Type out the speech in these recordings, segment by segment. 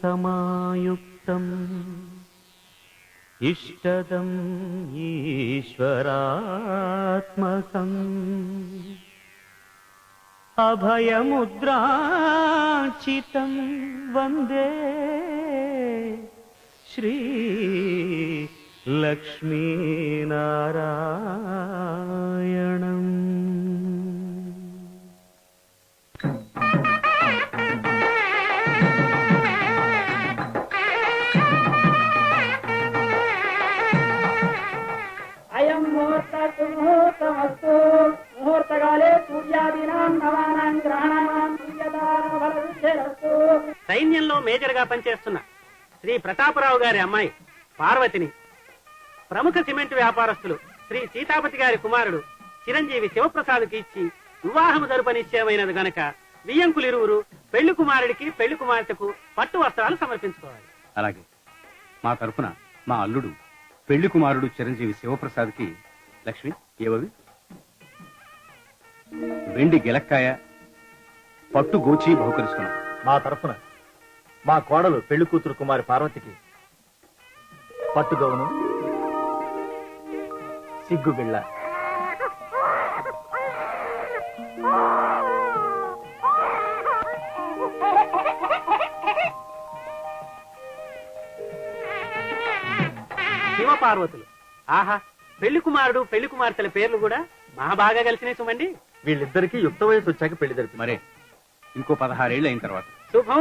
సమాయుక్తం ఇష్టదం ఈశ్వరాత్మకం అభయముద్రాచితం వందే శ్రీ లక్ష్మీనారాయణం. అయం ముహూర్తమస్తు ముహూర్తకాలే సూర్యాదీనాం నవానాం గ్రహణానాం ప్రియదానఫలసిద్ధిరస్తు. సైన్యంలో మేజర్ గా పనిచేస్తున్న శ్రీ ప్రతాపరావు గారి అమ్మాయి పార్వతిని ప్రముఖ సిమెంట్ వ్యాపారస్తులు శ్రీ సీతాపతి గారి కుమారుడు చిరంజీవి శివప్రసాద్కి ఇచ్చి వివాహము జరుప నిశ్చయమైనది గనక వియ్యంకులిరువురు పెళ్లి కుమారుడికి పెళ్లి కుమార్తెకు పట్టు వస్త్రాలు సమర్పించుకోవాలి. అలాగే మా తరఫున మా అల్లుడు పెళ్లి కుమారుడు చిరంజీవి శివప్రసాద్ కి లక్ష్మి ఏవవి వెండి గెలక్కాయ పట్టు గోచి బహుకరిస్తున్నాం. మా తరఫున మా కోడలు పెళ్లి కూతురు కుమారి పార్వతికి పట్టుగౌను సిగ్గు బిళ్ళ శివపార్వతులు. ఆహా, పెళ్లి కుమారుడు పెళ్లి కుమార్తెల పేర్లు కూడా మహా బాగా కలిసినాయి సుమండి. వీళ్ళిద్దరికీ యుక్త వయసు వచ్చాక పెళ్లి జరిపి మరే ఇంకో 16 ఏళ్ళు అయిన తర్వాత శుభం.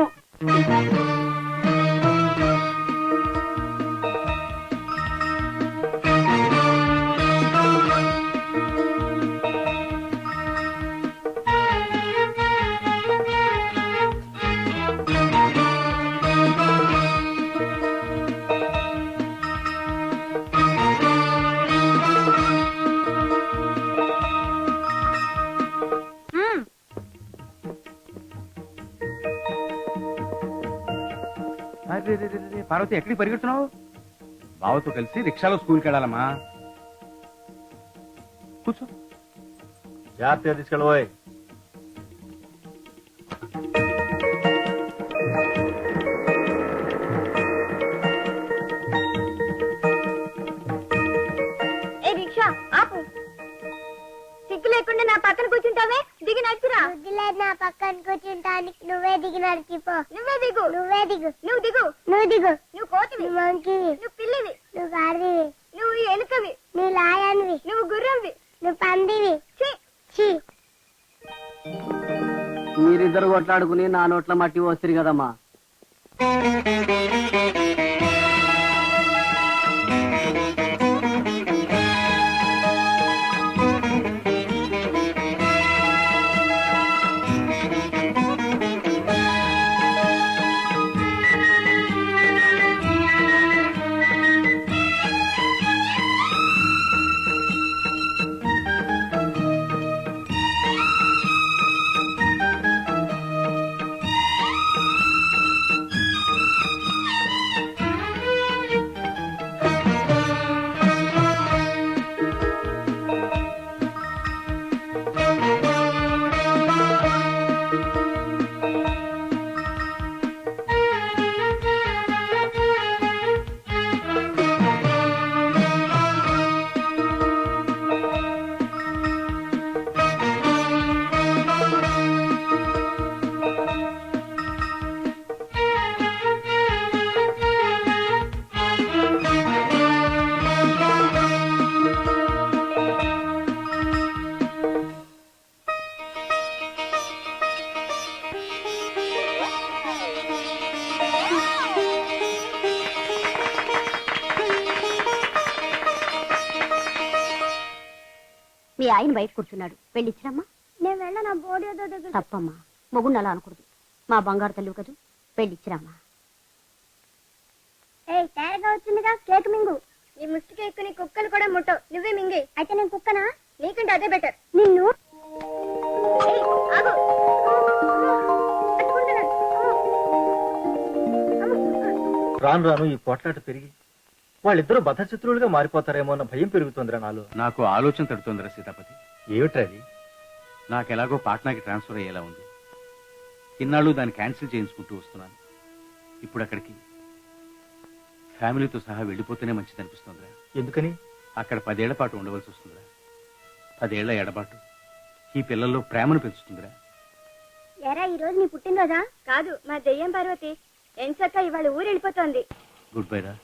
పార్వతి ఎక్కడికి పరిగెడుతున్నావు? బావతో కలిసి రిక్షాలో స్కూల్కి వెళ్ళాలమ్మా. కూర్చో. జాగ్రత్తగా తీసుకెళ్ళబోయ్. ఏ రిక్షా ఆపు. సిగ్గు లేకుండా నా పక్కన కూర్చుంటావే, దిగి నడుచురా. నా పక్కన కూర్చుంటానికి నువ్వే దిగి నడిచిపో. నువ్వే దిగు. నువ్వే దిగు. నువ్వు దిగు. నువ్వు దిగు. నువ్వు కోతివి. నువ్వు మంకివి. నువ్వు పిల్లివి. నువ్వు గాడివి. నువ్వు ఎలుకవి. నువ్వు లాయన్వి. నువ్వు గుర్రంవి. నువ్వు పందివి. మీరిద్దరు కొట్లాడుకుని నా నోట్ల మట్టి వస్తుంది కదమ్మా. మీ ఆయన బయట కూర్చున్నాడు, వెళ్ళిచ్చిరమ్మా. నేను వెళ్ళనా, బోర్డు తప్పమ్మా. మొగుండు అలా అనకూడదు. మా బంగారు తల్లి కదా, వెళ్ళిచ్చిరమ్మా. తేరగా వచ్చిందిగా, కేక్ మింగు. నీ ముష్టి కేక్ ని కుక్కలు కూడా ముట్టవు, నువ్వే మింగి. అయితే నేను కుక్కనా? నీకంటే అదే బెటర్. నిన్ను రాను రాను ఈ పోట్లాట పెరిగి వాళ్ళిద్దరూ బద్ధచిత్రులుగా మారిపోతారేమో అన్న భయం పెరుగుతుందిరా నాలో. నాకు ఆలోచన తడుతోందిరా సీతాపతి. ఏమిట్రది? నాకెలాగో పాట్నాకి ట్రాన్స్ఫర్ అయ్యేలా ఉంది. ఇన్నాళ్ళు దాన్ని క్యాన్సిల్ చేయించుకుంటూ వస్తున్నాను. ఇప్పుడు అక్కడికి ఫ్యామిలీతో సహా వెళ్ళిపోతేనే మంచిది అనిపిస్తుందిరా. ఎందుకని? అక్కడ 10 ఏళ్ల పాటు ఉండవలసి వస్తుందిరా. 10 ఏళ్ల ఎడబాటు ఈ పిల్లల్లో ప్రేమను పెంచుతుందిరా. ఎరా ఈ రోజు నీ పుట్టినరోజా? కాదు, మా దెయ్యం పార్వతి ఎంచక్క ఇవాళ ఊరు వెళ్ళిపోతోంది. గుడ్ బై రా.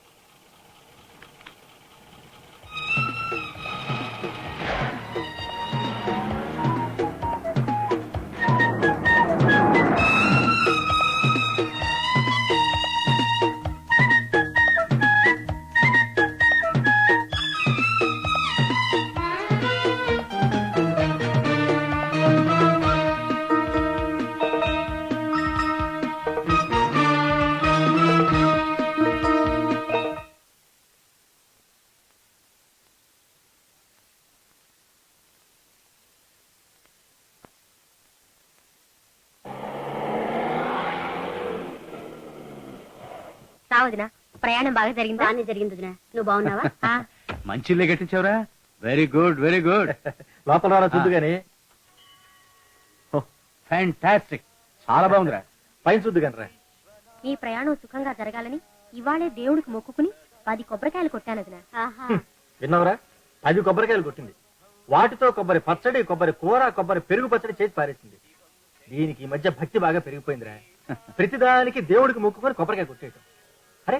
వదినా, ప్రయాణం బాగా జరిగిందా? బాగానే జరిగింది వదినా. నువ్వు బాగున్నావా? మంచి ఇల్లే కట్టించావురా. Very good, very good. లోపల రారా చూద్దు గాని. ఫ్యాంటాస్టిక్, చాలా బాగుందిరా. పైన చూద్దు గాని రా. నీ ప్రయాణం సుఖంగా జరగాలని ఇవాళే దేవుడికి మొక్కుకుని 10 కొబ్బరికాయలు కొట్టాను వదినా. విన్నావురా? 10 కొబ్బరికాయలు కొట్టింది. వాటితో కొబ్బరి పచ్చడి, కొబ్బరి కూర, కొబ్బరి పెరుగు పచ్చడి చేసి పారేసింది. దీనికి ఈ మధ్య భక్తి బాగా పెరిగిపోయిందిరా. ప్రతిదానికి దేవుడికి మొక్కుకొని కొబ్బరికాయ కొట్టేయటం. అరే,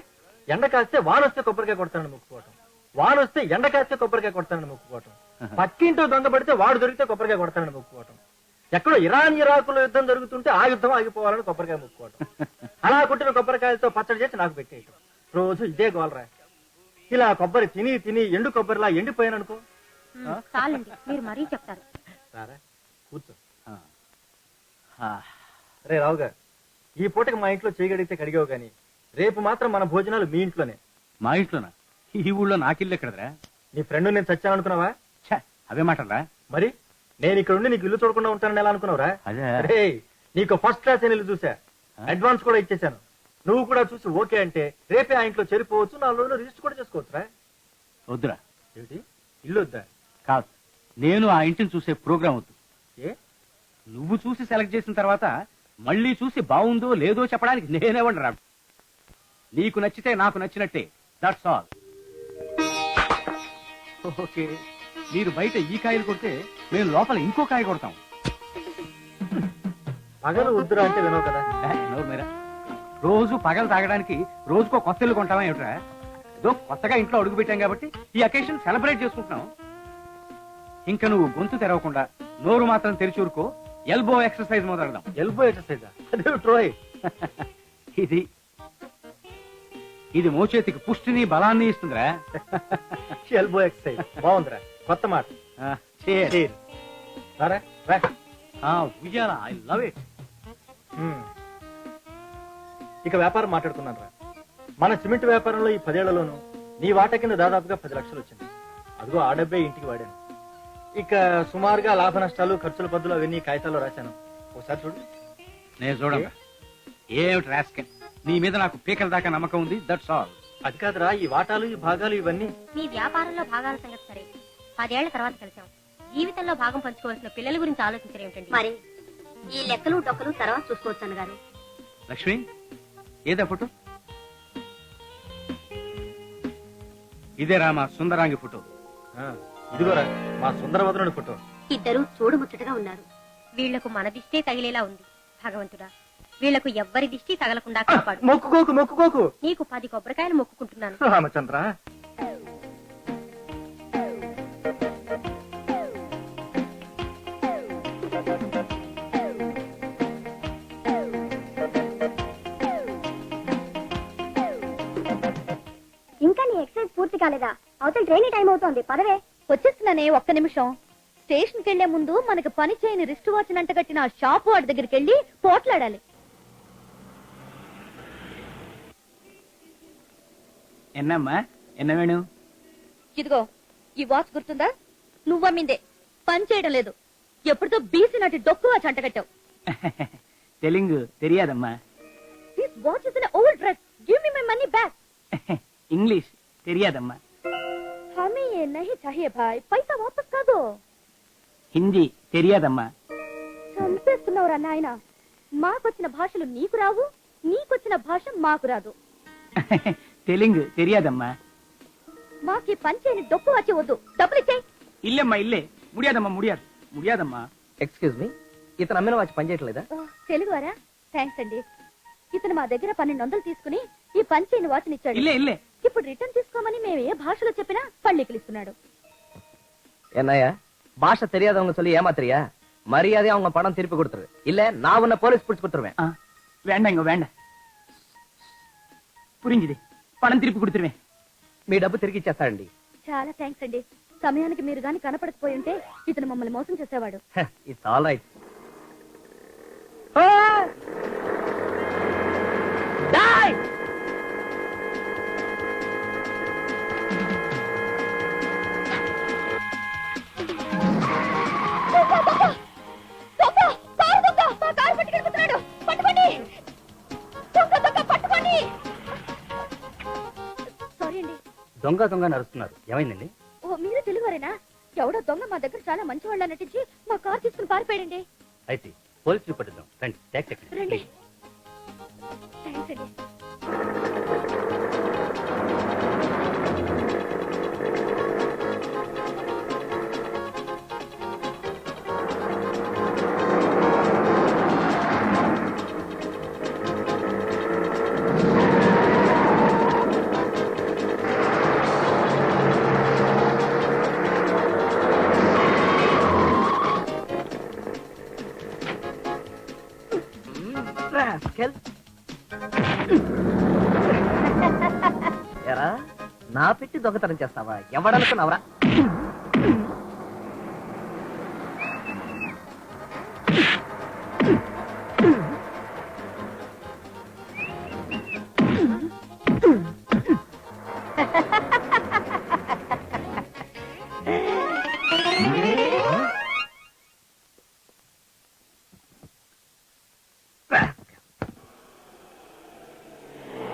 ఎండ కాస్తే వానొస్తే కొబ్బరికాయ కొడతానని మొక్కుకోవటం, వానొస్తే ఎండ కాస్తే కొబ్బరికాయ కొడతానని మొక్కుకోవటం, పక్కింటో దొంగ పడితే వాడు దొరికితే కొబ్బరికాయ కొడతానని మొక్కుకోవటం, ఎక్కడో ఇరాకుల యుద్ధం జరుగుతుంటే ఆ యుద్ధం ఆగిపోవాలని కొబ్బరికాయ మొక్కుకోవటం, అలా కొట్టిన కొబ్బరికాయలతో పచ్చడి చేసి నాకు పెట్టేయటం. రోజు ఇదే గోలరా. ఇలా కొబ్బరి తిని తిని ఎండు కొబ్బరిలా ఎండిపోయాననుకో. చాలండి, మీరు మరీ చెప్తారు. రారా కూర్చో. రే రావు గారు, ఈ పూటకి మా ఇంట్లో చేయగడిగితే కడిగావు గాని రేపు మాత్రం మన భోజనాలు మీ ఇంట్లోనే. మా ఇంట్లోనా? ఈ ఊళ్ళో నాకిల్లు ఎక్కడరా? నీ ఫ్రెండ్ నేను చచ్చాననుకున్నావా? అవే మాటరా. మరి నేను ఇక్కడ ఉండి నీకు ఇల్లు చూడకుండా ఉంటానని ఎలా అనుకున్నావురా? అదే, నీకు ఫస్ట్ క్లాస్ ఇల్లు చూసా, అడ్వాన్స్ కూడా ఇచ్చేసాను. నువ్వు కూడా చూసి ఓకే అంటే రేపే ఆ ఇంట్లో చేరిపోవచ్చు, 4 రోజులు రిజిస్టర్ కూడా చేసుకోవచ్చురా. వద్దురా. ఏమిటి, ఇల్లు వద్దా? కాదు, నేను ఆ ఇంటిని చూసే ప్రోగ్రాం వద్దు. ఏ, నువ్వు చూసి సెలెక్ట్ చేసిన తర్వాత మళ్ళీ చూసి బాగుందో లేదో చెప్పడానికి నేనేవండి రా. నీకు నచ్చితే నాకు నచ్చినట్టే, దట్స్ ఆల్. ఓకే, మీరు బయట ఈ కాయలు కొడితే మేము లోపల ఇంకో కాయ కొడతాం. పగలు వద్దురా అంటే వినవు కదా. మీరా రోజు పగలు తాగడానికి రోజుకో కొత్త ఇల్లు కొంటామా ఏమిట్రా? ఏదో కొత్తగా ఇంట్లో అడుగు పెట్టాం కాబట్టి ఈ అకేషన్ సెలబ్రేట్ చేసుకుంటున్నాం. ఇంకా నువ్వు గొంతు తెరవకుండా నోరు మాత్రం తెరిచి ఊరుకో. ఎల్బో ఎక్సర్సైజ్ మొదలెడదాం. ఎల్బో ఎక్సర్సైజా? అదే ట్రోయ్. ఇది మోచేతికి పుష్టిని బలాన్ని ఇస్తుందిరా. ఎల్బో ఎక్సర్సైజ్ బాగుందిరా, కొత్త మాట. I love it. ఇక వ్యాపారం మాట్లాడుకున్నాను రా. మన సిమెంట్ వ్యాపారంలో ఈ 10 ఏళ్లలోనూ నీ వాటా కింద దాదాపుగా 10 లక్షలు వచ్చింది. అదిగో ఆ డబ్బే ఇంటికి వాడాను. ఇక సుమారుగా లాభ నష్టాలు, ఖర్చుల పద్దులు అవన్నీ కాగితాల్లో రాశాను. ఒకసారి చూడు. నేను చూడండి. ఏమిటి రాస్కెల్, నీ మీద నాకు పీకల దాకా నమ్మకం ఉంది. That's all. అది కాదురా, ఈ వాటాలు, ఈ భాగాలు ఇవన్నీ. మీ వ్యాపారంలో భాగాల సంగతి సరే, 10 ఏళ్ల తర్వాత కలిసాం. జీవితంలో భాగం పంచుకోవాల్సిన పిల్లల గురించి ఆలోచించరేమిటండి? మరి ఈ లెక్కలు డొక్కలు తర్వాత చూసుకోవచ్చు అన్నగారు. లక్ష్మి, ఏదా ఫోటో? ఇదేరా మా సుందరాంగి ఫోటో. ఇదిగోరా మా సుందరవదనుడి ఫోటో. ఇద్దరు చూడముచ్చటగా ఉన్నారు. వీళ్లకు మన దిష్టే తగిలేలా ఉంది. భగవంతుడా, వీళ్లకు ఎవ్వరి దిష్టి తగలకుండా కాపాడు. మొక్కుకోకు మొక్కుకోకు. నీకు 10 కొబ్బరికాయలు మొక్కుకుంటున్నాను. రామచంద్ర, ఇంకా నీ ఎక్సర్సైజ్ పూర్తి కాలేదా? అవతల ట్రైన్ టైం అవుతోంది. పదవే. వచ్చేస్తున్నానే, ఒక్క నిమిషం. స్టేషన్ కెళ్లే ముందు మనకి పని చేయని రిస్ట్ వాచ్ అంట కట్టిన షాప్ వాడి దగ్గరికి వెళ్ళి పోట్లాడాలి. ఎన్నమ్మా, ఎన్న వేణు? ఇదిగో ఈ వాచ్ గుర్తుందా? నువ్వమ్మిందే, పని చేయడం లేదు. ఎప్పుడుతో బీసీ నాటి డొక్కు వాచ్ అంట కట్టావు. తెలుగు తెలియదమ్మా. This watch is an old dress. Give me my money back. English తెలియదమ్మా. హమే యే నహీ చాహియే భాయ్, పైసా వాపస్ కా దో. హిందీ తెలియదమ్మా. చంపేస్తున్నావురా నాయన. మాకొచ్చిన భాషలు నీకు రావు, నీకొచ్చిన భాష మాకు రాదు. తెలుగు తెలియదమ్మా. మాకు ఈ పని చేయని డొక్కు వచ్చి వద్దు. డబ్బులు ఇచ్చేయి. ఇల్లమ్మా ఇల్లే. ముడియాదమ్మా ముడియాదమ్మా. ఎక్స్క్యూజ్ మీ, ఇతను అమ్మిన వాచ్ పనిచేయట్లేదా? తెలుగువారా? థ్యాంక్స్ అండి. ఇతను మా దగ్గర 1200 తీసుకుని ఈ పని చేయని వాచ్ని ఇచ్చాడు. ఇల్లే. ఇప్పుడు రిటర్న్ తీసుకోమని మేము ఏ భాషలో చెప్పినా పళ్ళికలు ఇస్తున్నాడు. என்னையா பாஷை தெரியாதவங்க சொல்லி ஏமாத்துறியா? மரியாதையா அவங்க பணம் திருப்பி கொடுத்துரு, இல்ல நான் உன்னை போலீஸ் பிடிச்சு கொடுத்துருவேன். வேண்டாங்க வேண்டாம். புரிஞ்சுது. పణం తిరిపి కుడుతురువే. మీ డబ్బు తిరిగి ఇచ్చేస్తాడండి. చాలా థ్యాంక్స్ అండి. సమయానికి మీరు గాని కనపడకపోయి ఉంటే ఇతను మమ్మల్ని మోసం చేసేవాడు. It's all right. డై! దొంగ దొంగ నడుస్తున్నారు. ఏమైందండి? ఓ మీరు తెలుగువారేనా? ఎవడో దొంగ మా దగ్గర చాలా మంచి వాళ్ళ నటించి మా కార్ తీసుకుని పారిపోయాడండి. అయితే పోలీస్ రిపోర్ట్ ఇద్దాం రండి. ట్యాక్సీ రండి. థ్యాంక్స్ అండి. ఎరా నా పెట్టి దొంగతనం చేస్తావా? ఎవడనుకున్నావరా?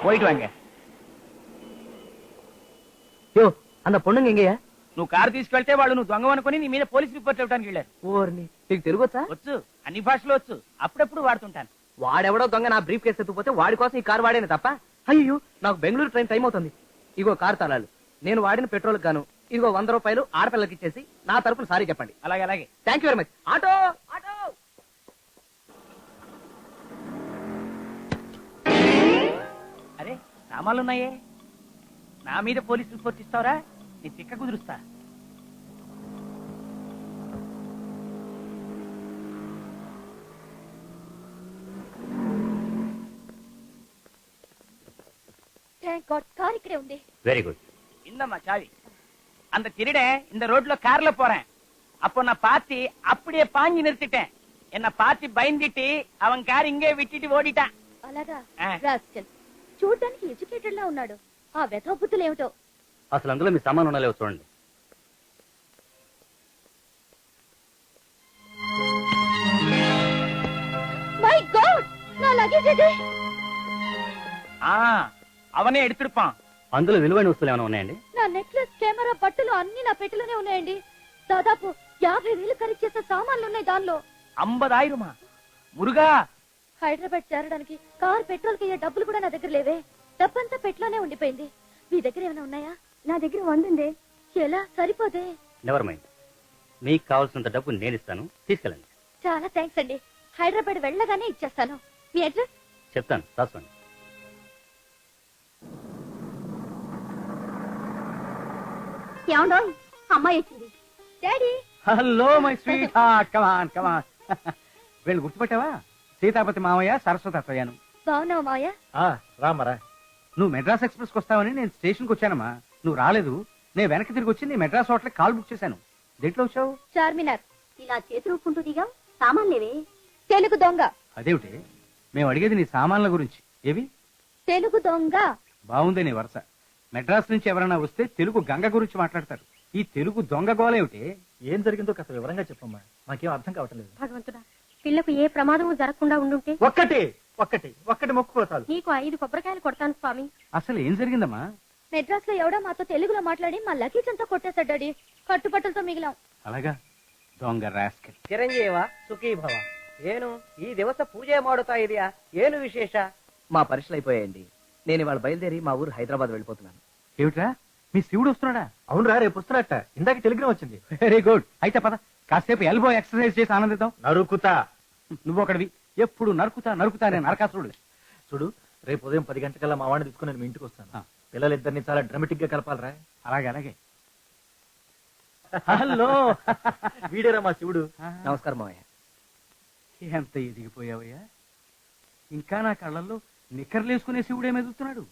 போயிட்டு வாங்க. యో అన్న పొన్నుంగ ఎంగయ్యా? నువ్వు కారు తీసుకెళ్తే వాళ్ళు నువ్వు దొంగ అనుకుని నీ మీద పోలీస్ రిపోర్ట్ ఇవ్వడానికి వెళ్ళారు. ఓర్ని, నీకు తెలుగొచ్చా? వచ్చు, అన్ని భాషలో వచ్చు. అప్పుడప్పుడు వాడుతుంటాను. వాడెవడో దొంగ నా బ్రీఫ్ కేసు ఎత్తుకుపోతే వాడి కోసం ఈ కారు వాడాను తప్ప. అయ్యో నాకు బెంగళూరు ట్రైన్ టైం అవుతుంది. ఇగో కారు తాళాలు, నేను వాడిన పెట్రోల్ గాను ఇదిగో 100 రూపాయలు ఆడపిల్లకి ఇచ్చేసి నా తరపున సారీ చెప్పండి. అలాగే అలాగే. Thank you very much. Auto auto. అరే సామాన్లున్నాయే. నా మీద పోలీస్ రిపోర్ట్ ఇస్తావరా? నీ తిక్క కుదురుస్తా. థ్యాంక్ గాడ్ కార్ ఇక్కడే ఉంది. Very good. இந்தம்மா சாவி. அந்த திருடன் இந்த ரோட்ல கார்ல போறேன். அப்போ நான் பார்த்து அப்படியே பாஞ்சு நிறுத்திட்டேன். என்ன பார்த்து பயந்துட்டு அவன் கார் இங்கே விட்டுட்டு ஓடிட்டான். అలాగా? ఆ. రాస్కల్ చూడడానికి ఎడ్యుకేటెడ్ లా ఉన్నాడు. ఆ వెధవ బుద్ధులు ఏమిటో. అసలు అందులో మీ సామాన్ ఉండాలేవో చూడండి. మై గాడ్, నా లగేజ్ ఇది. அவனே எடுத்திருப்பான். అందులో విలువైన వస్తువులు ఏమైనా ఉన్నాయండి? నా నెక్లెస్, కెమెరా, బట్టలు అన్ని నా పెట్టెలోనే ఉన్నాయండి. దాదాపు 50,000 ఖరీదు చేసే సామాన్లు ఉన్నాయి దానిలో. 50,000 మురుగా. హైదరాబాద్ చేరడానికి కార్ పెట్రోల్ కి అయ్యే డబ్బులు కూడా నా దగ్గర లేవే. డబ్బంతా పెట్లోనే ఉండిపోయింది. మీ దగ్గర ఏమైనా ఉన్నాయా? నా దగ్గర 100 ఉంది. ఎలా సరిపోదే? నెవర్ మైండ్, మీకు కావాల్సినంత డబ్బు నేను ఇస్తాను, తీసుకెళ్ళండి. చాలా థ్యాంక్స్ అండి. హైదరాబాద్ వెళ్ళగానే ఇచ్చేస్తాను. మీ అడ్రస్ చెప్తాను, రాసుకోండి. ఏమండో అమ్మాయి వచ్చింది. Daddy. Hello my sweetheart, come on come on. వీళ్ళు గుర్తుపట్టావా? సీతాపతి మామయ్య, సరస్వతి అత్తయ్యను. బాగున్నావా మావయ్య? రామరా. నువ్వు మెడ్రాస్ ఎక్స్ప్రెస్ వస్తావని నేను స్టేషన్ కు వచ్చానమ్మా. నువ్వు రాలేదు. నేను వెనక్కి తిరిగి వచ్చి నీ మెడ్రాస్ హోటల్ కాల్ బుక్ చేశాను. దేంట్లో వచ్చావు? చార్మినార్. ఇలా చేతులు ఊపుకుంటూ దిగా. సామాన్లేవే? తెలుగు దొంగ. అదేమిటి, మేము అడిగేది నీ సామాన్ల గురించి. ఏవి? తెలుగు దొంగ. బాగుంది నీ వరుస. మెడ్రాస్ నుంచి ఎవరైనా వస్తే తెలుగు గంగ గురించి మాట్లాడతారు. ఈ తెలుగు దొంగ గోలేమిటి? ఏం జరిగిందో కాస్త వివరంగా చెప్పమ్మా, మాకేం అర్థం కావట్లేదు. భగవంతుడా, పిల్లకు ఏ ప్రమాదం జరగకుండా ఉండుంటే. ఒక్కటి మొక్కుకోతాలు. నీకు 5 కొబ్బరికాయలు కొడతాను స్వామి. అసలు ఏం జరిగిందమ్మా? మెడ్రాస్ లో ఎవడో మాతో తెలుగులో మాట్లాడి మా లగేజ్ అంతా కొట్టేశాడు డాడీ. కట్టుబట్టలతో మిగిలాం. అలాగా? దొంగ రాస్కెల్. ಚಿರಂಜೀವ ಸುಖೀ ಭವ. ಏನು ಈ ದಿವಸ ಪೂಜೆ ಮಾಡುತ್ತಾ ಇದೆಯಾ? ಏನು ವಿಶೇಷ? మా పరీక్షలు అయిపోయాయండి. నేను ఇవాళ బయలుదేరి మా ఊరు హైదరాబాద్ వెళ్ళిపోతున్నాను. ఏమిట్రా మీ శివుడు వస్తున్నాడా? అవునరా, రేపు వస్తున్నట్ట. ఇందాక టెలిగ్రామ్ వచ్చింది. Very good. అయితే పద కాసేపు ఎల్బో ఎక్సర్సైజ్ చేసి ఆనందిద్దాం. నరుకుతా. నువ్వు ఒకడివి ఎప్పుడు నరుకుతా అనే నరకాసురుడు. చూడు, రేపు ఉదయం 10 గంటలకల్లా మా వాడిని తీసుకుని నేను మీ ఇంటికి వస్తాను. ఆ. పిల్లలిద్దరిని చాలా డ్రామాటిక్ గా కలపాలరా. అలాగే హలో వీడేరా మా శివుడు. నమస్కారం మావయ్య. ఎంత ఎదిగిపోయావయ్యా. ఇంకా నా కళ్ళల్లో నిక్కర్లేసుకునే శివుడే మెదుగుతున్నాడు.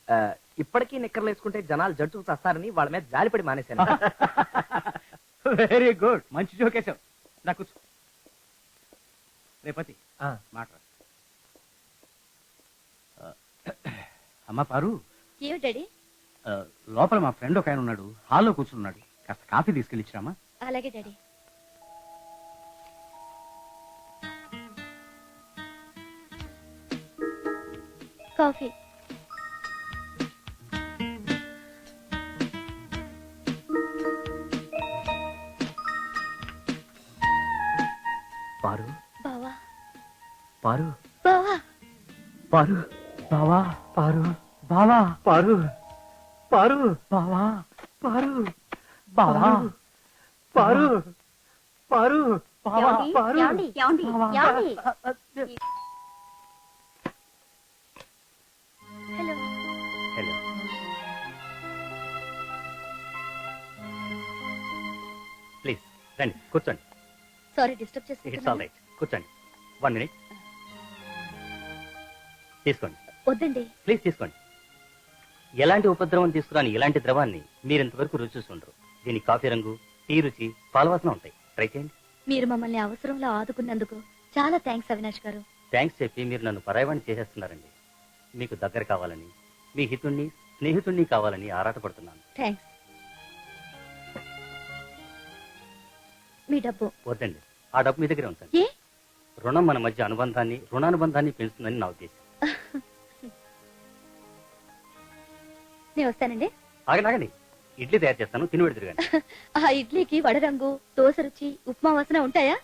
ఇప్పటికీ నిక్కర్లు వేసుకుంటే జనాలు జడ్చుకు చస్తారని వాళ్ళ మీద జాలిపడి మానేశాను. Very good. మంచి జోకేశావు. నా కూర్చో. రేపతి ఆ, మాట అమ్మ పారు, ఏమిటి డాడీ? లోపల మా ఫ్రెండ్ ఒక ఆయన ఉన్నాడు, హాల్లో కూర్చున్నాడు. కాస్త కాఫీ తీసుకెళ్ళిచ్చిరామా? అలాగే డాడీ. కాఫీ. పారు బావా పారు బావా పారు బావా పారు బావా పారు పారు బావా పారు బావా పారు పారు బావా పారు. ఏమండి? ఏమండి? ఏమండి? హలో. హలో. ప్లీజ్ రండి, కూర్చోండి. సారీ డిస్టర్బ్ ఇట్స్ ఆల్ చేస్తున్నాను. రైట్. కూర్చోండి. 1 minute. తీసుకోండి, వద్దండి. ప్లీజ్ తీసుకోండి. ఎలాంటి ఉపద్రవం తీసుకురాని ఇలాంటి ద్రవాన్ని మీరు ఇంతవరకు రుచి చూసి ఉండరు. దీని కాఫీ రంగు, టీ రుచి, పాలవాసన ఉంటాయి. ట్రై చేయండి. మీరు మమ్మల్ని అవసరంలో ఆదుకున్నందుకు చాలా థ్యాంక్స్ అవినాష్ గారు. థ్యాంక్స్ చెప్పి మీరు నన్ను పరాయవాణి చేసేస్తున్నారండి. మీకు దగ్గర కావాలని, మీ హితుణ్ణి స్నేహితుణ్ణి కావాలని ఆరాటపడుతున్నాను. థ్యాంక్స్. మీ డబ్బు వద్దండి, ఆ డబ్బు మీ దగ్గర ఉంచండి. ఏ? రుణం మన మధ్య రుణానుబంధాన్ని పెంచుతుందని నా ఉద్దేశం. నేను వస్తానండి. ఆగండి, ఇడ్లీ తయారు చేస్తాను, తిని పెడుతురుగాని. ఆ ఇడ్లీకి వడరంగు, దోశ రుచి, ఉప్మా వాసన ఉంటాయా?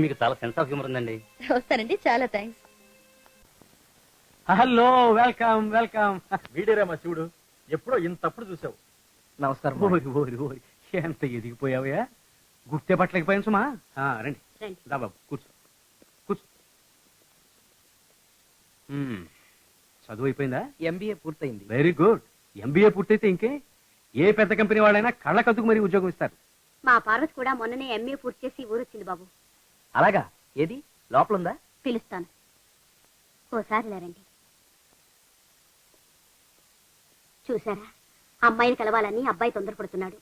మీకు చాలా సెన్స్ ఆఫ్ హ్యూమర్ ఉందండి. వస్తానండి. చాలా థ్యాంక్స్. Hello, welcome welcome. వీడేరా మా శివుడు. ఎప్పుడో ఇంతప్పుడు చూసావు. నమస్కారం మావయ్య. ఓరి ఎంత ఎదిగిపోయావయ్యా. గుర్తే పట్టలేకపోయాను సుమా. రండి రండి. దా బాబు కూర్చో కూర్చో. చదువు అయిపోయిందా? MBA పూర్తయింది. Very good. MBA పూర్తయితే ఇంకే ఏ పెద్ద కంపెనీ వాళ్ళైనా కళ్ళ కద్దుకు మరీ ఉద్యోగం ఇస్తారు. మా పార్వతి కూడా మొన్ననే MA పూర్తి చేసి ఊరొచ్చింది బాబు. అలాగా? ఏది లోపల ఉందా? పిలుస్తాను. ఓసారి లేరండి. చూసారా, అమ్మాయిని కలవాలని అబ్బాయి తొందరపడుతున్నాడు.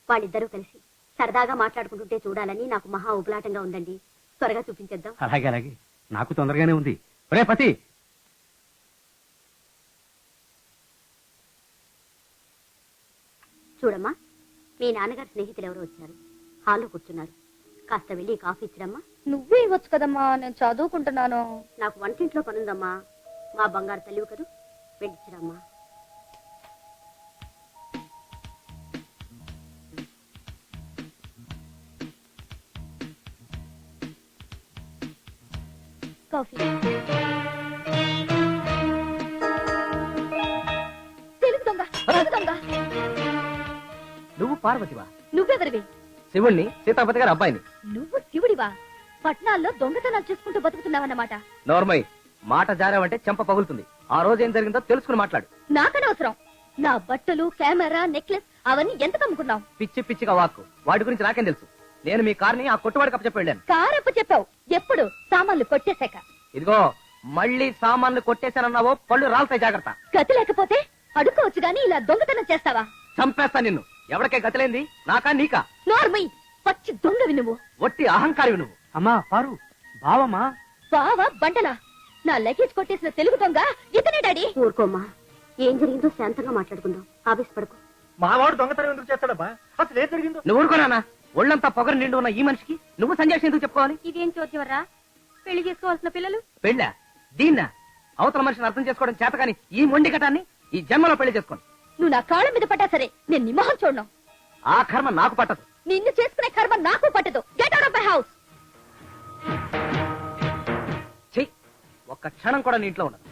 వాళ్ళిద్దరూ కలిసి సరదాగా మాట్లాడుకుంటుంటే చూడాలని నాకు మహా ఉబలాటంగా ఉందండి. త్వరగా చూపించేద్దాం. అలాగే నాకు తొందరగానే ఉంది. రే పతి, చూడమ్మా, మీ నాన్నగారి స్నేహితులు ఎవరో వచ్చారు. హాల్లో కూర్చున్నారు. కాస్త వెళ్ళి కాఫీ ఇచ్చిరమ్మా. నువ్వే ఇవ్వచ్చు కదమ్మా, నేను చదువుకుంటున్నాను. నాకు వంటింట్లో పనుందమ్మా. మా బంగారు తల్లివి కదూ, వెళ్ళిచ్చిరమ్మా. కాఫీ. తెలుగు దొంగ, తెలుగు దొంగ. నువ్వు పార్వతివా? నువ్వెవరివి? శివుణ్ణి, సీతాపతి గారి అబ్బాయిని. నువ్వు శివుడివా? పట్నాల్లో దొంగతనాలు చేసుకుంటూ బతుకుతున్నావన్నమాట. నోర్మయ్, మాట జారావంటే చెంప పగులుతుంది. ఆ రోజు ఏం జరిగిందో తెలుసుకుని మాట్లాడు. నాకనవసరం. నా బట్టలు, కెమెరా, నెక్లెస్ అవన్నీ ఎంత కమ్ముకున్నావు? పిచ్చి పిచ్చిగా వాక్కు. వాటి గురించి నాకేం తెలుసు? నేను మీ కార్ని ఆ కొట్టువాడికి అప్పచెప్పి వెళ్ళాను. కారప్ప చెప్పావు. ఎప్పుడు? సామాన్లు కొట్టేశాక. ఇదిగో, మళ్ళీ సామాన్లు కొట్టేశానన్నావో పళ్ళు రాల్తాయి, జాగ్రత్త. గతి లేకపోతే అడుక్కోవచ్చు గాని ఇలా దొంగతనం చేస్తావా? చంపేస్తా నిన్ను. ఎవరికే గతిలేంది? నాకా నీకా? నోర్మై, పచ్చి దొంగవి నువ్వు. ఒట్టి అహంకారివి నువ్వు. అమ్మా పారు, బావమ్మా. బావా బంటలా? నా లగేజ్ కొట్టేసిన తెలుగు దొంగ ఇతనే డాడీ. ఊరుకోమ్మా, ఏం జరిగిందో శాంతంగా మాట్లాడుకుందాం. ఆవేశపడకు. మావాడు దొంగతనం ఎందుకు చేస్తాడబ్బా? అసలు ఏం జరిగిందో. నువ్వు ఊరుకోనా? ఒళ్ళంతా పొగరు నిండు ఉన్న ఈ మనిషికి నువ్వు సంజయ్ ఎందుకు చెప్పుకోవాలి? ఇదేం చోద్యవర్రా? పెళ్లి చేసుకోవాల్సిన పిల్లలు పెళ్ళా? దీన్నా? అవతల మనిషిని అర్థం చేసుకోవడం చేత కానీ ఈ మొండి ఘటాన్ని ఈ జన్మలో పెళ్లి చేసుకోండి. నువ్వు నా కాళ్ళ మీద పట్టా సరే, నేను నిమ్మహం చూడను. ఆ కర్మ నాకు పట్టదు. నిన్ను చేసుకునే కర్మ నాకు పట్టదు. Get out of my house. ఒక్క క్షణం కూడా నీ ఇంట్లో ఉండదు.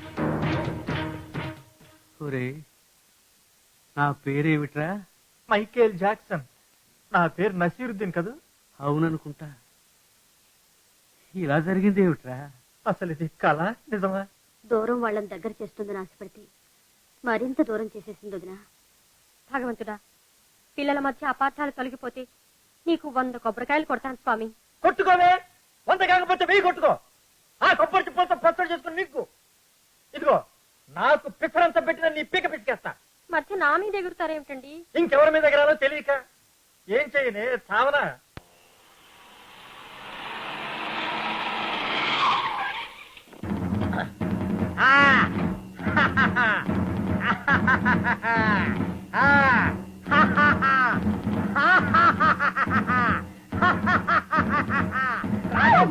ఒరే నా పేరేమిట్రా? Michael Jackson. నా పేరు నసీరుద్దీన్ కదూ. అవుననుకుంటా. ఇలా జరిగింది ఏమిట్రా? అసలు ఇది కళ నిజమా? దూరం వాళ్ళని దగ్గర చేస్తుందని ఆశపడితే మరింత దూరం చేసేసింది వదినా. భగవంతుడా, పిల్లల మధ్య అపార్థాలు తొలగిపోతే నీకు 100 కొబ్బరికాయలు కొడతాను స్వామి. కొట్టుకోవే, 100 కాకపోతే 1000 కొట్టుకో. ఆ కొబ్బరి చిప్పలతో పచ్చడి చేసుకుని నీకు ఇదిగో నాకు పిచ్చరంతా పెట్టిన నీ పీక పిచ్చికేస్తా. మధ్య నా మీద ఎగురుతారేమిటండి? ఇంకెవరి మీద ఎగరాలో తెలియక ఏం చేయనే సావనా.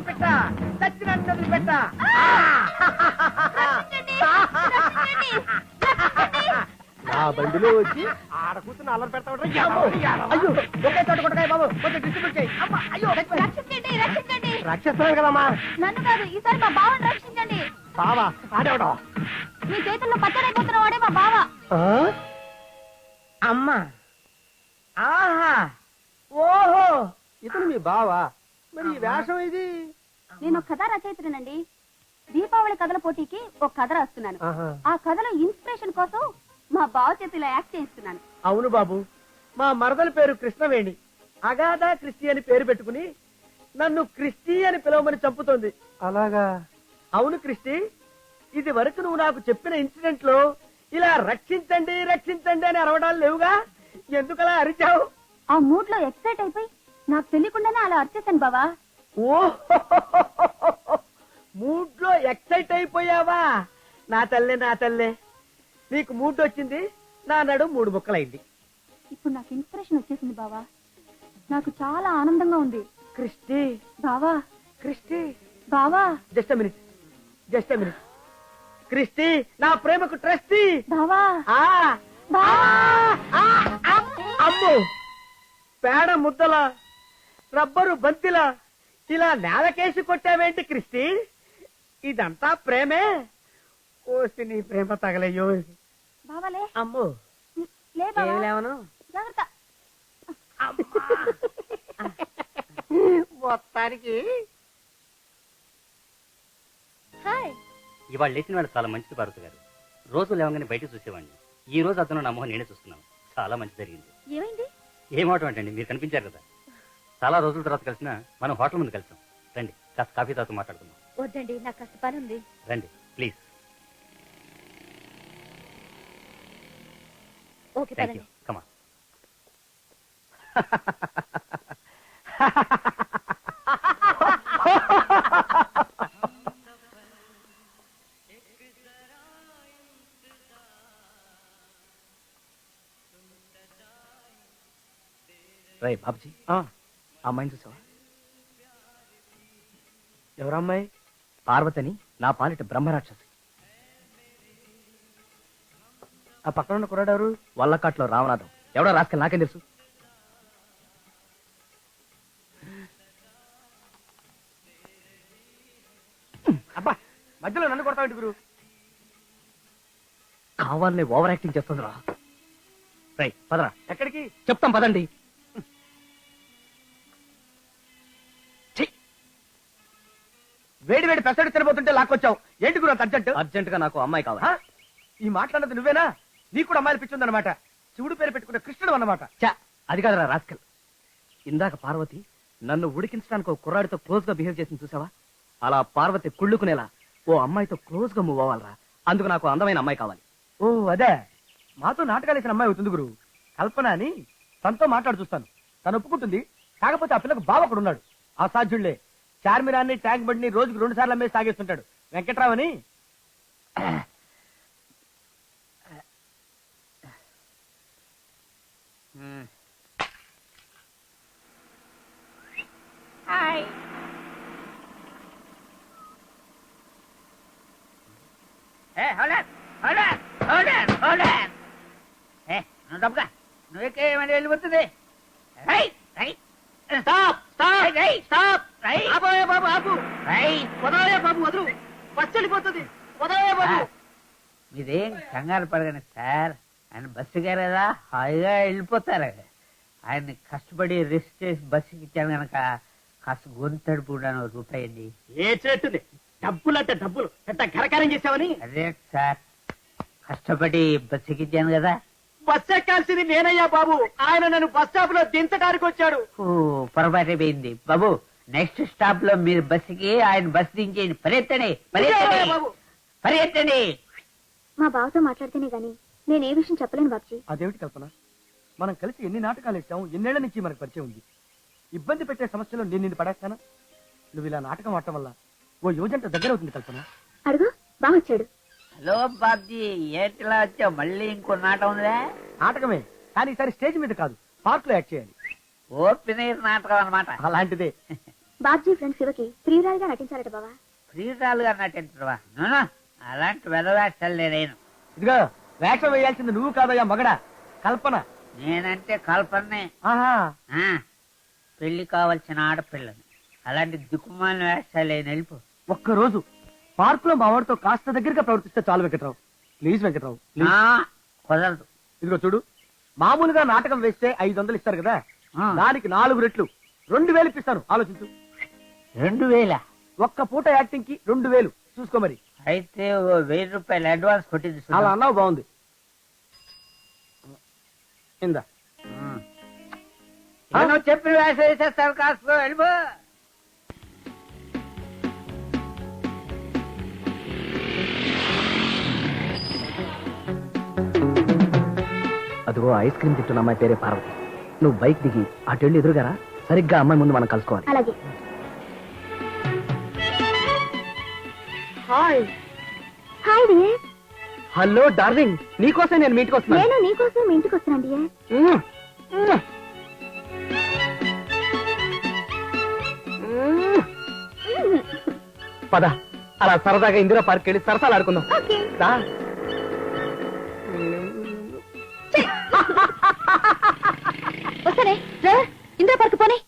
పెట్ట చచ్చిన పెట్ట నా బండిలో వచ్చి ఆడ కూర్చుని అల్లరి పెడతా ఉంటా. అయ్యో ఒకే చోట కొట్టకాయ బాబు, కొంచెం డిస్ట్రిబ్యూట్ చేయి. అయ్యో రక్షిస్తున్నాను కదమ్మా. నన్ను కాదు, ఈసారి మా బావని రక్షించండి. బావా ఆడేవడం మీ చేతుల్లో పచ్చడైపోతున్న వాడే మా బావ. అమ్మా, ఆహా, ఓహో, ఇతను మీ బావా? మరి ఈ వేషం ఇది? నేను ఒక కథ రచయిత్రనండి. దీపావళి కథల పోటీకి ఒక కథ రాస్తున్నాను. ఆ కథలో ఇన్స్పిరేషన్ కోసం మా బావ చేతిలో యాక్ట్ చేయిస్తున్నాను. అవును బాబు, మా మరదల పేరు కృష్ణవేణి. అగాధా క్రిస్టి అని పేరు పెట్టుకుని నన్ను క్రిస్టి అని పిలవమని చంపుతోంది. అలాగా? అవును క్రిస్టి, ఇది వరకు నువ్వు నాకు చెప్పిన ఇన్సిడెంట్ లో ఇలా రక్షించండి రక్షించండి అని అరవడాలు లేవుగా, ఎందుకలా అరిచావు? ఆ మూడ్ లో ఎక్సైట్ అయిపోయి నాకు తెలియకుండానే అలా అరిచేశాను బావా. ఓ మూడ్ లో ఎక్సైట్ అయిపోయావా? నా తల్లే నా తల్లే, నీకు మూడ్ వచ్చింది, నా నడు 3 ముక్కలైంది. ఇప్పుడు నాకు ఇన్స్పిరేషన్ వచ్చేసింది బావా. నాకు చాలా ఆనందంగా ఉంది. క్రిస్టి బావా, క్రిస్టి బావా, జస్ట్ మినిట్ క్రిస్టి, నా ప్రేమకు ట్రస్టీ. బావా, ఆ అమ్ము, పేడ ముద్దల రబ్బరు బంతిలా ఇలా నేలకేసి కొట్టావేంటి క్రిస్టి? ఇదంతా ప్రేమే? కోసి నీ ప్రేమ తగలయ్యో. బావాలే, అమ్ము లే బావా, ఏమిలేవను జాగ్రత్త. మొత్తానికి హాయ్. ఇవాళ లేచిన వాడు చాలా మంచిది పార్వతి గారు. రోజు లేవగానే బయట చూసేవాడిని. ఈ రోజు అతను నా మొహం నేనే చూస్తున్నాను. చాలా మంచి జరిగింది. ఏమైంది? ఏమాట అంటండి, మీరు కనిపించారు కదా. చాలా రోజుల తర్వాత కలిసినా మనం హోటల్ ముందు కలిసాం. రండి, కాస్త కాఫీ తాగుతూ మాట్లాడుకుందాం. వద్దండి, నాకు కాస్త పని ఉంది. రండి ప్లీజ్. ఓకే, థ్యాంక్ పదండి. యూ. కమా. రై బాబుజీ, అమ్మాయిని చూసావా? ఎవరమ్మాయి? పార్వతిని, నా పాలిట బ్రహ్మరాక్షసి. ఆ పక్కన ఉన్న కుర్రాడెవరు? వల్లకాట్లో రామనాథం. ఎవడో రాసుకెళ్ళి నాకేం తెలుసు. అబ్బా, మధ్యలో నన్ను కొడతావు గురు. కావాలనే ఓవర్ యాక్టింగ్ చేస్తుందిరా. రై పదరా, ఎక్కడికి? చెప్తాం పదండి. వేడి వేడి పెసడి తినబోతుంటే లాక్కొచ్చావు ఏంటి గురు అర్జెంట్? అర్జెంట్ గా నాకు అమ్మాయి కావాలి. ఈ మాట్లాడదు నువ్వేనా? నీకు కూడా అమ్మాయిలు పిచ్చుందన్నమాట. శివుడు పేరు పెట్టుకున్న కృష్ణుడు అన్నమాట. చా, అది కాదురా రాస్కల్. ఇందాక పార్వతి నన్ను ఉడికించడానికి ఒక కుర్రాడితో క్లోజ్ గా బిహేవ్ చేసింది చూసావా? అలా పార్వతి కుళ్ళుకునేలా ఓ అమ్మాయితో క్లోజ్ గా మూవ్ అవ్వాలరా. అందుకు నాకు అందమైన అమ్మాయి కావాలి. ఓ అదే, మాతో నాటకాలు వేసిన అమ్మాయి అవుతుంది గురు. కల్పన అని, తనతో మాట్లాడు చూస్తాను. తను ఒప్పుకుంటుంది. కాకపోతే ఆ పిల్లకు బావ ఒకడు ఉన్నాడు, అసాధ్యుళ్లే. చార్మిరాన్ని, ట్యాంక్ బండిని రోజుకు 2 సార్లు అమ్మేసి సాగేస్తుంటాడు. వెంకట్రావు అని. నువ్వేమని వెళ్ళిపోతుంది? బాబు ఆపు, బాబు వదలే బాబు, వదులు బస్సు వెళ్ళిపోతుంది ఉదయే బాబు. మీరేం కంగారు పడగండి సార్, ఆయన బస్సు కదా హాయిగా వెళ్ళిపోతారు. ఆయన్ని కష్టపడి రెస్ట్ చేసి బస్సుకి ఇచ్చాను కనుక కాస్త గొంతడుపు కూడా రూపాయి అండి. ఏడ్చినట్టుంది. డబ్బులంటే డబ్బులు ఎంత ఘనకారం చేసావని. అదే సార్, కష్టపడి బస్సుకి ఇచ్చాను కదా. బస్సు ఎక్కాల్సింది నేనయ్యా బాబు. ఆయన నన్ను బస్ స్టాప్ లో దించడానికి వచ్చాడు. ఓ పొరపాటు అయిపోయింది బాబు. నెక్స్ట్ స్టాప్ లో మీరు బస్సుకి ఆయన బస్సు దించేయండి. పరిగెత్తండి బాబు. పరిగెత్తండి. మా బావతో మాట్లాడితేనే గాని నేను ఏ విషయం చెప్పలేను బాబుజీ. అదేమిటి కల్పన, మనం కలిసి ఎన్ని నాటకాలు ఇచ్చాము, ఎన్నేళ్ల నుంచి మనకు పరిచయం ఉంది. ఇబ్బంది పెట్టే సమస్యలో నేను నిన్ను పడేస్తానా? నువ్వు ఇలా నాటకం ఆడటం వల్ల ఓ యువజంట దగ్గర అవుతుంది కల్పన. అడుగు బావ వచ్చాడు. హలో బాబ్జీ, ఏటిలా వచ్చావు? మళ్ళీ ఇంకో నాటం ఉందా? నాటకమే, కానీ ఈసారి స్టేజ్ మీద కాదు, పార్క్ లో యాక్ట్ చేయాలి. ఓపెన్ ఎయిర్ నాటకం అన్నమాట. అలాంటిదే. బాబుజీ ఫ్రెండ్ శివకి ప్రియురాలుగా నటించారట బావా. ప్రియురాలుగా నటించవా? అలాంటి వెదవేస్తాలు నేను. ఇదిగో వేషం వేయాల్సింది నువ్వు కాదయ్యా మగడా, కల్పన. నేనంటే కల్పనే. ఆహా, పెళ్లి కావాల్సిన ఆడపిల్లని. అలాంటి దిక్కుమాలిన వేషాలు వెళ్ళిపో. ఒక్కరోజు పార్క్ లో మా వాడితో కాస్త దగ్గరగా ప్రవర్తిస్తే చాలు వెంకట్రావు. Please Venkatrao, please. కుదరదు. ఇదిగో చూడు, మామూలుగా నాటకం వేస్తే 500 ఇస్తారు కదా, దానికి 4 రెట్లు 2000 ఇప్పిస్తాను. ఆలోచించు. 2000? ఒక్క పూట యాక్టింగ్ కి 2000 చూసుకో మరి. అయితే ఓ 1000 రూపాయలు అడ్వాన్స్ కొట్టింది. అలా అన్నావు, బాగుంది. ఇందా. నువ్వు చెప్పిన వేషం వేసేస్తావు. కాస్త వెళ్ళిపో. అదిగో ఐస్ క్రీమ్ తింటున్న అమ్మాయి పేరే పార్వతి. నువ్వు బైక్ దిగి అటెళ్ళి ఎదురుగారా, సరిగ్గా అమ్మాయి ముందు మనం కలుసుకోవాలి. అలాగే. Hi. Hi dear. Hello darling, నీకోసం నేను మీ ఇంటికి వస్తున్నాను. నేను నీకోసం మీ ఇంటికి వస్తున్నాను డియర్. పద, అలా సరదాగా ఇందిరా పార్క్ వెళ్ళి సరసాలు ఆడుకుందాం. ఓకే. రా. వస్తానే రా, ఇంద్ర పార్క్ పోనీ.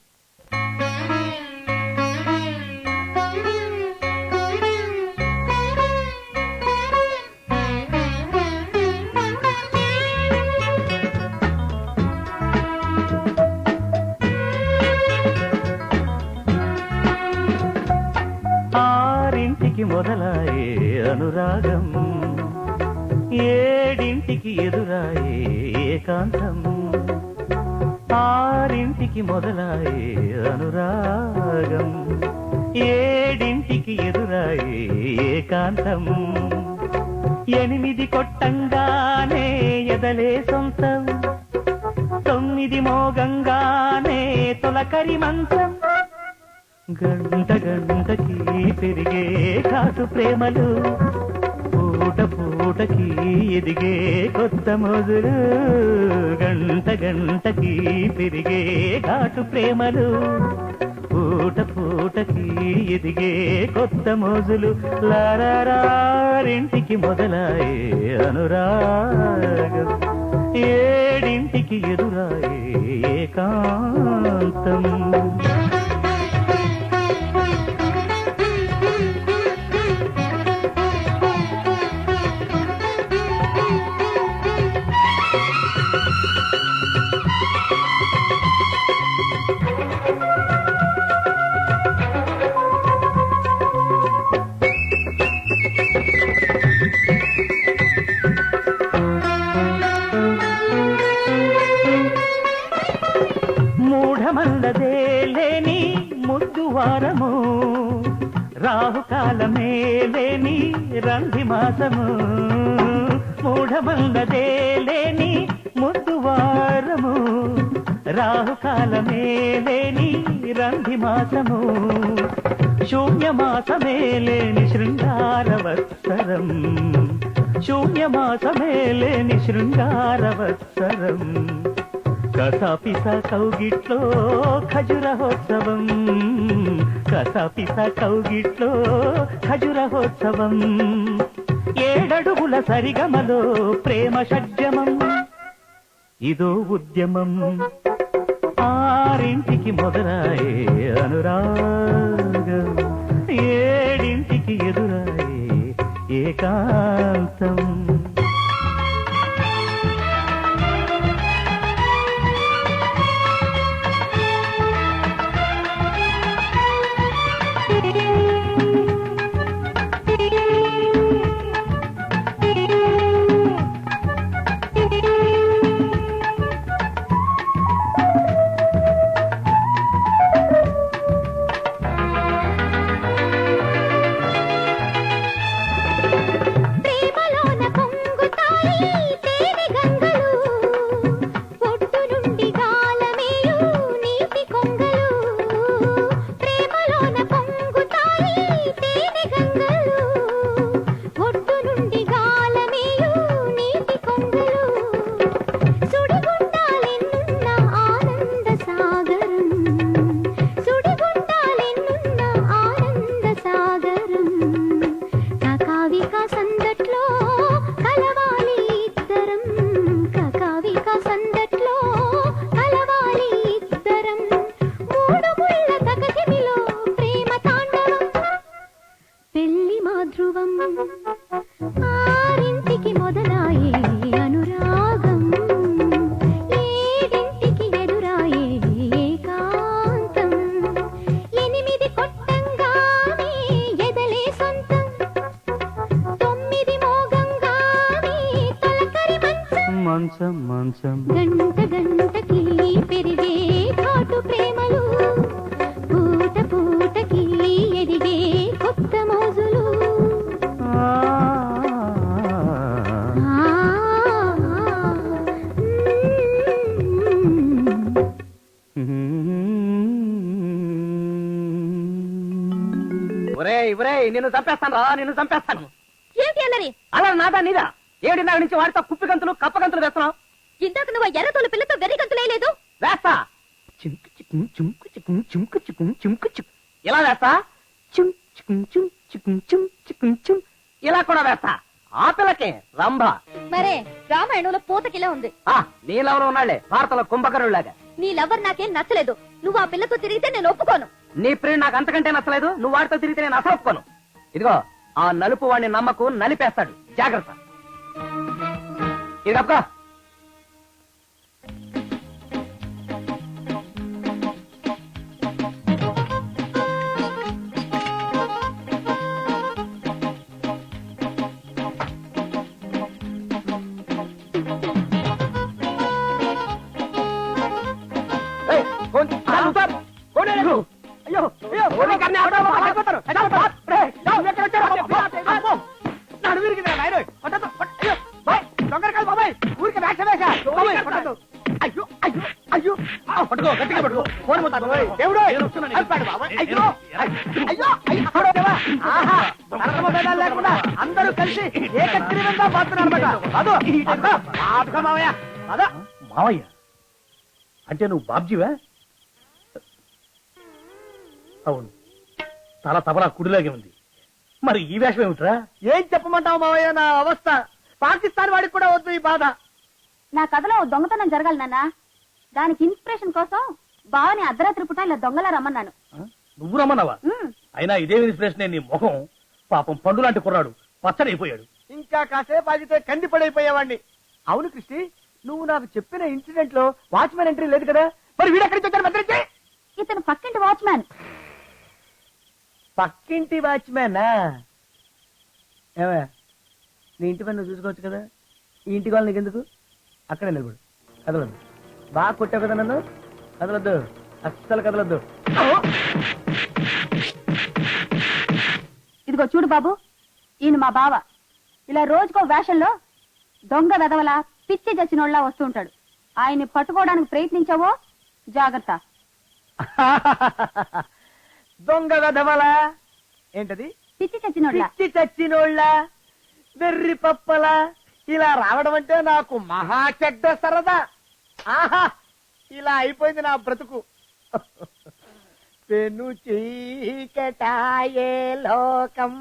ఆరింటికి మొదలాయే అనురాగం, ఏడింటికి ఎదురాయే ఏకాంతం. ఆరింటికి మొదలాయే అనురాగం, ఏడింటికి ఎదురాయే ఏకాంతం. 8 కొట్టంగానే ఎదలే సొంతం, 9 మోగంగానే తొలకరి మంత్రం. గంట గంటకి పెరిగే కాసు ప్రేమలు, పూట పూటకి ఎదిగే కొత్త మొదలు. గంట గంటకి పెరిగే ఘాటు ప్రేమలు, పూట పూటకి ఎదిగే కొత్త మోజులు. లారింటికి మొదలాయే అనురాగం, ఏడింటికి ఎదురాయే ఏకాంతం. మూఢమల్లదే లేని ముద్దువారము, రాహుకాలమే లేని రంది మాసము. మూఢమల్లదే లేని ముద్దువారము, రాహుకాలమే లేని రంది మాసము. శూన్యమాసమే లేని శృంగారవత్సరం, శూన్యమాసమే లేని శృంగారవత్సరం. కసాపిస కౌగిట్లో ఖజురహోత్సవం, కసాపిస కౌగిట్లో ఖజురహోత్సవం. 7 అడుగుల సరిగమలో ప్రేమ షడ్జమం, ఇదో ఉద్యమం. ఆరింటికి మొదలాయే అనురాగం, ఏడింటికి ఎదురాయే ఏకాంతం. ప్రేమలోన పొంగుతాయి తేనె గంగలు, ఒడ్డు నుండి గాలమేయు నీటి కొంగలు. ప్రేమలోన పొంగుతాయి తేనె గంగలు, ఒడ్డు నుండి గాలమేయు నీటి కొంగలు. సుడిగుండాలెన్నున్న ఆనంద సాగరం, సుడిగుండాలెన్నున్న ఆనంద సాగరం. కకావిక సందట్లో కలవాలి ఇద్దరం, కకావిక సందట్లో కలవాలి ఇద్దరం. మూడు ముళ్ళ తకకిమిలో ప్రేమ తాండవం, పెళ్లి మాధృవం. ఆరింటికి మొదలాయే అనురాగం, ఏడింటికి ఎదురాయే ఏకాంతం. 8 కొట్టంగానే ఎదలే సొంతం, 9 మోగంగానే తొలకరి మంచం. మంచం గంట గంటకి పెరిగే ఘాటు ప్రేమలు, పూట పూటకి ఎదిగే కొత్త మోజులు. ఆ, ఒరేయ్ నిన్ను చంపేస్తాను రా, నిన్ను చంపేస్తాను. ఏంటి అన్నది? అలా నాదా నీదా? ఏడి నా నుంచి వాడితో కుప్పి గంతులు కప్ప గంతులు వేస్తున్నావు. ఇందాక నువ్వు ఎర్రతోలు పిల్లతో వెర్రి గంతులేదు. వేస్తా చింకు చికుం చుంకు చికుం చుంకు చికుం చుంకు చిక్ ఇలా వేస్తా. చుం చికుం చుం చికుం చుం చికుం చుం ఇలా కూడా వేస్తా. ఆ పిల్లకే రంభ. మరే రామాయణంలో పూతకిలా ఉంది. ఆ నీలెవరు ఉన్నాళ్లే భారతలో కుంభకరులాగా. నీ లవ్వర్ నాకేం నచ్చలేదు. నువ్వు ఆ పిల్లతో తిరిగితే నేను ఒప్పుకోను. నీ ప్రియుడు నాకు అంతకంటే నచ్చలేదు. నువ్వు వాడితో తిరిగితే నేను అసలు ఒప్పుకోను. ఇదిగో ఆ నలుపు వాడిని నమ్మకు, నలిపేస్తాడు. జాగ్రత్త. ఇది తప్ప అయ్యో అయ్యో పట్టుకో, గట్టిగా పట్టుకో. ఫోన్ దేవుడు అయ్యో లేకుండా అందరూ కలిసి ఏకగ్రీవంగా పోతున్నారు. మావయ్య అంటే నువ్వు బాబ్జీవా? అవును, తల తబలా కుడిలాగే ఉంది. మరి ఈ వేషం ఏమిట్రా? ఏం చెప్పమంటావు మావయ్య నా అవస్థ? పాకిస్తాన్ వాడికి కూడా వద్దు ఈ బాధ. నా కథలో దొంగతనం జరగాలి నాన్న. దానికి ఇన్స్పిరేషన్ కోసం బావని అర్ధరాత్రి పూట ఇలా దొంగలా రమ్మన్నాను. నువ్వు రమ్మన్నావా? అయినా ఇదే ఇన్స్పిరేషన్ నీ ముఖం. పాపం పండు లాంటి కుర్రాడు పచ్చడైపోయాడు. ఇంకా కాసేపు ఆగితే కంది పడైపోయేవాడిని. అవును కృష్టి, నువ్వు నాకు చెప్పిన ఇన్సిడెంట్ లో వాచ్మెన్ ఎంట్రీ లేదు కదా? మరి వీడెక్కడికి వచ్చాడు? భద్రించి ఇతను పక్కింటి వాచ్మ్యాన్. పక్కింటి వాచ్మెనా? ఏమయ్యా, నీ ఇంటి పని నువ్వు చూసుకోవచ్చు కదా. ఈ ఇంటి వాళ్ళు నీకెందుకు? అక్కడే నిలబడు, కదలద్దు. బాగా కొట్టావు కదా నన్ను. కదలొద్దు, అస్సలు కదలొద్దు. ఇదిగో చూడు బాబు, ఈయన మా బావ. ఇలా రోజుకో వేషంలో దొంగ వెదవలా పిచ్చి చచ్చినోళ్ళ వస్తూ ఉంటాడు. ఆయన్ని పట్టుకోవడానికి ప్రయత్నించావో జాగ్రత్త. దొంగ వెధవలా? ఏంటది? పిచ్చి చచ్చినోళ్ళ. పిచ్చి చచ్చినోళ్ళ, వెర్రి పప్పలా ఇలా రావడం అంటే నాకు మహా చెడ్డ సరదా. ఆహా, ఇలా అయిపోయింది నా బ్రతుకు. పెను చీకటాయే లోకం,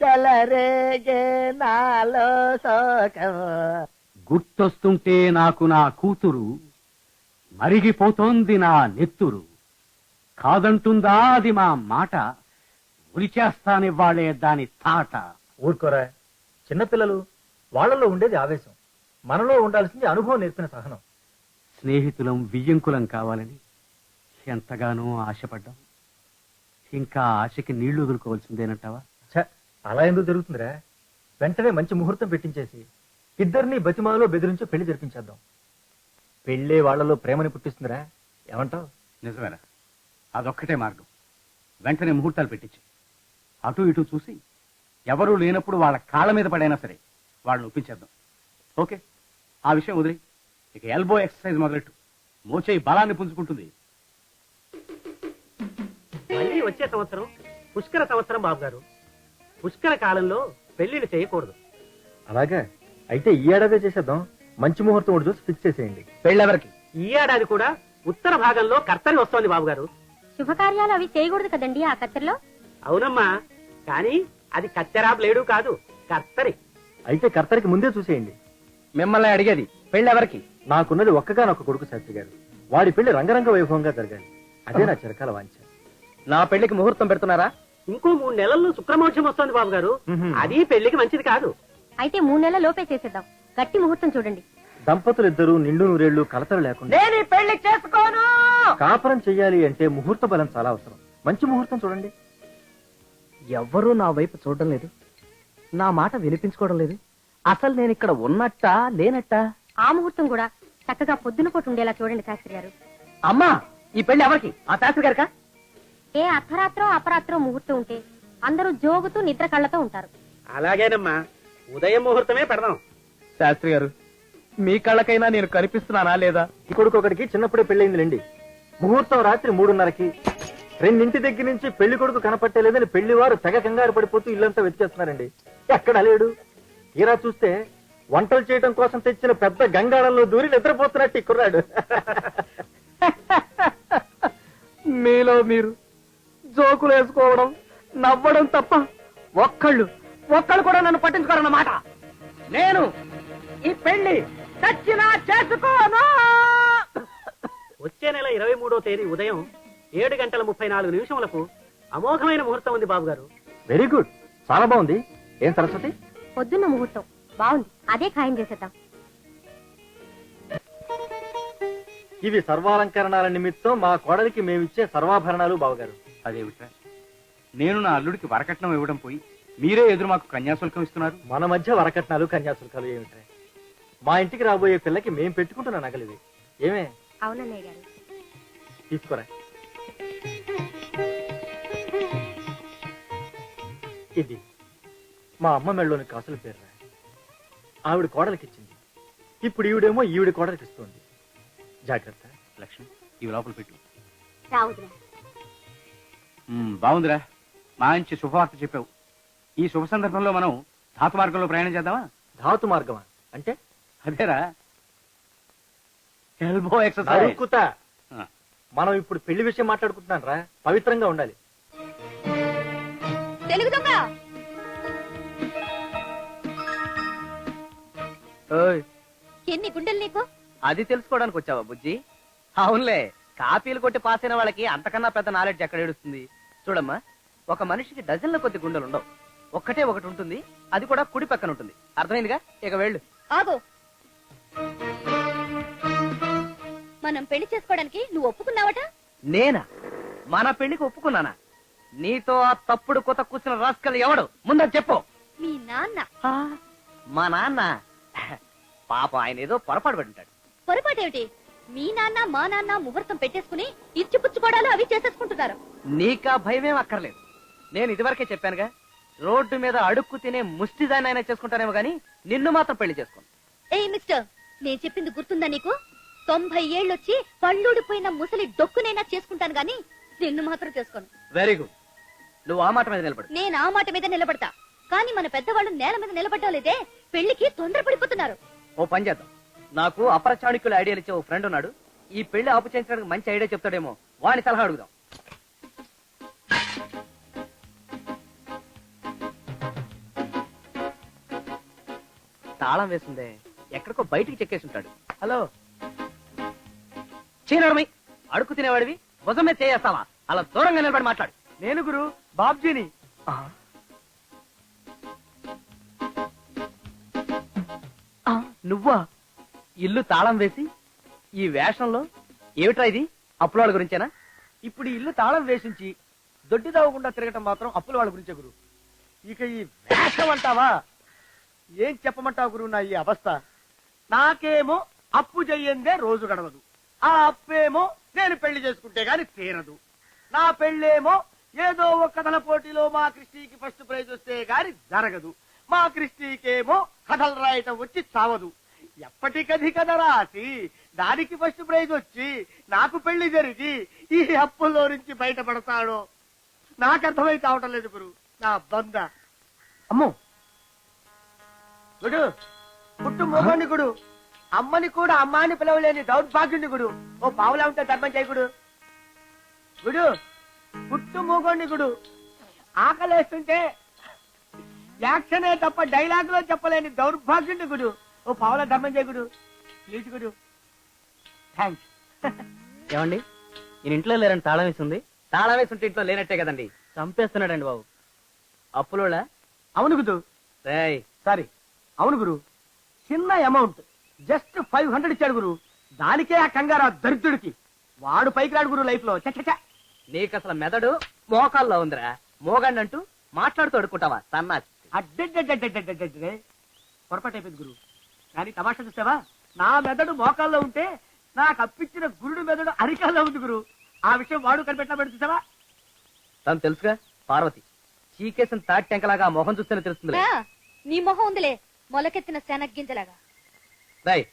చెలరేగే నాలో శోకం. గుర్తొస్తుంటే నాకు నా కూతురు, మరిగిపోతోంది నా నెత్తురు. కాదంటుందా అది మా మాట, ఉరిచేస్తానివ్వాలే దాని తాట. ఊరుకోరా, చిన్నపిల్లలు, వాళ్ళలో ఉండేది ఆవేశం, మనలో ఉండాల్సింది అనుభవం నేర్పిన సహనం. స్నేహితులం వియ్యంకులం కావాలని ఎంతగానో ఆశపడ్డాం. ఇంకా ఆశకి నీళ్లు వదులుకోవాల్సిందేనంటావా? ఛ, అలా ఎందుకు జరుగుతుందిరా? వెంటనే మంచి ముహూర్తం పెట్టించేసి ఇద్దరిని బతిమాలో బెదిరించి పెళ్లి జరిపించేద్దాం. పెళ్ళే వాళ్లలో ప్రేమని పుట్టిస్తుందిరా. ఏమంటావు? నిజమేనా? అదొక్కటే మార్గం. వెంటనే ముహూర్తాలు పెట్టించి అటు ఇటు చూసి ఎవరూ లేనప్పుడు వాళ్ళ కాళ్ళ మీద పడైనా సరే వాళ్ళని ఒప్పించేద్దాం. ఓకే, ఆ విషయం వదిలి ఇక ఎల్బో ఎక్సర్సైజ్ మొదలెట్టు. మోచేయి బలాన్ని పుంజుకుంటుంది. మళ్ళీ వచ్చే సంవత్సరం పుష్కర సంవత్సరం బాబు గారు. పుష్కర కాలంలో పెళ్లిళ్ళు చేయకూడదు. అలాగా అయితే ఈ ఏడాదే చేసేద్దాం. మంచి ముహూర్తం ఒకటి చూసి ఫిక్స్ చేసేయండి. పెళ్ళెవరికి? ఈ ఏడాది కూడా ఉత్తర భాగంలో కర్తరి వస్తోంది బాబు గారు. శుభకార్యాలు అవి చేయకూడదు కదండి ఆ కత్తెరలో. అవునమ్మా, కానీ అది కత్తెరా బ్లేడు కాదు, కర్తరి. అయితే కర్తరికి ముందే చూసేయండి. మిమ్మల్ని అడిగేది పెళ్ళెవరికి? నాకున్నది ఒక్కగానొక్క కొడుకు శాస్త్రి గారు. వాడి పెళ్లి రంగరంగ వైభవంగా జరగాలి. అదే నా చిరకాల వాంఛ. నా పెళ్లికి ముహూర్తం పెడుతున్నారా? ఇంకో 3 నెలల్లో శుక్రమోక్షం వస్తోంది బాబు గారు. అది పెళ్లికి మంచిది కాదు. అయితే 3 నెలల లోపే చేసేద్దాం. గట్టి ముహూర్తం చూడండి. దంపతులు ఇద్దరు నిండు నూరేళ్లు కలతలు లేకుండా నేను ఈ పెళ్లి చేసుకోను. కాపురం చెయ్యాలి అంటే ముహూర్త బలం చాలా అవసరం. మంచి ముహూర్తం చూడండి. ఎవ్వరూ నా వైపు చూడడం లేదు, నా మాట వినిపించుకోవడం లేదు. అసలు నేను ఇక్కడ ఉన్నట్టా లేనట్టా? ఆ ముహూర్తం కూడా చక్కగా పొద్దున పూట ఉండేలా చూడండి శాస్త్రి గారు. అమ్మా, ఈ పెళ్లి ఎవరికి? ఆ శాస్త్రి గారికా? ఏ అర్ధరాత్రో అపరాత్రో ముహూర్తం ఉంటే అందరూ జోగుతూ నిద్ర కళ్ళతో ఉంటారు. అలాగేనమ్మా, ఉదయం ముహూర్తమే పెడదాం. శాస్త్రి గారు, మీ కళ్ళకైనా నేను కనిపిస్తున్నానా లేదా? ఈ కొడుకు ఒకటికి చిన్నప్పుడే పెళ్ళయిందిలేండి. ముహూర్తం రాత్రి 3:30కి. 2 దగ్గర నుంచి పెళ్లి కొడుకు కనపట్టలేదని పెళ్లివారు తెగ కంగారు పడిపోతూ ఇల్లంతా వెతికేస్తున్నారండి. ఎక్కడ లేడు. తీరా చూస్తే వంటలు చేయడం కోసం తెచ్చిన పెద్ద గంగాళంలో దూరి నిద్రపోతున్నట్టు ఈ కుర్రాడు. మీలో మీరు జోకులు వేసుకోవడం, నవ్వడం తప్ప ఒక్కళ్ళు కూడా నన్ను పట్టించుకోరన్నమాట. నేను ఈ పెళ్లి చచ్చినా చేసుకోను. వచ్చే నెల 23వ తేదీ ఉదయం 7:34 అమోఘమైన ముహూర్తం ఉంది బాబు గారు. వెరీ గుడ్, చాలా బాగుంది. ఏం సరస్వతి? పొద్దున్న ముహూర్తం బాగుంది, అదే ఖాయం చేసేద్దాం. ఇవి సర్వాలంకరణాల నిమిత్తం మా కోడలికి మేమిచ్చే సర్వాభరణాలు బావగారు. అదేమిట్రా, నేను నా అల్లుడికి వరకట్నం ఇవ్వడం పోయి మీరే ఎదురు మాకు కన్యాశుల్కం ఇస్తున్నారు. మన మధ్య వరకట్నాలు కన్యాశుల్కాలు ఏమిటాయి? మా ఇంటికి రాబోయే పిల్లకి మేం పెట్టుకుంటున్న నగలివి. ఏమే? అవునన్నయ్య గారు. తీసుకోరా. ఇది మా అమ్మ మెళ్ళలోని కాసుల పేర్రా. ఆవిడ కోడలికిచ్చింది. ఇప్పుడు ఈవిడేమో ఈవిడ కోడలికి ఇస్తుంది. జాగ్రత్త. లక్ష్మి, ఇవి లోపల పెట్టు. రావుదురా. బాగుందిరా, మంచి శుభవార్త చెప్పావు. ఈ శుభ సందర్భంలో మనం ధాతు మార్గంలో ప్రయాణం చేద్దామా? ధాతు మార్గమా అంటే? అదేరా, ఎల్బో ఎక్సర్సైజ్. అరుకుతా. మనం ఇప్పుడు పెళ్లి విషయం మాట్లాడుకుంటున్నాం రా. పవిత్రంగా ఉండాలి. తెలుగు దొంగ. ఎన్ని గుండెలు నీకు? అది తెలుసుకోవడానికి వచ్చావా బుజ్జి? అవునులే, కాపీలు కొట్టి పాస్ అయిన వాళ్ళకి అంతకన్నా పెద్ద నాలెడ్జ్ ఎక్కడ ఏడుస్తుంది. చూడమ్మా, ఒక మనిషికి డజన్ల కొద్ది గుండెలు ఉండవు, ఒక్కటే ఒకటి ఉంటుంది. అది కూడా కుడి పక్కన ఉంటుంది. అర్థమైందిగా? ఇక వెళ్ళు. ఆగో, మనం పెళ్లి చేసుకోవడానికి నువ్వు ఒప్పుకున్నావట? నేనా? మన పెళ్లికి ఒప్పుకున్నానా? నీతో ఆ తప్పుడు కొత్త కూర్చున్న రాస్కల్ ఎవడు? ముందని చెప్పు. మీ నాన్న. మా నాన్న? పాప, ఆయన ఏదో పొరపాటు పడి ఉంటాడు. పొరపాటేమిటి? మీ నాన్న మా నాన్న ముహూర్తం పెట్టేసుకుని ఇచ్చిపుచ్చుకోవడాలు అవి చేసేసుకుంటున్నారు. నీకా భయమేం అక్కర్లేదు. నేను ఇదివరకే చెప్పానుగా, రోడ్డు మీద అడుక్కు తినే ముష్టిదాన్ని అయినా చేసుకుంటానేమో గానీ నిన్ను మాత్రం పెళ్లి చేసుకోను. ఏ మిస్టర్, నేను చెప్పింది గుర్తుందా నీకు? 90 ఏళ్ళొచ్చి పళ్ళూడిపోయిన ముసలి డొక్కునైనా చేసుకుంటాను గాని నిన్ను మాత్రం చేసుకోను. వెరీ గుడ్, నువ్వు ఆ మాట మీద నిలబడు. నేను ఆ మాట మీద నిలబడతా, కానీ మన పెద్దవాళ్ళు నేల మీద నిలబడ్డాలేదే, పెళ్లికి తొందరపడిపోతున్నారు. ఓ పని చేద్దాం, నాకు అపరచాణిక్యుల ఐడియాలు ఇచ్చే ఓ ఫ్రెండ్ ఉన్నాడు. ఈ పెళ్లి ఆపు చేయించడానికి మంచి ఐడియా చెప్తాడేమో, వాడిని సలహా అడుగుదాం. తాళం వేసిందే, ఎక్కడికో బయటికి చెక్కేసి ఉంటాడు. హలో, చీనడమై అడుగు తినేవాడివి భుజం మీద చేయేస్తావా? అలా దూరంగా నిలబడి మాట్లాడు. నేను గురు బాబ్జీని. నువ్వా? ఇల్లు తాళం వేసి ఈ వేషంలో ఏమిట్రా ఇది? అప్పుల వాళ్ళ గురించేనా? ఇప్పుడు ఈ ఇల్లు తాళం వేసించి దొడ్డి దావకుండా తిరగటం మాత్రం అప్పుల వాళ్ళ గురించే గురు. ఇక ఈ వేషం అంటావా? ఏం చెప్పమంటావు గురు నా ఈ అవస్థ? నాకేమో అప్పు చెయ్యందే రోజు గడవదు, ఆ అప్పేమో నేను పెళ్లి చేసుకుంటే గాని తీరదు. నా పెళ్ళేమో ఏదో ఒక కథల పోటీలో మా క్రిస్టీకి ఫస్ట్ ప్రైజ్ వస్తే గాని జరగదు. మా క్రిస్టీకేమో కథలు రాయటం వచ్చి చావదు. ఎప్పటికది కథ రాసి దానికి ఫస్ట్ ప్రైజ్ వచ్చి నాకు పెళ్లి జరిగి ఈ అప్పుల్లో నుంచి బయటపడతాడో నాకు అర్థమై కావటం లేదు గురు నా బంద. అమ్మో గుడు, పుట్టు మోగండి గుడు, అమ్మని కూడా అమ్మ అని పిలవలేని దౌర్భాగ్యుడి గుడు. ఓ పావులా ఉంటే ధర్మం చేయకుడు. గుడు పుట్టు మూగోండి గుడు, ఆకలేస్తుంటే యాక్షనే తప్ప డైలాగ్ లో చెప్పలేని దౌర్భాగ్యుడి గుడు. ఓ పావుల ధర్మం చేయకుడు ప్లీజ్ గుడు. థ్యాంక్స్. ఏమండి, ఈయన ఇంట్లో లేరని తాళం వేసి ఉంది. తాళం వేసి ఉంటే ఇంట్లో లేనట్టే కదండి. చంపేస్తున్నాడండి బాబు. అప్పులోడా? అవును గుడు. రేయ్, సారీ, అవును గురు. చిన్న అమౌంట్ జస్ట్ 500 ఇచ్చాడు గురు. దానికే ఆ కంగారు ఆ దరిద్రుడికి. వాడు పైకి రాడు గురు లైఫ్ లో. చచ్చ నీకు అసలు మెదడు మోకాల్లో ఉందిరా. మోగండంటూ మాట్లాడుతూ అడుకుంటావా సన్నా? అడ్డే పొరపాటు అయిపోయింది గురు. కానీ తమాషా చూసావా, నా మెదడు మోకాల్లో ఉంటే నాకు అప్పించిన గురుడు మెదడు అరికాల్లో ఉంది గురు. ఆ విషయం వాడు కనిపెట్టబడి చూసావా? తను తెలుసుగా, పార్వతి. చీకేసిన తాటి టెంకలాగా ఆ మొహం చూస్తేనే తెలుస్తుంది. నీ మొహం ఉందిలే, మొలకెత్తిన శనగ్గింజలాగా. రాయ్,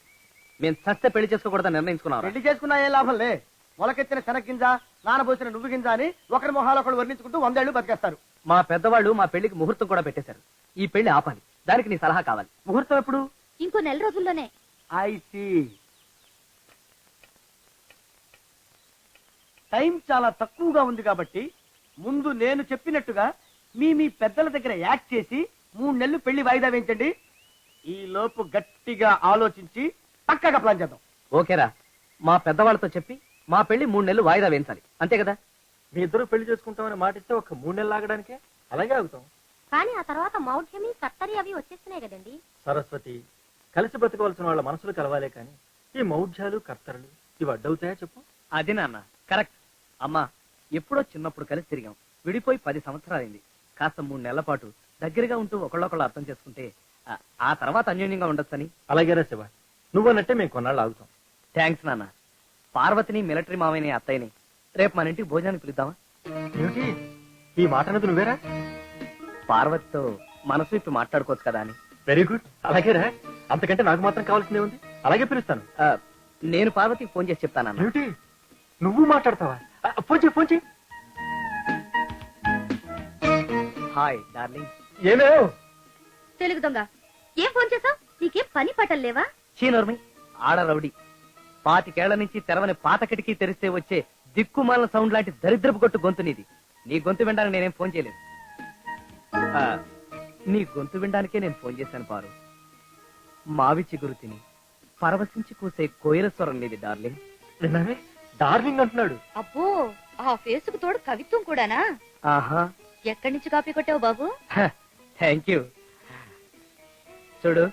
మేము సస్తే పెళ్లి చేసుకోకూడదని నిర్ణయించుకున్నాం. పెళ్లి చేసుకున్నా ఏ లాభం లే. మొలకెత్తిన శనగ్గింజ, నానబోసిన నువ్వు గింజ అని ఒకరి మొహాలు ఒకడు వర్ణించుకుంటూ 100 ఏళ్లు బతికేస్తారు. మా పెద్దవాళ్ళు మా పెళ్లికి ముహూర్తం కూడా పెట్టేశారు. ఈ పెళ్లి ఆపాలి. దానికి నీ సలహా కావాలి. ముహూర్తం ఎప్పుడు? ఇంకో నెల రోజుల్లోనే. I see. టైం చాలా తక్కువగా ఉంది కాబట్టి ముందు నేను చెప్పినట్టుగా మీ పెద్దల దగ్గర యాక్ట్ చేసి 3 నెలలు పెళ్లి వాయిదా వేయించండి. ఈ లోపు గట్టిగా ఆలోచించి పక్కగా ప్లాన్ చేద్దాం. ఓకేరా, మా పెద్దవాళ్ళతో చెప్పి మా పెళ్లి 3 నెలలు వాయిదా వేయించాలి. అంతే కదా? మీ ఇద్దరు పెళ్లి చేసుకుంటామని మాట ఇస్తే ఒక 3 నెలలు ఆగడానికే అలాగే ఆగుతాం. కానీ ఆ తర్వాత మౌఢ్యమి కత్తరి అవి వచ్చేస్తున్నాయి కదండి. సరస్వతి, కలిసి బ్రతకవలసిన వాళ్ళ మనసులు కలవాలే కానీ ఈ మౌఢ్యాలు కర్తలు ఇవి అడ్డవుతాయా చెప్పు? అది నాన్న కరెక్ట్. అమ్మా, ఎప్పుడో చిన్నప్పుడు కలిసి తిరిగాం. విడిపోయి 10 సంవత్సరాలైంది. కాస్త 3 నెలల పాటు దగ్గరగా ఉంటూ ఒకళ్ళొకళ్ళు అర్థం చేసుకుంటే ఆ తర్వాత అన్యోన్యంగా ఉండొచ్చని. అలాగేరా శివ, నువ్వన్నట్టే మేము కొన్నాళ్ళు ఆగుతాం. థ్యాంక్స్ నాన్న. పార్వతిని, మిలిటరీ మామయ్యని, అత్తయ్యని రేపు మన ఇంటికి భోజనానికి పిలుద్దామా? ఏమిటి ఈ మాట అన్నది నువ్వేరా? పార్వతితో మనసు ఇప్పి మాట్లాడుకోవచ్చు కదా అని. Very good. అలాగేరా, అంతకంటే నాకు మాత్రం కావాల్సిందే ఉంది. అలాగే పిలుస్తాను. నేను పార్వతికి ఫోన్ చేసి చెప్తానన్న. ఏమిటి నువ్వు మాట్లాడతావా? ఫోన్ చేయి. Hi darling. ఏమేవ్ తెలుగు దొంగ, ఏం ఫోన్ చేసావు? నీకేం పని పట్టలు లేవా? చీనోర్మి, ఆడ రౌడీ. 25 నుంచి తెరవని పాత కిటికీ తెరిస్తే వచ్చే దిక్కుమాల సౌండ్ లాంటి దరిద్రపు కొట్టు గొంతు నీది. నీ గొంతు వినడానికి నేనేం ఫోన్ చేయలేదు. నీ గొంతు వినడానికే నేను ఫోన్ చేశాను పారు. మావి చిగురు తిని పరవశించి కూసే కోయిల స్వరం నీది డార్లింగ్. విన్నావే, డార్లింగ్ అంటున్నాడు. అబ్బో, ఆ ఫేస్ కు తోడు కవిత్వం కూడానా? ఆహా, ఎక్కడి నుంచి కాపీ కొట్టావు బాబు? Thank you. చూడు,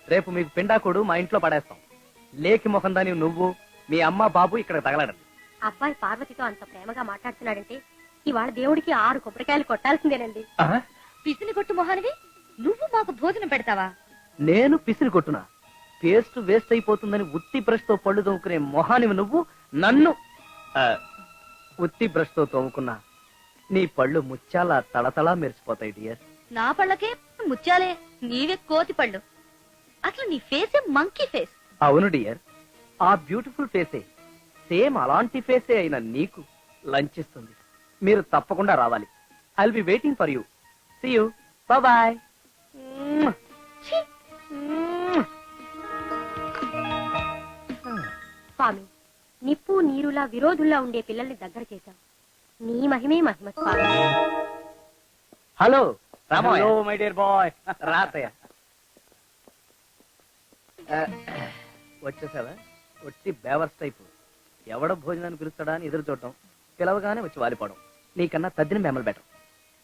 రేపు మీకు పిండాకుడు మా ఇంట్లో పడేస్తాం. లేకి ముఖం దాని నువ్వు, మీ అమ్మ, బాబు ఇక్కడ తగలడండి. అబ్బాయి పార్వతితో అంత ప్రేమగా మాట్లాడుతున్నాడంటే ఇవాళ దేవుడికి 6 కొబ్బరికాయలు కొట్టాల్సిందేనండి. పిసిని కొట్టు మొహానివి, నువ్వు మాకు భోజనం పెడతావా? నేను పిసిని కొట్టునా? పేస్ట్ వేస్ట్ అయిపోతుందని ఉత్తి బ్రష్ తో పళ్ళు తోముకునే మొహానివి నువ్వు నన్ను ఉత్తి బ్రష్ తో తోముకున్నా నీ పళ్ళు ముత్యాలా తళతళా మెరిసిపోతాయి డియర్. నా పళ్ళకే ముత్యాలే, నీవే కోతి పళ్ళు. అసలు నీ ఫేసే మంకీ ఫేస్. అవును డియర్, ఆ బ్యూటిఫుల్ ఫేసే సేమ్ అలాంటి ఫేసే అయిన నీకు లంచ్ ఇస్తుంది. మీరు తప్పకుండా రావాలి. I will be waiting for you. See you. Bye. స్వామి, నిప్పు నీరులా విరోధుల్లా ఉండే పిల్లల్ని దగ్గర చేశావు. నీ మహిమే మహిమ స్వామి. Hello Ramayya. Hello my dear boy. Ratayya వచ్చేసావా? వచ్చి బేవర్స్ టైపు. ఎవడ భోజనాన్ని పిలుస్తాడా అని ఎదురు చూడటం, పిలవగానే వచ్చి వాలిపోవడం. నీకన్నా తద్దిన మేమలు బెటర్.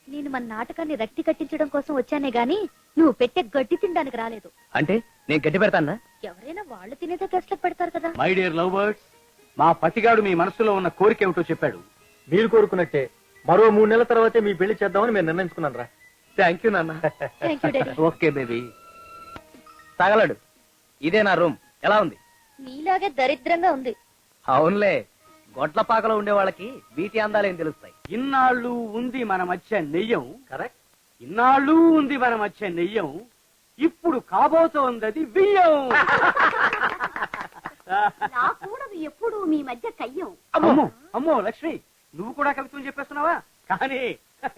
నేను మన నాటకాన్ని రక్తి కట్టించడం కోసం వచ్చానే గాని నువ్వు పెట్టే గడ్డి తినడానికి రాలేదు. అంటే నేను గడ్డి పెడతానా? ఎవరైనా వాళ్ళు తినేదే గెస్ట్లకు పెడతారు కదా. మై డియర్ లవ్ బర్డ్స్, మా పతిగాడు మీ మనసులో ఉన్న కోరిక ఏమిటో చెప్పాడు. మీరు కోరుకున్నట్టే మరో 3 నెలల తర్వాతే మీ పెళ్లి చేద్దామని మేము నిర్ణయించుకున్నాను రా. థ్యాంక్ యూ నాన్న. Thank you daddy. Okay baby. తగలడు. ఇదే నా రూమ్. ఎలా ఉంది? నీలాగే దరిద్రంగా ఉంది. అవునులే, గొడ్ల పాకలో ఉండే వాళ్ళకి వీటి అందాలేం తెలుస్తాయి. ఇన్నాళ్ళు ఉంది మన మధ్య నెయ్యం, కరెక్ట్. ఇన్నాళ్ళు ఉంది మన మధ్య నెయ్యం, ఇప్పుడు కాబోతోంది బియ్యం. నా కూడా ఎప్పుడు మీ మధ్య కయ్యం. అమ్మో అమ్మో లక్ష్మి, నువ్వు కూడా కవిత్వం చెప్పేస్తున్నావా? కానీ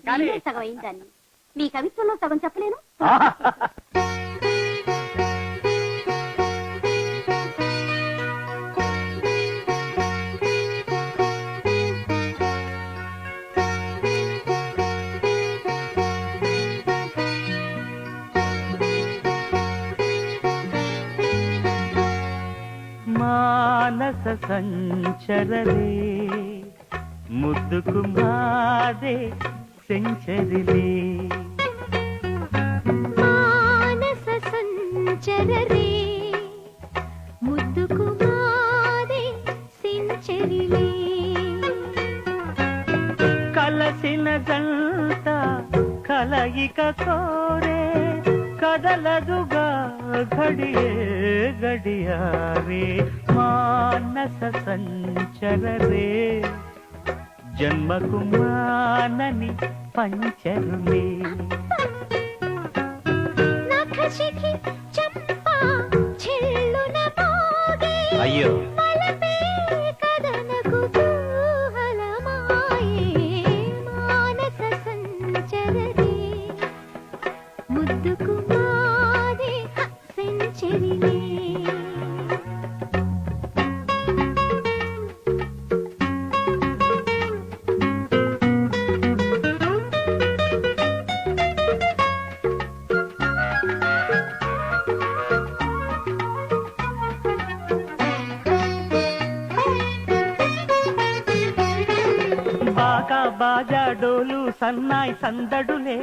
కానీ మీరే సగం అయిందాన్ని. మీ కవిత్వంలో సగం చెప్పలేను. మానస సంచరలే ముద్దుకు మాదే సెంచరిలే. మానస సంచరరే ముద్దుకు మాదే సెంచరిలే. కలసిన జంట కలయిక కోరే కదలదుగా ఘడియే గడియారే. మానస సంచరరే జన్మకు మానని పంచరులే. నఖశిఖి చంపా చెల్లున మోగే అయ్యో మలపే కదనకు కుతూహలమాయే. మానస సంచరరే ముద్దుకు మాదే సెంచరిలే. బాగా బాజా డోలు సన్నాయి సందడులే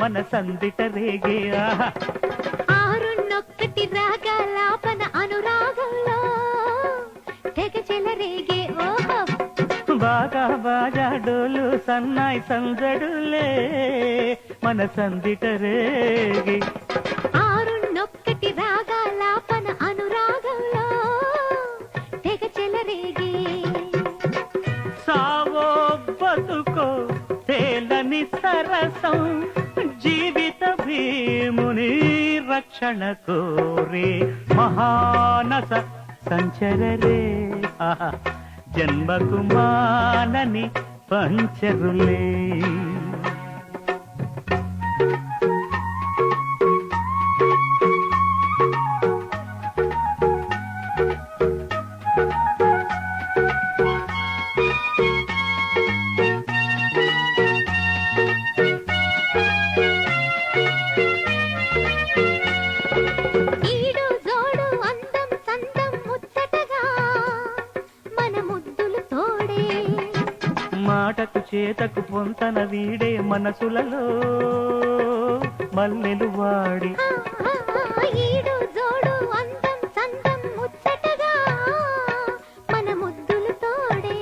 మన సందిట రేగే. ఆరున్నొక్కటి రాగాలాపన అనురాగంలో తెగ చెలరేగే. ఓహో బాగా బాజా డోలు సన్నాయి సందడులే మన సందిట రేగే. ఆరున్నొక్కటి రాగాలాపన అనురాగంలో తెగ చెలరేగే. సావో బతుకో తేలని సరసం జీవిత భీముని రక్షణ కోరే. మహానస సంచరరే ఆహా జన్మకు మానని పంచరులే. ఈడు జోడు అందం సందం ముచ్చటగా మన ముద్దులు తోడే. మాటకు చేతకు పొంతన వీడే మనసులలో మల్లెలు వాడి. ఈడు జోడు అందం సందం ముచ్చటగా మన ముద్దులు తోడే.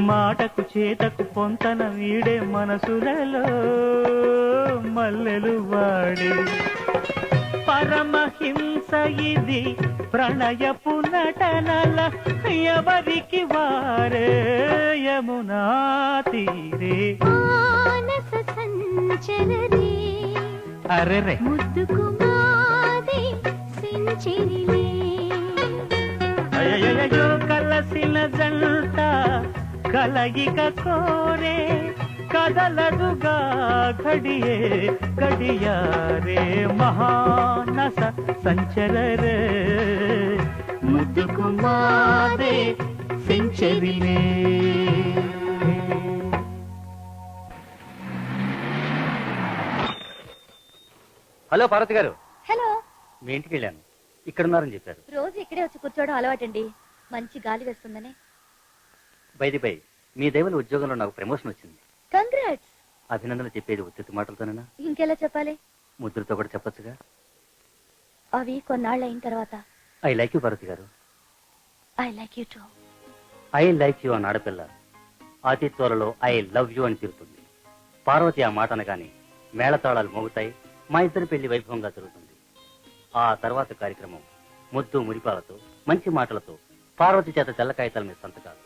మాటకు చేతకు పొంతన వీడే మనసులలో మల్లెలు వాడి. పరమహింస ఇది ప్రణయపు నటనల ఎవరికి వారే యమునా తీరే. మానస సంచరరే అరెరే ముద్దుకు మాదే సెంచరిలే. అయ్యయ్యో కలసిన జంట కలయిక కోరే కదలదుగా ఘడియే గడియారే. మహానస సంచరరే ముద్దుకు మాదే సెంచరిలే. హలో పార్వతి గారు, హలో. మీ ఇంటికి వెళ్ళాను. ఇక్కడున్నారని చెప్పారు. రోజు ఇక్కడే వచ్చి కూర్చోవడం అలవాటండి. మంచి గాలి వేస్తుందని. బై మీ దైవల ఉద్యోగంలో నాకు ప్రమోషన్ వచ్చింది. కంగ్రాట్స్. అభినందనలు చెప్పేది ఉత్తి మాటలతోనేనా? ఇంకెలా చెప్పాలి? ముద్రతో కూడా చెప్పొచ్చుగా. అవి కొన్నాళ్ళు అయిన తర్వాత ఐ లైక్ యూ పార్వతి గారు. I like you two. I like you అని ఆడపిల్ల అతి త్వరలో ఐ లవ్ యూ అని తీరుతుంది. పార్వతి ఆ మాట అనగానే మేళతాళాలు మోగుతాయి. మా ఇద్దరి పెళ్లి వైభవంగా జరుగుతుంది. ఆ తర్వాత కార్యక్రమం ముద్దు మురిపాలతో, మంచి మాటలతో, పార్వతి చేత తెల్ల కాగితాల మీద సంతకాలు.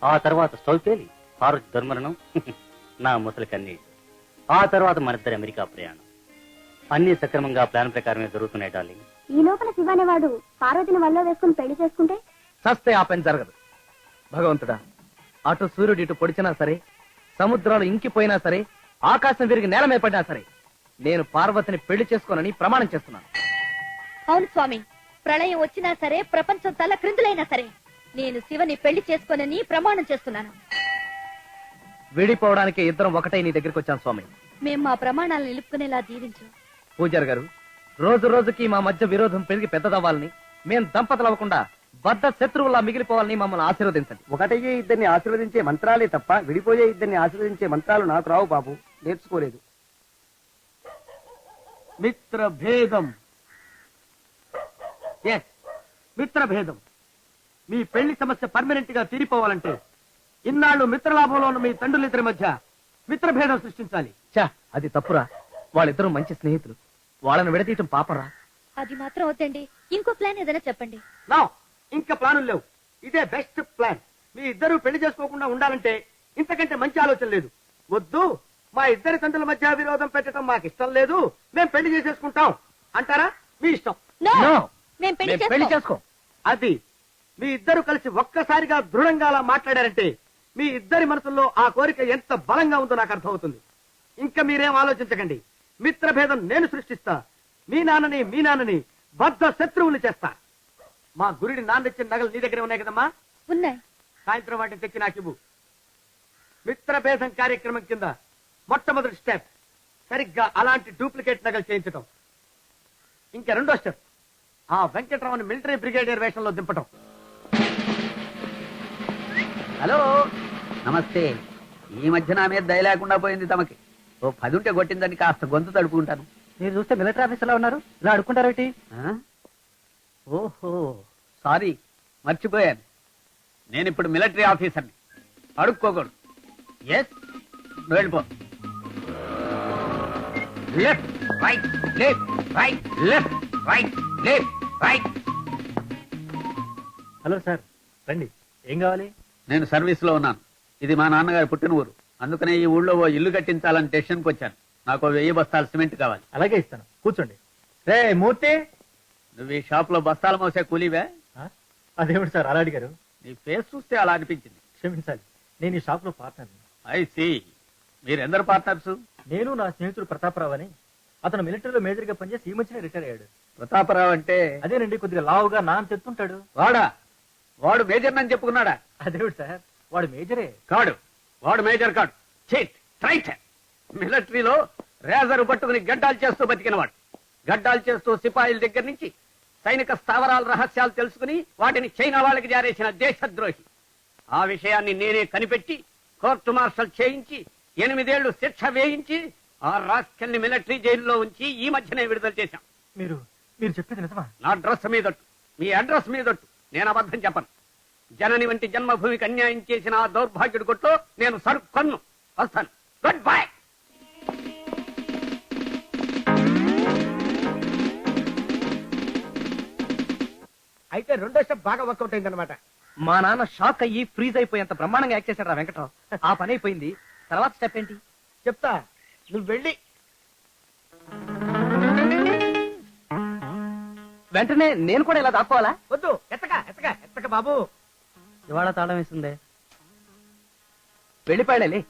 ఆ తర్వాత స్టవ్ పేలి పార్వతి దుర్మరణం, నా ముసలి కన్నీళ్ళు. ఆ తర్వాత మనిద్దరి అమెరికా ప్రయాణం. అన్ని సక్రమంగా ప్లాన్ ప్రకారమే జరుగుతున్నాయి డార్లింగ్. ఈ లోపల శివ అనేవాడు పార్వతిని వల్ల వేసుకుని పెళ్లి చేసుకుంటే చస్తే ఆ పని జరగదు. భగవంతుడా, అటు సూర్యుడు ఇటు పొడిచినా సరే, సముద్రాలు ఇంకిపోయినా సరే, ఆకాశం విరిగి నేల మీద పడినా సరే, నేను పార్వతిని పెళ్లి చేసుకోనని ప్రమాణం చేస్తున్నాను. అవును స్వామి, ప్రళయం వచ్చినా సరే, ప్రపంచం తల క్రిందులైనా సరే, నేను శివని పెళ్లి చేసుకోనని ప్రమాణం చేస్తున్నాను. విడిపోవడానికి ఇద్దరం ఒకటై నీ దగ్గరికి వచ్చాను స్వామి. మేం మా ప్రమాణాలను నిలుపుకునేలా దీవించు. పూజారి గారు, రోజు రోజుకి మా మధ్య విరోధం పెరిగి పెద్దదవ్వాలని, మేం దంపతులు అవ్వకుండా బద్ద శత్రువులా మిగిలిపోవాలని మమ్మల్ని ఆశీర్వదించండి. ఒకటయ్యే ఇద్దరిని ఆశీర్వదించే మంత్రాలే తప్ప విడిపోయే ఇద్దరిని ఆశీర్వదించే మంత్రాలు నాకు రావు బాబు, నేర్చుకోలేదు. మిత్రభేదం. ఎస్, మిత్రభేదం. మీ పెళ్లి సమస్య పర్మనెంట్ గా తీరిపోవాలంటే ఇన్నాళ్ళు మిత్రలాభంలో ఉన్న మీ తండ్రులిద్దరి మధ్య మిత్రభేదం సృష్టించాలి. చా, అది తప్పురా. వాళ్ళిద్దరూ మంచి స్నేహితులు. వాళ్ళని విడదీయటం పాపరా. అది మాత్రం వద్దండి, ఇంకో ప్లాన్ ఏదైనా చెప్పండి. నా ఇంకా ప్లానులు లేవు. ఇదే బెస్ట్ ప్లాన్. మీ ఇద్దరు పెళ్లి చేసుకోకుండా ఉండాలంటే ఇంతకంటే మంచి ఆలోచన లేదు. వద్దు, మా ఇద్దరి తండ్రుల మధ్య విరోధం పెట్టడం మాకు ఇష్టం లేదు, మేము పెళ్లి చేసేసుకుంటాం అంటారా? మీ ఇష్టం. మేం పెళ్లి చేసుకో. అది మీ ఇద్దరు కలిసి ఒక్కసారిగా దృఢంగా అలా మాట్లాడారంటే మీ ఇద్దరి మనసుల్లో ఆ కోరిక ఎంత బలంగా ఉందో నాకు అర్థమవుతుంది. ఇంకా మీరేం ఆలోచించకండి. మిత్రభేదం నేను సృష్టిస్తా. మీ నాన్నని బద్ధ శత్రువులు చేస్తా. మా గురుడి నాన్న ఇచ్చిన నగలు నీ దగ్గరే ఉన్నాయి కదమ్మా? ఉన్నాయి. సాయంత్రం వాటిని తెచ్చి నాకు ఇవ్వు. మిత్రభేదం కార్యక్రమం కింద మొట్టమొదటి స్టెప్ సరిగ్గా అలాంటి డూప్లికేట్ నగలు చేయించటం. ఇంకా రెండో స్టెప్ ఆ వెంకటరావుని మిలిటరీ బ్రిగేడియర్ వేషంలో దింపటం. హలో, నమస్తే. ఈ మధ్య నా మీద దయ లేకుండా పోయింది తమకి. ఓ 10 ఉంటే కొట్టిందని కాస్త గొంతు తడుపుకుంటాను. మీరు చూస్తే మిలిటరీ ఆఫీసర్లా ఉన్నారు. ఇలా అడుక్కుంటారేటి? ఓహో, సారీ, మర్చిపోయాను. నేను ఇప్పుడు మిలిటరీ ఆఫీసర్ని, అడుక్కోకూడదు. ఎస్, నువ్వు వెళ్ళిపో. Left right left right left right left right. Hello sir, రండి. ఏం కావాలి? నేను సర్వీస్ లో ఉన్నాను. ఇది మా నాన్నగారి పుట్టిన ఊరు. అందుకనే ఈ ఊళ్ళో ఓ ఇల్లు కట్టించాలని డెసిషన్కి వచ్చాను. నాకు 1000 బస్తాలు సిమెంట్ కావాలి. అలాగే ఇస్తాను, కూర్చోండి. రే మూర్తి, నువ్వు ఈ షాప్ లో బస్తాలు మోసే కూలీవే? అదేమిటి సార్ అలా అడిగారు? నీ ఫేస్ చూస్తే అలా అనిపించింది. క్షమించాలి, నేను ఈ షాప్ లో పార్ట్నర్. I see. మీరెందరు పార్ట్నర్స్? నేను నా స్నేహితుడు ప్రతాపరావు అని. అతను మిలిటరీలో మేజర్ గా పనిచేసి ఈ మధ్యనే రిటైర్ అయ్యాడు. ప్రతాపరావు అంటే? అదేనండి, కొద్దిగా లావుగా నాన్న చెప్తుంటాడు. వాడు మేజర్ అని చెప్పుకున్నాడా? అదేమిటి సార్, వాడు మేజరే. కాడు, వాడు మేజర్ కాడు. మిలిటరీలో రేజర్ పట్టుకుని గడ్డాలు చేస్తూ బతికినవాడు. గడ్డాలు చేస్తూ సిపాయిల దగ్గర నుంచి సైనిక స్థావరాల రహస్యాలు తెలుసుకుని వాటిని చైనా వాళ్ళకి జారేసిన దేశద్రోహి. ఆ విషయాన్ని నేనే కనిపెట్టి కోర్టు మార్షల్ చేయించి 8 ఏళ్లు శిక్ష వేయించి ఆ రాస్కెల్ని మిలిటరీ జైల్లో ఉంచి ఈ మధ్యనే విడుదల చేశాం. మీరు చెప్పేది నిజమా? నా డ్రెస్ మీదట్టు, మీ అడ్రస్ మీదట్టు నేను అబద్ధం చెప్పను. జనని వంటి జన్మభూమికి అన్యాయం చేసిన ఆ దౌర్భాగ్యుడి కొట్లో నేను సరుకొన్ను. వస్తాను. Good bye. అయితే రెండో స్టెప్ బాగా వర్కౌట్ అయిందనమాట. మా నాన్న షాక్ అయ్యి ఫ్రీజ్ అయిపోయేంత బ్రహ్మాండంగా యాక్ట్ చేశాడు రా వెంకట్రావు. ఆ పని అయిపోయింది. తర్వాత స్టెప్ ఏంటి చెప్తా, నువ్వు వెళ్ళి వెంటనే నేను కూడా ఇలా దాక్కోవాలా? వద్దు, ఎత్తక బాబు. ఇవాళ తాళం వేసిందే. వెళ్ళిపోయాలి.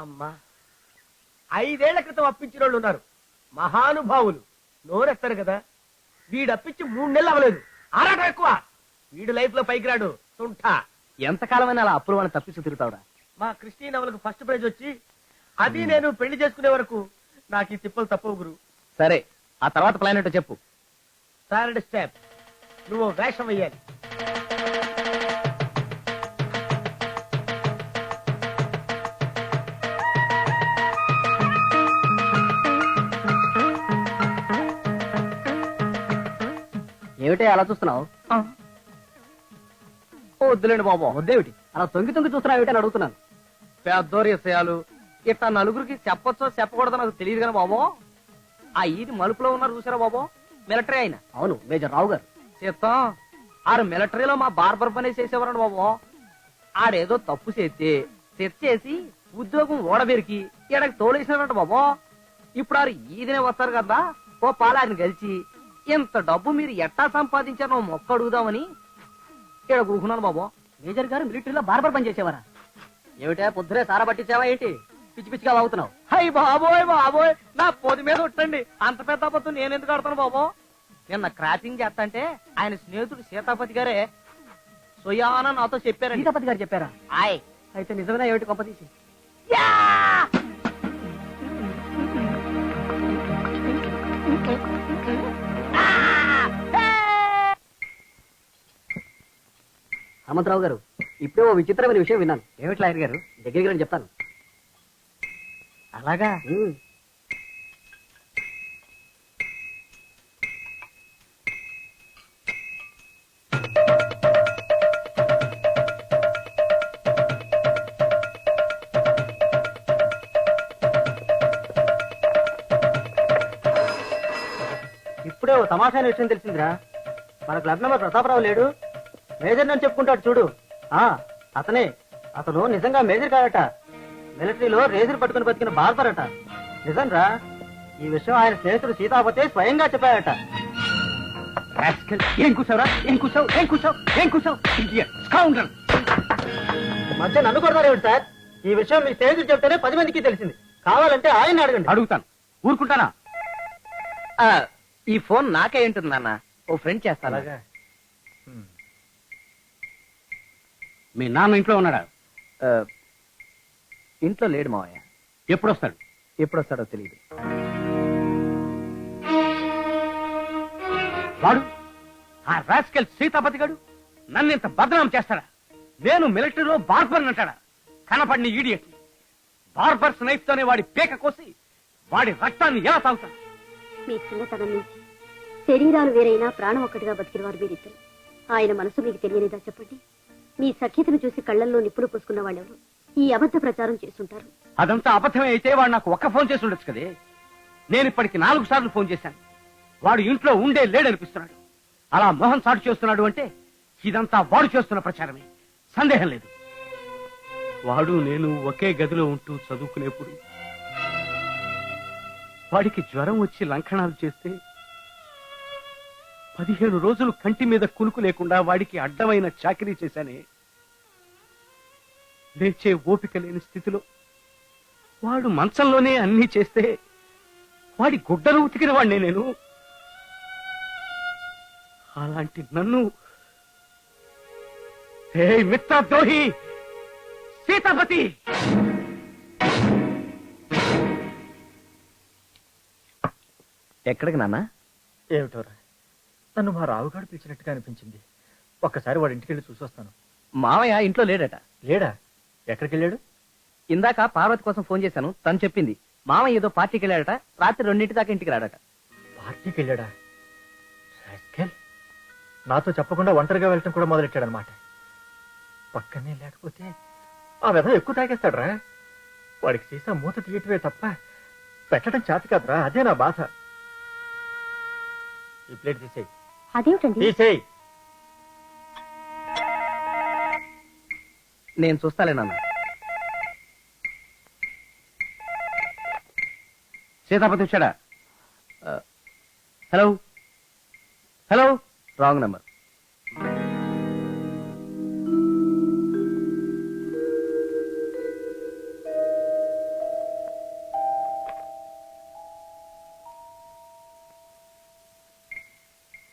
అమ్మా, 5 ఏళ్ల క్రితం అప్పించిన వాళ్ళు ఉన్నారు, మహానుభావులు. నోరెత్తారు కదా. వీడు అప్పించి 3 నెలలు అవ్వలేదు, ఆరాటం ఎక్కువ. వీడు లైఫ్ లో పైకి రాడు, తుంటా. ఎంతకాలమైనా అలా అప్పులు వాళ్ళని తప్పించి తిరుగుతావురా? మా క్రిస్టియన్ అవలకు ఫస్ట్ ప్రైజ్ వచ్చి అది నేను పెళ్లి చేసుకునే వరకు నాకు ఈ తిప్పలు తప్పవు గురు. సరే, ఆ తర్వాత ప్లాన్ ఏంటో చెప్పు. థర్డ్ స్టెప్, నువ్వు వేషం వెయ్యాలి. ఏమిటే అలా చూస్తున్నావు? వద్దులేండి బాబు. వద్దేమిటి అలా తొంగి తొంగి చూస్తున్నావు ఏమిటి అని అడుగుతున్నాను. పెద్దోరి విషయాలు ఇట్లా నలుగురికి చెప్పొచ్చో చెప్పకూడదో నాకు తెలియదు కానీ బాబు, ఆ ఈది మలుపులో ఉన్నారు చూసారా బాబు, మిలిటరీ ఆయన. అవును, మేజర్ రావు గారు. చేస్తాం ఆరు మిలిటరీలో మా బార్బర్ పని చేసేవారండి బాబు. ఆడేదో తప్పు చేస్తే తెచ్చేసి ఉద్యోగం ఓడబెరికి ఈడకి తోలేసినారంట బాబు. ఇప్పుడు ఆరు ఈదినే వస్తారు కదా, ఓ పాలారిని కలిసి ఇంత డబ్బు మీరు ఎట్టా సంపాదించారో మొక్క అడుగుదామని ఇక్కడ కూర్చున్నాను బాబు. మేజర్ గారు మిలిటరీలో బార్బర్ పని చేసేవారా? ఏమిటా పొద్దునే సారా పట్టించావా ఏంటి? పిచ్చి పిచ్చిగా అవుతున్నావు. హై బాబోయ్ బాబోయ్, నా పొది మీద ఉట్టండి. అంత పెద్ద అబద్ధం నేను ఎందుకు ఆడతాను బాబు? నిన్న క్రాపింగ్ చేస్తంటే ఆయన స్నేహితుడు సీతాపతి గారే సొయాన నాతో చెప్పారు. సీతాపతి గారు చెప్పారా? ఆయ్, అయితే నిజమేనా ఏమిటి కొంప తీసి? హనుమంతరావు గారు, ఇప్పుడే ఓ విచిత్రమైన విషయం విన్నాను. ఏమిటి లాయర్ గారు? దగ్గరికి రండి చెప్తాను. అలాగా? ఇప్పుడే ఓ తమాషైన విషయం తెలిసిందిరా. మన క్లబ్ మెంబర్ ప్రతాపరావు లేడు, మేజర్ అని చెప్పుకుంటాడు చూడు. అతనే. అతను నిజంగా మేజర్ కాదట, మిలిటరీలో రేజర్ పట్టుకుని బతికిన బార్బర్ అట. నిజం రా, ఈ విషయం ఆయన స్నేహితుడు సీతాపతే స్వయంగా చెప్పాడట. ఏం కూర్చోరా? ఏం కూర్చోవు? ఏం కూర్చోవు? ఏం కూర్చోవు? మధ్య నన్ను కొడతారేమిటి సార్? ఈ విషయం మీ స్నేహితుడు చెప్తేనే 10 మందికి తెలిసింది. కావాలంటే ఆయన అడగండి. అడుగుతాను, ఊరుకుంటానా? ఈ ఫోన్ నాకే ఉంటుంది నాన్న, ఓ ఫ్రెండ్ చేస్తాను. మీ నాన్న ఇంట్లో ఉన్నాడా? ఇంట్లో లేడు మావయ్య. ఎప్పుడు వస్తాడు? ఎప్పుడు వస్తాడో తెలియదు. వాడు ఆ రాస్కెల్ సీతాపతి గాడు నన్ను ఇంత బదనాం చేస్తాడా? నేను మిలిటరీలో బార్బర్ అంటాడా? కనపడిన ఈడియట్. బార్బర్స్ నైఫ్ తోనే వాడి పేక కోసి వాడి రక్తాన్ని ఎలా తాగుతాను? మీ చిన్నతనం నుంచి శరీరాలు వేరైనా ప్రాణం ఒక్కటిగా బతికిన వారు వీరిద్దరు. ఆయన మనసు మీకు తెలియనిదా చెప్పండి? మీ సఖ్యతను చూసి కళ్లల్లో నిప్పులు పోసుకున్న వాళ్ళెవరు ఈ అబద్ధ ప్రచారం చేస్తుంటారు. అదంతా అబద్ధమే అయితే వాడు నాకు ఒక్క ఫోన్ చేసి ఉండొచ్చు కదే. నేను ఇప్పటికి 4 సార్లు ఫోన్ చేశాను. వాడు ఇంట్లో ఉండే లేడనిపిస్తున్నాడు. అలా మొహం చాటు చేస్తున్నాడు అంటే ఇదంతా వాడు చేస్తున్న ప్రచారమే, సందేహం లేదు. వాడు నేను ఒకే గదిలో ఉంటూ చదువుకునేప్పుడు వాడికి జ్వరం వచ్చి లంకణాలు చేస్తే 15 రోజులు కంటి మీద కునుకు లేకుండా వాడికి అడ్డమైన చాకిరీ చేశానే. లేచే ఓపిక లేని స్థితిలో వాడు మంచంలోనే అన్నీ చేస్తే వాడి గుడ్డలు ఉతికిన వాడినే నేను. అలాంటి నన్ను హే మిత్రద్రోహి సీతాపతి! ఎక్కడికి నాన్న? ఏమిటోరా, నన్ను మా రావుగాడు పిలిచినట్టుగా అనిపించింది. ఒక్కసారి వాడి ఇంటికి వెళ్ళి చూసి వస్తాను. మావయ్య ఇంట్లో లేడట. లేడా? ఎక్కడికి వెళ్ళాడు? ఇందాక పార్వతి కోసం ఫోన్ చేశాను, తను చెప్పింది మామయ్య ఏదో పార్టీకి వెళ్ళాడట. రాత్రి 2 దాకా ఇంటికి రాడట. పార్టీకి వెళ్ళాడా? నాతో చెప్పకుండా ఒంటరిగా వెళ్ళటం కూడా మొదలెట్టాడనమాట. పక్కనే లేకపోతే ఆ వ్యధ ఎక్కువ తాగేస్తాడరా. వాడికి సీసా మూత తీయటమే తప్ప పెట్టడం చేత కాదురా. అదే నా బాధ. ఈ ప్లేట్ తీసేయి. అదేమిటండి? తీసేయి. నేను చూస్తాలే నాన్న. సీతాపతి వచ్చాడా? Hello hello. Wrong number.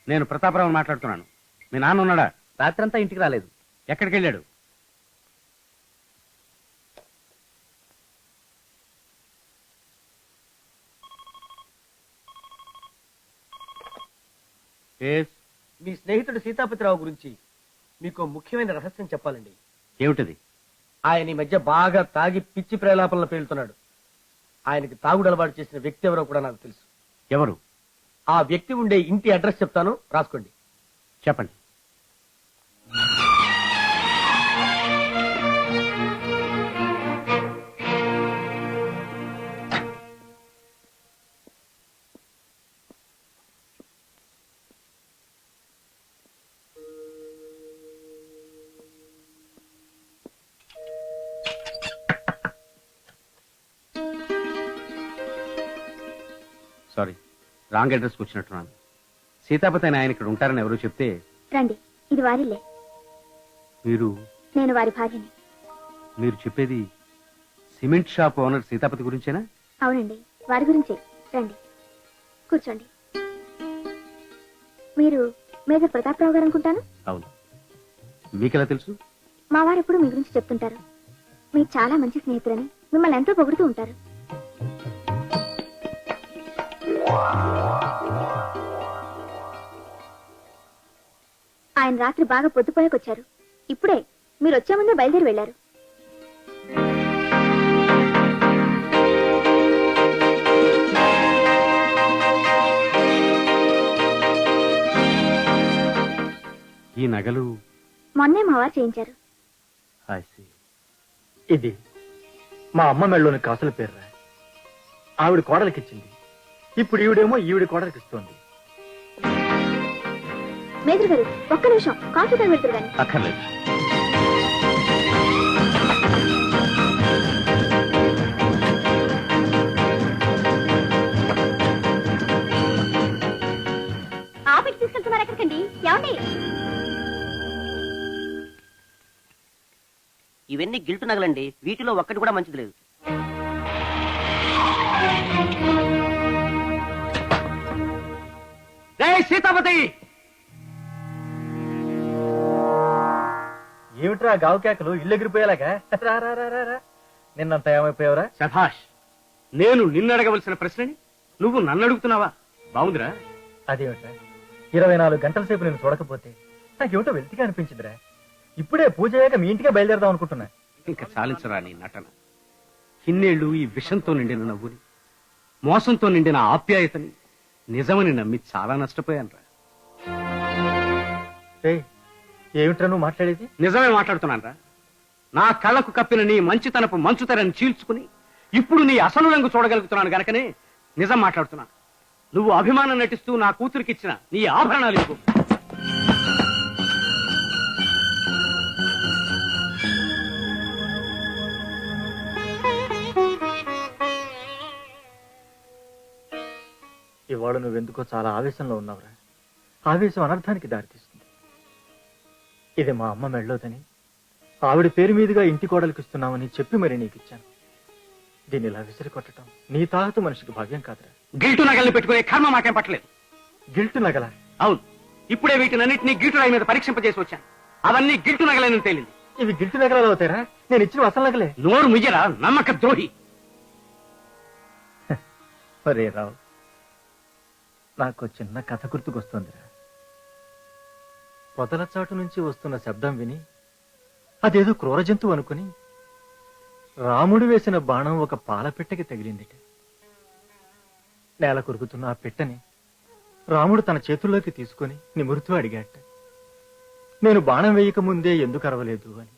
నేను ప్రతాపరావు మాట్లాడుతున్నాను. మీ నాన్న ఉన్నాడా? రాత్రంతా ఇంటికి రాలేదు. ఎక్కడికి వెళ్ళాడు? మీ స్నేహితుడు సీతాపతిరావు గురించి మీకు ముఖ్యమైన రహస్యం చెప్పాలండి. ఏమిటది? ఆయన ఈ మధ్య బాగా తాగి పిచ్చి ప్రేలాపనలు పేలుతున్నాడు. ఆయనకి తాగుడు అలవాటు చేసిన వ్యక్తి ఎవరో కూడా నాకు తెలుసు. ఎవరు? ఆ వ్యక్తి ఉండే ఇంటి అడ్రస్ చెప్తాను, రాసుకోండి. చెప్పండి. సారీ, రాంగ్ అడ్రస్కి వచ్చినట్టున్నాను. సీతాపతి అని ఆయన ఇక్కడ ఉంటారని ఎవరో చెప్తే. రండి, ఇది వారిల్లే. మీరు? నేను వారి భార్యని. మీరు చెప్పేది సిమెంట్ షాప్ ఓనర్ సీతాపతి గురించేనా? అవునండి, వారి గురించే. రండి, కూర్చోండి. మీరు మేజర్ ప్రతాపరావు గారు అనుకుంటాను. అవును. మీకెలా తెలుసు? మా వారు ఎప్పుడు మీ గురించి చెప్తుంటారు. మీరు చాలా మంచి స్నేహితులని, మిమ్మల్ని ఎంతో పొగుడుతూ ఉంటారు. ఆయన రాత్రి బాగా పొద్దుపోయాకొచ్చారు. ఇప్పుడే మీరు వచ్చే ముందే బయలుదేరి వెళ్లారు. ఈ నగలు మొన్నే మా వారు చేయించారు. ఇది మా అమ్మ మెళ్ళలోని కాసుల పేర్రా. ఆవిడ కోడలికిచ్చింది. ఇప్పుడు ఈవిడేమో ఈవిడ కోడలికి ఇస్తోంది. మేజర్ గారు, ఒక్క నిమిషం కాఫీ తాగి వెళ్తారు కానీ. అక్కర్లేదు. ఆఫీస్ తీసుకెళ్తున్నారు ఎక్కడికండి? ఏమండి? ఇవన్నీ గిల్టు నగలండి. వీటిలో ఒక్కటి కూడా మంచిది లేదు. సీతాపతి! ఏమిట్రా గావు కేకలు? ఇల్లు ఎగిరిపోయేలాగా? రా రా రా రా రా. నిన్నంత ఏమైపోయావురా? సభాష్! నేను నిన్ను అడగవలసిన ప్రశ్నని నువ్వు నన్ను అడుగుతున్నావా? బాగుందిరా. అదేమిట్రా, 24 గంటల సేపు నేను చూడకపోతే నాకేమిటో వెళ్తిగా అనిపించిందిరా. ఇప్పుడే పూజ అయ్యాక మీ ఇంటికే బయలుదేరదాం అనుకుంటున్నా. ఇంకా చాలించరా నీ నటన. ఇన్నేళ్లు ఈ విషంతో నిండిన నవ్వుని, మోసంతో నిండిన ఆప్యాయతని నిజమని నమ్మి చాలా నష్టపోయానురా. ఏమిట్రా నువ్వు మాట్లాడేది? నిజమే మాట్లాడుతున్నానరా. నా కళ్ళకు కప్పిన నీ మంచితనపు మంచుతరని చీల్చుకుని ఇప్పుడు నీ అసలు రంగు చూడగలుగుతున్నాను గనకనే నిజం మాట్లాడుతున్నాను. నువ్వు అభిమానం నటిస్తూ నా కూతురికిచ్చిన నీ ఆభరణాలు ఇవ్వు. ఇవాళ నువ్వెందుకో చాలా ఆవేశంలో ఉన్నావురా. ఆవేశం అనర్థానికి దారితీస్తుంది. ఇది మా అమ్మ మెళ్ళోదని, ఆవిడ పేరు మీదుగా ఇంటి కోడలికి ఇస్తున్నామని చెప్పి మరి నీకు ఇచ్చాను. దీన్ని ఇలా విసిరి కొట్టడం నీ తాహతు మనిషికి భావ్యం కాదురా. గిల్టు నగల్ని పెట్టుకునే కర్మ మాకేం పట్టలేదు. గిల్టు నగల? అవును, ఇప్పుడే వీటినన్నింటినీ గిల్టు రాయి మీద పరీక్షింపజేసి వచ్చాను. అవన్నీ గిల్టు నగలేనని తేలింది. ఇవి గిల్టు నగరాలు అవుతారా? నేను ఇచ్చిన అసలు నగలే. నోరు ముయ్యరా నమ్మక ద్రోహి. ఒరే రావు, నాకు చిన్న కథ గుర్తుకొస్తోందిరా. పొదల చాటు నుంచి వస్తున్న శబ్దం విని అదేదో క్రూర జంతువు అనుకుని రాముడు వేసిన బాణం ఒక పాల పెట్టెకి తగిలిందిట. నేల కొరుకుతున్న ఆ పెట్టని రాముడు తన చేతుల్లోకి తీసుకుని నిమురుతూ అడిగాట, నేను బాణం వేయక ముందే ఎందుకు అరవలేదు అని.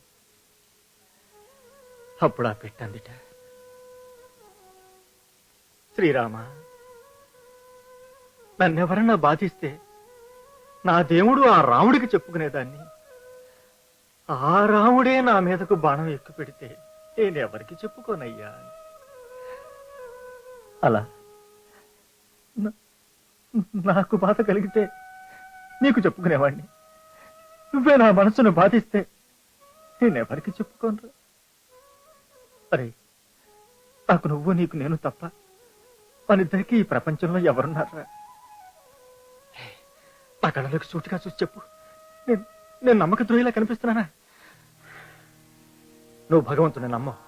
అప్పుడు ఆ పెట్టందిట, శ్రీరామ, నన్నెవరన్నా బాధిస్తే నా దేవుడు ఆ రాముడికి చెప్పుకునేదాన్ని. ఆ రాముడే నా మీదకు బాణం ఎక్కువ పెడితే నేనెవరికి చెప్పుకోనయ్యా. అలా నాకు బాధ కలిగితే నీకు చెప్పుకునేవాణ్ణి. నువ్వే నా మనసును బాధిస్తే నేనెవరికి చెప్పుకోనరా. అరే, నాకు నువ్వు, నీకు నేను తప్ప మనిద్దరికి ఈ ప్రపంచంలో ఎవరున్నారా? నా కళ్ళలోకి సూటిగా చూసి చెప్పు, నేను నమ్మక ద్రోహిలా కనిపిస్తున్నానా? నువ్వు భగవంతుని నమ్మవు,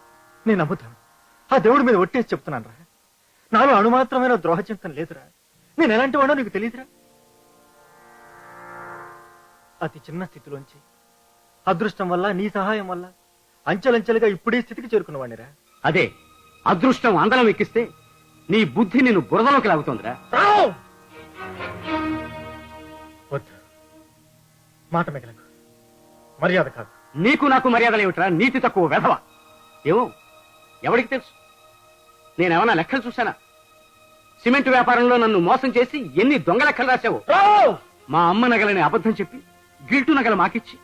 నేను నమ్ముతాను. ఆ దేవుడి మీద ఒట్టేసి చెప్తున్నాను రా, నాలో అణుమాత్రమైన ద్రోహ చింతన లేదురా. నేను ఎలాంటి వాడో నీకు తెలియదురా. అతి చిన్న స్థితిలోంచి అదృష్టం వల్ల, నీ సహాయం వల్ల అంచెలంచెలుగా ఇప్పుడే స్థితికి చేరుకున్నవాడిరా. అదే అదృష్టం అందలం ఎక్కిస్తే నీ బుద్ధి నిన్ను బురదలోకి లాగుతోందిరా. వద్దు, మాట మిగలకు మర్యాద కాదు. నీకు నాకు మర్యాదలు ఏమిట్రా నీతి తక్కువ వెధవ. ఏమో ఎవరికి తెలుసు, నేనేమన్నా లెక్కలు చూశానా? సిమెంట్ వ్యాపారంలో నన్ను మోసం చేసి ఎన్ని దొంగ లెక్కలు రాశావు. మా అమ్మ నగలని అబద్ధం చెప్పి గిల్టు నగలు మాకిచ్చి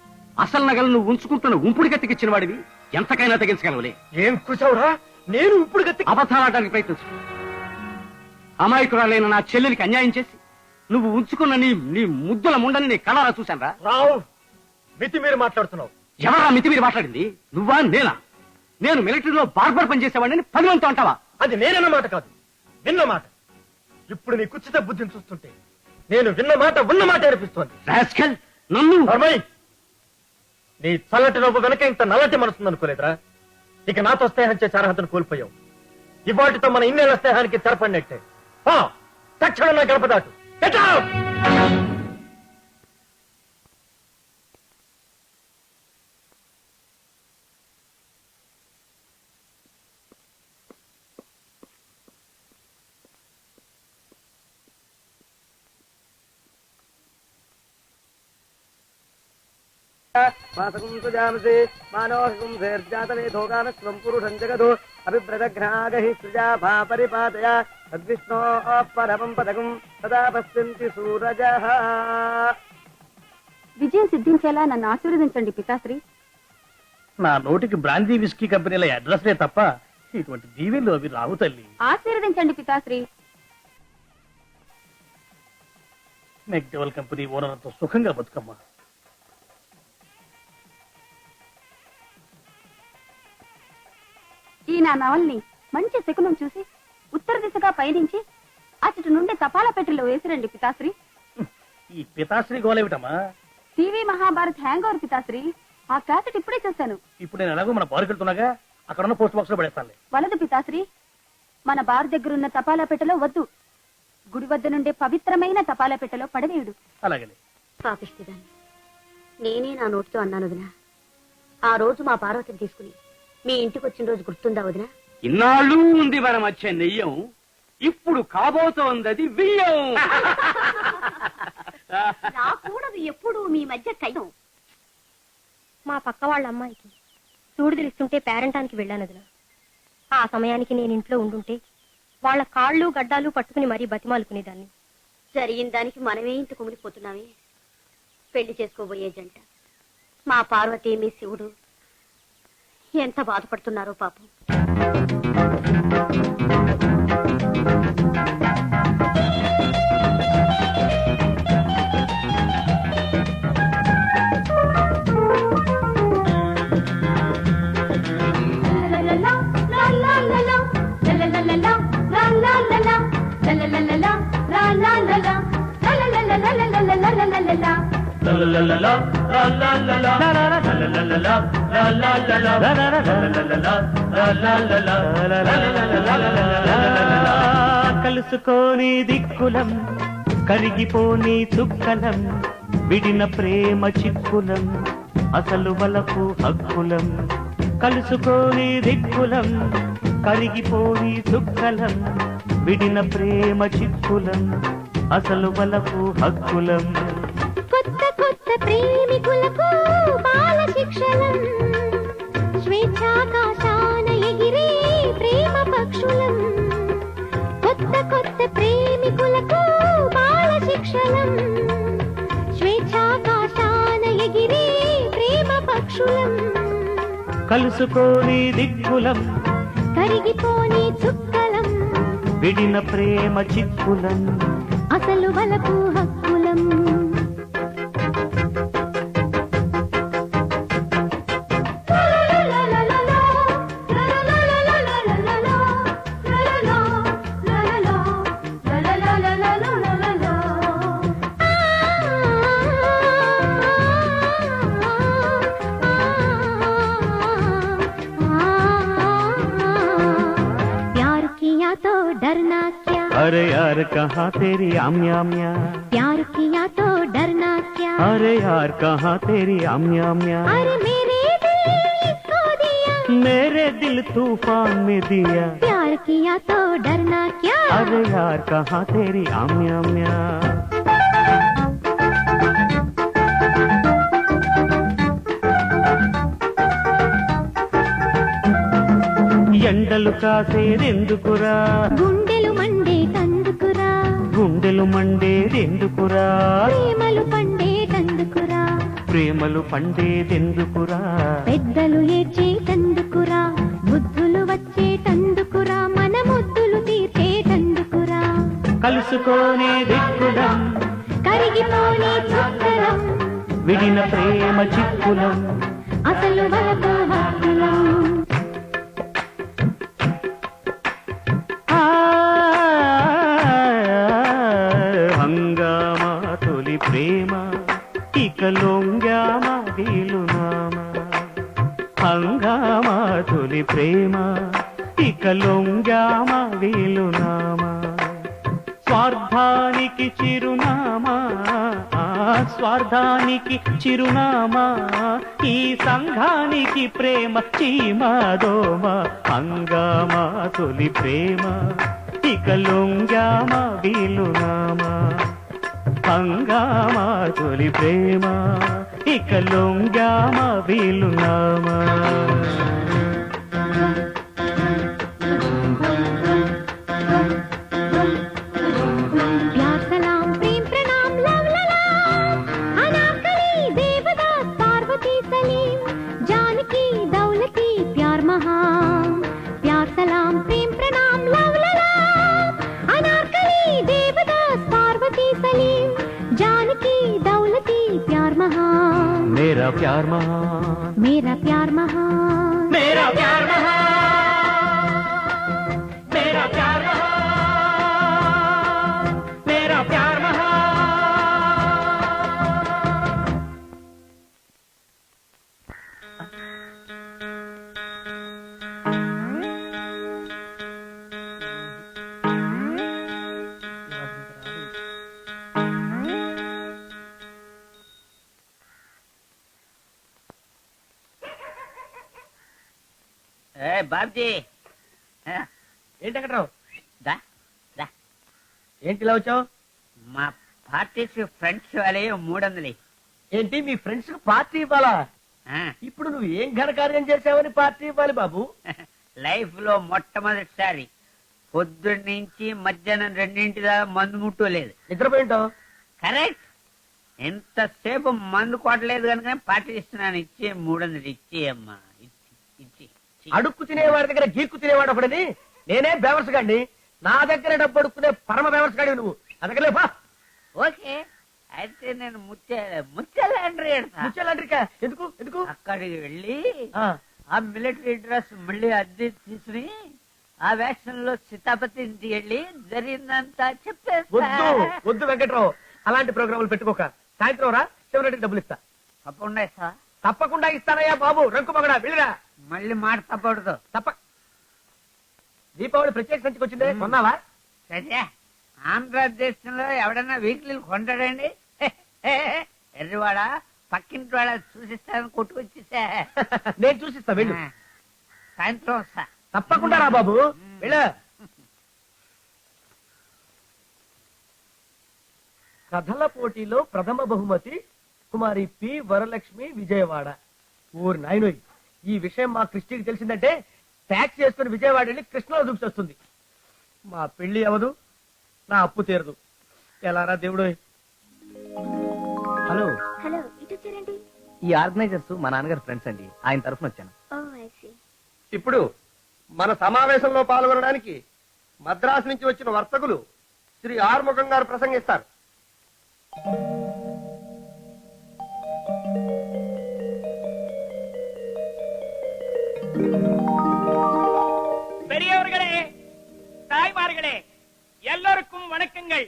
అసలు నగలు నువ్వు ఉంచుకుంటున్న ఉంపుడు గత్తికిచ్చిన వాడివి ఎంతకైనా తెగించగలవులే. ఏం కూర్చోవురా? నేను ఇప్పుడు గట్టి అబద్ధాలాడడానికి ప్రయత్నించు. అమాయకురాలైన నా చెల్లెలికి అన్యాయం చేసి నువ్వు ఉంచుకున్న నీ ముద్దుల ముండని నీ కళారా చూశాను. రావు, మితి మీరు మాట్లాడుతున్నావు. ఎవరా మితి మీరు మాట్లాడింది? నువ్వా నేనా? నేను మిలిటరీలో బార్బర్ పనిచేసేవాడిని 10 మందితో అంటావా? అది నేనన్న మాట కాదు, విన్న మాట. ఇప్పుడు నీ కుచిత బుద్ధిని చూస్తుంటే నేను విన్న మాట ఉన్న మాట అనిపిస్తోంది. రాస్కల్, నన్ను నీ చల్లటి నవ్వు వెనక ఇంత నల్లటి మనసుంది అనుకోలేదురా. ఇక నాతో స్నేహం చేసే అర్హతను కోల్పోయావు. ఇవాటితో మన ఇన్నేళ్ల స్నేహానికి తెరపడినట్టే. తక్షణం నా గడప దాటు. Get out! అభివ్రతఘ్నాగహి సృజా భాపరిపాతయ తద్విష్ణో పరమం పదకం సదా పశ్యంతి సూరజః. విజయం సిద్ధించేలా నన్ను ఆశీర్వదించండి పితాశ్రీ. నా నోటికి బ్రాందీ విస్కీ కంపెనీల అడ్రస్లే తప్ప ఇటువంటి దీవెళ్ళు అవి రావు తల్లి. ఆశీర్వదించండి పితాశ్రీ. మెక్డెవల్ కంపెనీ ఓనర్తో సుఖంగా బతుకమ్మా. ఈ నా నవల్ని మంచి శకునం చూసి ఉత్తర దిశగా పయనించి అచ్చటి నుండి తపాలా పెట్టెలో వేసిరండి పితాశ్రీ. ఈ పితాశ్రీ గోలేమిటమ్మా? టీవీ మహాభారత్ హ్యాంగ్ ఓవర్ పితాశ్రీ. ఆ క్యాసెట్ ఇప్పుడే చూశాను. ఇప్పుడు నేను ఎలాగో మన బారుకెళ్తున్నాగా అక్కడ ఉన్న పోస్ట్ బాక్స్ లో పడేస్తాను. వలదు పితాశ్రీ, మన బారు దగ్గరున్న తపాలా పెట్టెలో వద్దు. గుడి వద్ద నుండే పవిత్రమైన తపాలా పెట్టెలో పడవేయుడు. అలాగే. పాపిష్టిదాన్ని నేనే నా నోటితో అన్నాను వదినా. ఆ రోజు మా పార్వతిని తీసుకుని మీ ఇంటికి వచ్చిన రోజు గుర్తుందా వదినా? ఇన్నాళ్ళు ఉంది మన మధ్య నెయ్యం, ఇప్పుడు కాబోతోంది బియ్యం. రాకూడదు ఎప్పుడు మీ మధ్య కయ్యం. మా పక్క వాళ్ళ అమ్మాయికి సూడిదలిస్తుంటే పేరంటానికి వెళ్ళాను వదినా. ఆ సమయానికి నేను ఇంట్లో ఉండుంటే వాళ్ళ కాళ్ళు గడ్డాలు పట్టుకుని మరీ బతిమాలుకునేదాన్ని. జరిగిన దానికి మనమే ఇంత కుమిలిపోతున్నామే. పెళ్లి చేసుకోబోయే జంట మా పార్వతి మీ శివుడు ఎంత బాధపడుతున్నారో పాపం. కలుసుకోని దిక్కులం కరిగిపోని చుక్కలం విడిన ప్రేమ చిక్కులం అసలు వలపు హక్కులం. కలుసుకోని దిక్కులం కరిగిపోని చుక్కలం విడిన ప్రేమ చిక్కులం అసలు వలపు హక్కులం. కొత్త కొత్త ప్రేమికులకు బాల శిక్షలం స్వేచ్ఛాకాశాన ఎగిరే ప్రేమ పక్షులం. కొత్త కొత్త ప్రేమికులకు బాల శిక్షలం స్వేచ్ఛాకాశాన ఎగిరే ప్రేమ పక్షులం. కలుసుకోని దిక్కులం కరిగిపోని చుక్కలం విడిన ప్రేమ చిక్కులం అసలు వలపు హక్కులం. अरे यार कहाँ तेरी आम्या म्या, प्यार किया तो डरना क्या. अरे यार कहाँ तेरी आम्या म्या, अरे मेरे दिल इसको दिया, मेरे दिल तूफान में दिया. प्यार किया तो डरना क्या. अरे यार कहाँ तेरी आम्या म्या. ఎండలు కాసేదెందుకురా గుండెలు మండేటందుకురా గుండెలు మండేదెందుకురా ప్రేమలు పండేటందుకురా ప్రేమలు పండేదెందుకురా పెద్దలు ఏడ్చేటందుకురా బుద్ధులు వచ్చేటందుకురా మన ముద్దులు తీర్చేటందుకురా కలుసుకోనేదెక్కుడం కరిగిపోనే చుక్కలం విడిన ప్రేమ చిక్కులం అసలు వలపు హక్కులం ఆ, హంగామా తొలి ప్రేమ ఇక లొంగామా వీలునామా హంగామా తొలి ప్రేమ ఇక లొంగామా వీలునామా స్వార్థానికి చిరునామా స్వార్థానికి చిరునామా ఈ సంఘానికి ప్రేమ చీమాదోమ హంగామా తొలి ప్రేమ ఇక లొంగామా వీలునామా హంగామా తొలి ప్రేమ ఇక లొంగామా వీలునామా प्यार सलाम प्रेम प्रणाम लव ललाम अनारकली देवदास पार्वती सलीम जानकी दौलती प्यार महान प्यार सलाम प्रेम प्रणाम लव ललाम अनारकली देवदास पार्वती सलीम जानकी दौलती प्यार महान मेरा प्यार महान मेरा प्यार महान मेरा प्यार महान मेरा प्यार महान मेरा प्यार महान బాబ్జీ ఏంటి వెంకట్రావు దా దా ఏంటి ఇలా వచ్చావు మా పార్టీస్ ఫ్రెండ్స్ వాళ్ళే 300 ఏంటి మీ ఫ్రెండ్స్ కి పార్టీ ఇవ్వాలా ఆ, ఇప్పుడు నువ్వు ఏం ఘనకార్యం చేసావని పార్టీ ఇవ్వాలి బాబు లైఫ్ లో మొట్టమొదటిసారి పొద్దున్న నుంచి మధ్యాహ్నం 2 దాకా మందు ముట్టలేదు. నిద్రపోయింటావు కరెక్ట్. ఎంతసేపు మందు కొట్టలేదు కనుక పార్టీ ఇస్తున్నాను. ఇచ్చే 300 ఇచ్చి అమ్మా ఇచ్చి అడుక్కు తినేవాడి దగ్గర గీక్కు తినేవాడు ఒకడని నేనే బేవర్స్ గాడిని. నా దగ్గర డబ్బు అడుక్కునే పరమ బేవర్స్ గాడి నువ్వు. అందుకే లేపా. ఓకే అయితే నేను ముచ్చాలండ్రీ ముచ్చాలండ్రికా? ఎందుకు ఎందుకు అక్కడికి వెళ్ళి ఆ, ఆ మిలిటరీ డ్రెస్ మళ్ళీ అద్దె తీసుకుని ఆ వేషన్ లో సీతాపతి ఇంటికి వెళ్ళి జరిగిందంతా వద్దు చెప్పేస్తా. వద్దు వెంకట్రావు, అలాంటి ప్రోగ్రాములు పెట్టుకోక. సాయంత్రం రా, చివరికి డబ్బులు ఇస్తా. తప్పకుండా ఇస్తా. తప్పకుండా ఇస్తానయ్యా బాబు. రంకు మగడా వెళ్ళిరా. మళ్ళీ మాట తప్పకూడదు. తప్ప దీపావళి ప్రత్యేక సంచికి వచ్చిందే, కొన్నావా? సరే ఆంధ్రదేశంలో ఎవడన్నా వీక్లీలు కొంటాడండి? ఎర్రివాడ పక్కింటి వాడ చూసిస్తానని కొట్టుకొచ్చేసా. నేను చూసిస్తా వెళ్ళు. సాయంత్రం వస్తా. తప్పకుండా రా బాబు వెళ్ళు. కథల పోటీలో ప్రథమ బహుమతి కుమారి పి వరలక్ష్మి, విజయవాడ. ఊరు నాయనోయ్, ఈ విషయం మా క్రిస్టికి తెలిసిందంటే ట్యాక్స్ చేసుకుని విజయవాడ వెళ్ళి కృష్ణలో చూపిస్తుంది. మా పెళ్లి అవదు, నా అప్పు తీరదు. ఎలారా దేవుడు. హలో, హలో, ఇటు వచ్చారండి. ఈ ఆర్గనైజర్స్ మా నాన్నగారి ఫ్రెండ్స్ అండి. ఆయన తరఫున వచ్చాను. ఇప్పుడు మన సమావేశంలో పాల్గొనడానికి మద్రాసు నుంచి వచ్చిన వర్తకులు శ్రీ ఆర్ముఖం గారు ప్రసంగిస్తారు. பெரியவர்களே, தாய்மார்களே, எல்லோருக்கும் வணக்கங்கள்.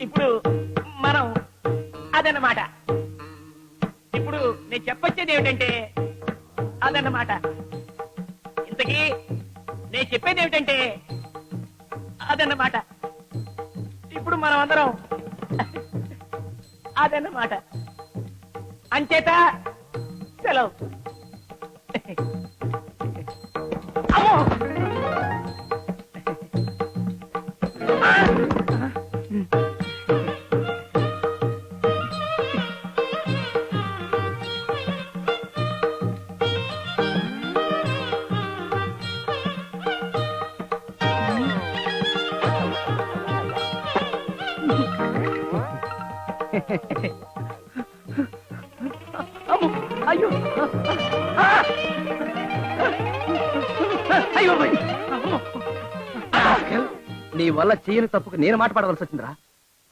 ఇప్పుడు మనం అదన్నమాట. ఇప్పుడు నేను చెప్పొచ్చేది ఏమిటంటే అదన్నమాట. ఇంతకీ నేను చెప్పేది ఏమిటంటే అదన్నమాట. ఇప్పుడు మనం అందరం అదన్నమాట. అంచేత సెలవు. అమ్మో! అమ్మో, అయ్యో ఆ! అయ్యో పోయ్. అమ్మో. రాస్కెల్, నీ వల్ల చేయని తప్పుకు నేను మాట పడవలసి వచ్చిందిరా.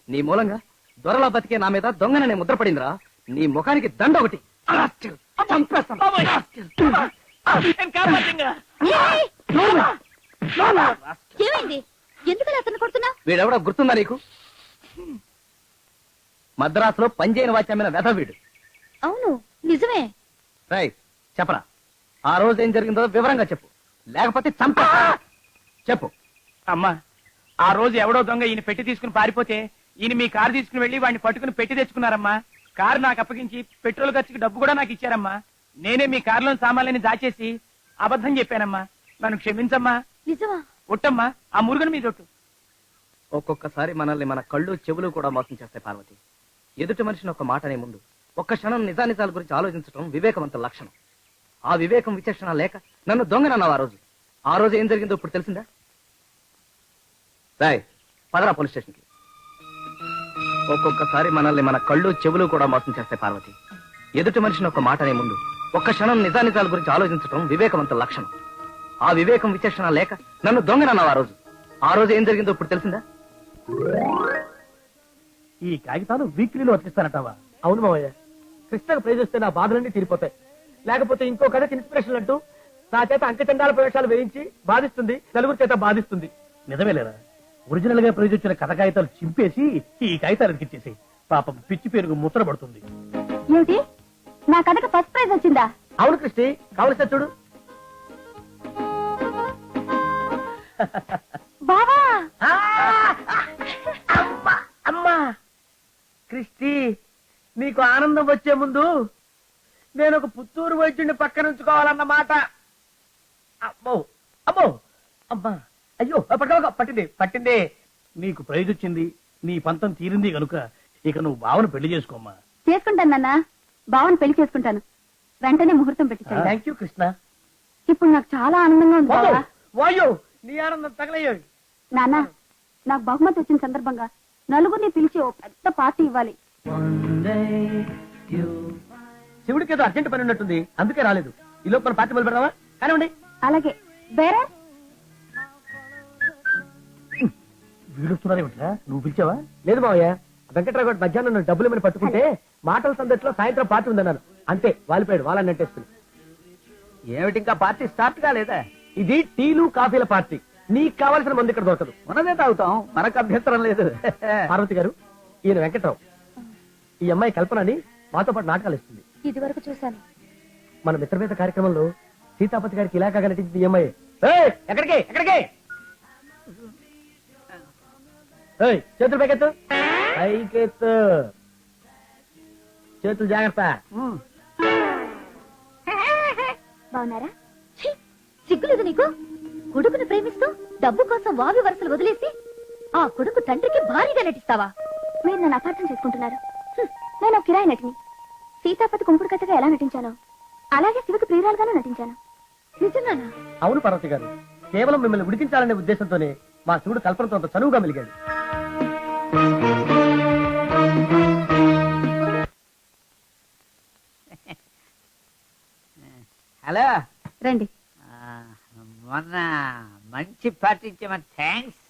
నీ మూలంగా దొరలా బతికే నా మీద దొంగననే ముద్ర పడిందిరా. నీ ముఖానికి దండ ఒకటి. రాస్కెల్, చంపేస్తాను. రాస్కెల్. ఏమైంది? ఎందుకలా అతను కొడుతున్నావు? వీడెవడో గుర్తుందా నీకు? మద్రాసులో పనిచేయని వాచ్యమైన వెధ వీడు. అవును, నిజమే. రై చెప్పరా, ఆ రోజు ఏం జరిగిందో వివరంగా చెప్పు, లేకపోతే చంపా. చెప్పు. అమ్మా, ఆ రోజు ఎవడో దొంగ ఈయన పెట్టి తీసుకుని పారిపోతే ఈయన మీ కారు తీసుకుని వెళ్లి వాడిని పట్టుకుని పెట్టి తెచ్చుకున్నారమ్మా. కారు నాకు అప్పగించి పెట్రోల్ ఖర్చుకి డబ్బు కూడా నాకు ఇచ్చారమ్మా. నేనే మీ కారులోని సామాన్లని దాచేసి అబద్ధం చెప్పానమ్మా. నన్ను క్షమించమ్మా. నిజమా? ఒట్టమ్మా, ఆ మురుగుని మీద ఒట్టు. ఒక్కొక్కసారి మనల్ని మన కళ్ళు చెవులు కూడా మోసం చేస్తాయి పార్వతి. ఎదుటి మనిషిని ఒక మాటనే ముందు ఒక్క క్షణం నిజానిజాల గురించి ఆలోచించడం వివేకవంత లక్షణం. ఆ వివేకం విచక్షణ లేక నన్ను దొంగనన్నావు ఆ రోజు. ఆ రోజు ఏం జరిగిందో ఇప్పుడు తెలిసిందా? రాయ్, పదరా పోలీస్ స్టేషన్కి. ఒక్కొక్కసారి మనల్ని మన కళ్ళు చెవులు కూడా మోసం చేస్తాయి పార్వతి. ఎదుటి మనిషిని ఒక మాటనే ముందు ఒక్క క్షణం నిజానిజాల గురించి ఆలోచించడం వివేకవంత లక్షణం. ఆ వివేకం విచక్షణ లేక నన్ను దొంగనన్నావు ఆ రోజు. ఆ రోజు ఏం జరిగిందో ఇప్పుడు తెలిసిందా? ఈ కాగితాలు వీక్లీలో అతికిస్తానంటావా? అవును మావయ్య, కృష్ణకు ప్రైజ్ వస్తే నా బాధలన్నీ తీరిపోతాయి. లేకపోతే ఇంకో కథకి ఇన్స్పిరేషన్ అంటూ నా చేత అంకెచండాల ప్రవేశాలు వేయించి బాధిస్తుంది, నలుగురు చేత బాధిస్తుంది. నిజమే లేదా? ఒరిజినల్ గా ప్రైజ్ వచ్చిన కథ కాగితాలు చింపేసి ఈ కాగితాలు ఎతికిచ్చేసి పాపం పిచ్చి పేరుకు ముద్ర పడుతుంది. ఏమిటి, నా కథకు ఫస్ట్ ప్రైజ్ వచ్చిందా? అవును కృష్ణ, కావలసిన చూడు. బావా, అమ్మా క్రిస్టి, నీకు ఆనందం వచ్చే ముందు నేను ఒక పుత్తూరు వైద్యుడిని పక్కనుంచుకోవాలన్నమాట. అమ్మో అమ్మో అమ్మా, అయ్యో పట్టింది పట్టింది. నీకు ప్రైజ్ వచ్చింది, నీ పంతం తీరింది కనుక ఇక నువ్వు బావను పెళ్లి చేసుకోమ్మా. చేసుకుంటాను నాన్న, బావని పెళ్లి చేసుకుంటాను. వెంటనే ముహూర్తం పెట్టించాను. Thank you Krishna. ఇప్పుడు నాకు చాలా ఆనందంగా ఉంది బావా. వాయో, నీ ఆనందం తగలయ్యో. నాన్న, నాకు బహుమతి వచ్చిన సందర్భంగా నలుగురిని పిలిచి ఓ పెద్ద పార్టీ ఇవ్వాలి. శివుడికి ఏదో అర్జెంట్ పని ఉన్నట్టుంది, అందుకే రాలేదు. ఈ లోపు మన పార్టీ మొదలు పెడదామా? కానివ్వండి. అలాగే. బేరే వీడుస్తున్నారేమిట్రా, నువ్వు పిలిచావా? లేదు మావయ్య, వెంకట్రావు గారు మధ్యాహ్నం నన్ను డబ్బులు ఏమైనా పట్టుకుంటే మాటల సందట్లో సాయంత్రం పార్టీ ఉందన్నాను. అంతే, వాలిపోయాడు. వాళ్ళని నెట్టేసుకుని. ఏమిటి, ఇంకా పార్టీ స్టార్ట్ కాలేదా? ఇది టీలు కాఫీల పార్టీ. నీకు కావాల్సిన మంది ఇక్కడ దొరకదు. మనమే తాగుతాం, మనకు అభ్యంతరం లేదు. పార్వతి గారు, ఈయన వెంకట్రావు. ఈ అమ్మాయి కల్పనని మాతో పాటు నాటకాలు ఇస్తుంది. ఇది వరకు చూశాను. మన మిత్రమేత కార్యక్రమంలో సీతాపతి గారికి ఇలాగా నటించింది ఈ అమ్మాయి. ఎక్కడికి ఎక్కడికి? చేతులు పైకెత్తు, పైకెత్తు. చేతులు జాగ్రత్త. బాగున్నారా? ఛీ, సిగ్గులేదు నీకు? కొడుకును ప్రేమిస్తూ డబ్బు కోసం వావి వరుసలు వదిలేసి ఆ కొడుకు తండ్రికి భారీగా నటిస్తావా? మీరు నన్ను అపార్థం చేసుకుంటున్నారు. నేను ఒక కిరాయి నటిని. సీతాపతి కుంకుడు కథగా ఎలా నటించాను అలాగే శివకి ప్రియురాలుగాను నటించాను. నిజంగానా? అవును పార్వతి గారు, కేవలం మిమ్మల్ని ఉడికించాలనే ఉద్దేశంతోనే మా శివుడు కల్పనతో అంత చనువుగా మెలిగాడు. హలో, రండి. మొన్న మంచి పార్టీ ఇచ్చామా? థ్యాంక్స్.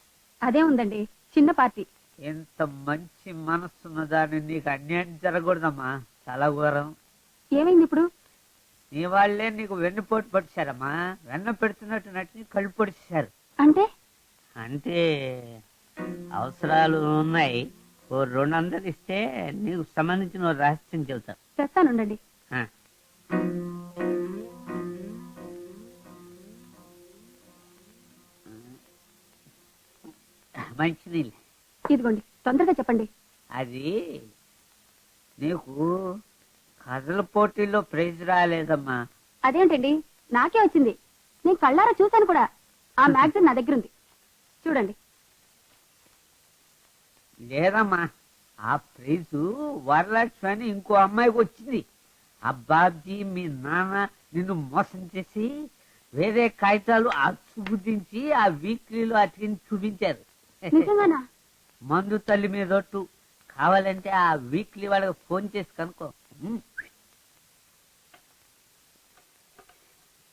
అదే ఉందండి, చిన్న పార్టీ. ఎంత మంచి మనసున్న దాన్ని నీకు అన్యాయం జరగకూడదమ్మా. చాలా ఘోరం. ఏమైంది ఇప్పుడు? నీ వాళ్ళే నీకు వెన్నుపోటు పట్టించారమ్మా. వెన్న పెడుతున్నట్టు నటిని కళ్ళు పొడిచారు. అంటే అంటే అవసరాలు ఉన్నాయి. ఓ 200 ఇస్తే నీకు సంబంధించిన ఓ రహస్యం చెబుతాను. తెస్తానుండండి. మంచినీళ్ళు ఇదిగోండి, తొందరగా చెప్పండి. అది నీకు కథల పోటీల్లో ప్రైజ్ రాలేదమ్మా. అదేంటండి, నాకే వచ్చింది. నేను కళ్ళారా చూశాను కూడా. ఆ మ్యాగజైన్ నా దగ్గర ఉంది, చూడండి. లేదమ్మా, ఆ ప్రైజు వరలక్ష్మి అని ఇంకో అమ్మాయికి వచ్చింది. ఆ బాబ్జీ మీ నాన్న నిన్ను మోసం చేసి వేరే కాగితాలు అచ్చుగుద్దించి ఆ వీక్లీలో అతికించి చూపించారు. నిజంగానా? మందు తల్లి మీదొట్టు కావాలంటే ఆ వీక్లీ వాళ్ళకి ఫోన్ చేసి కనుక్కో.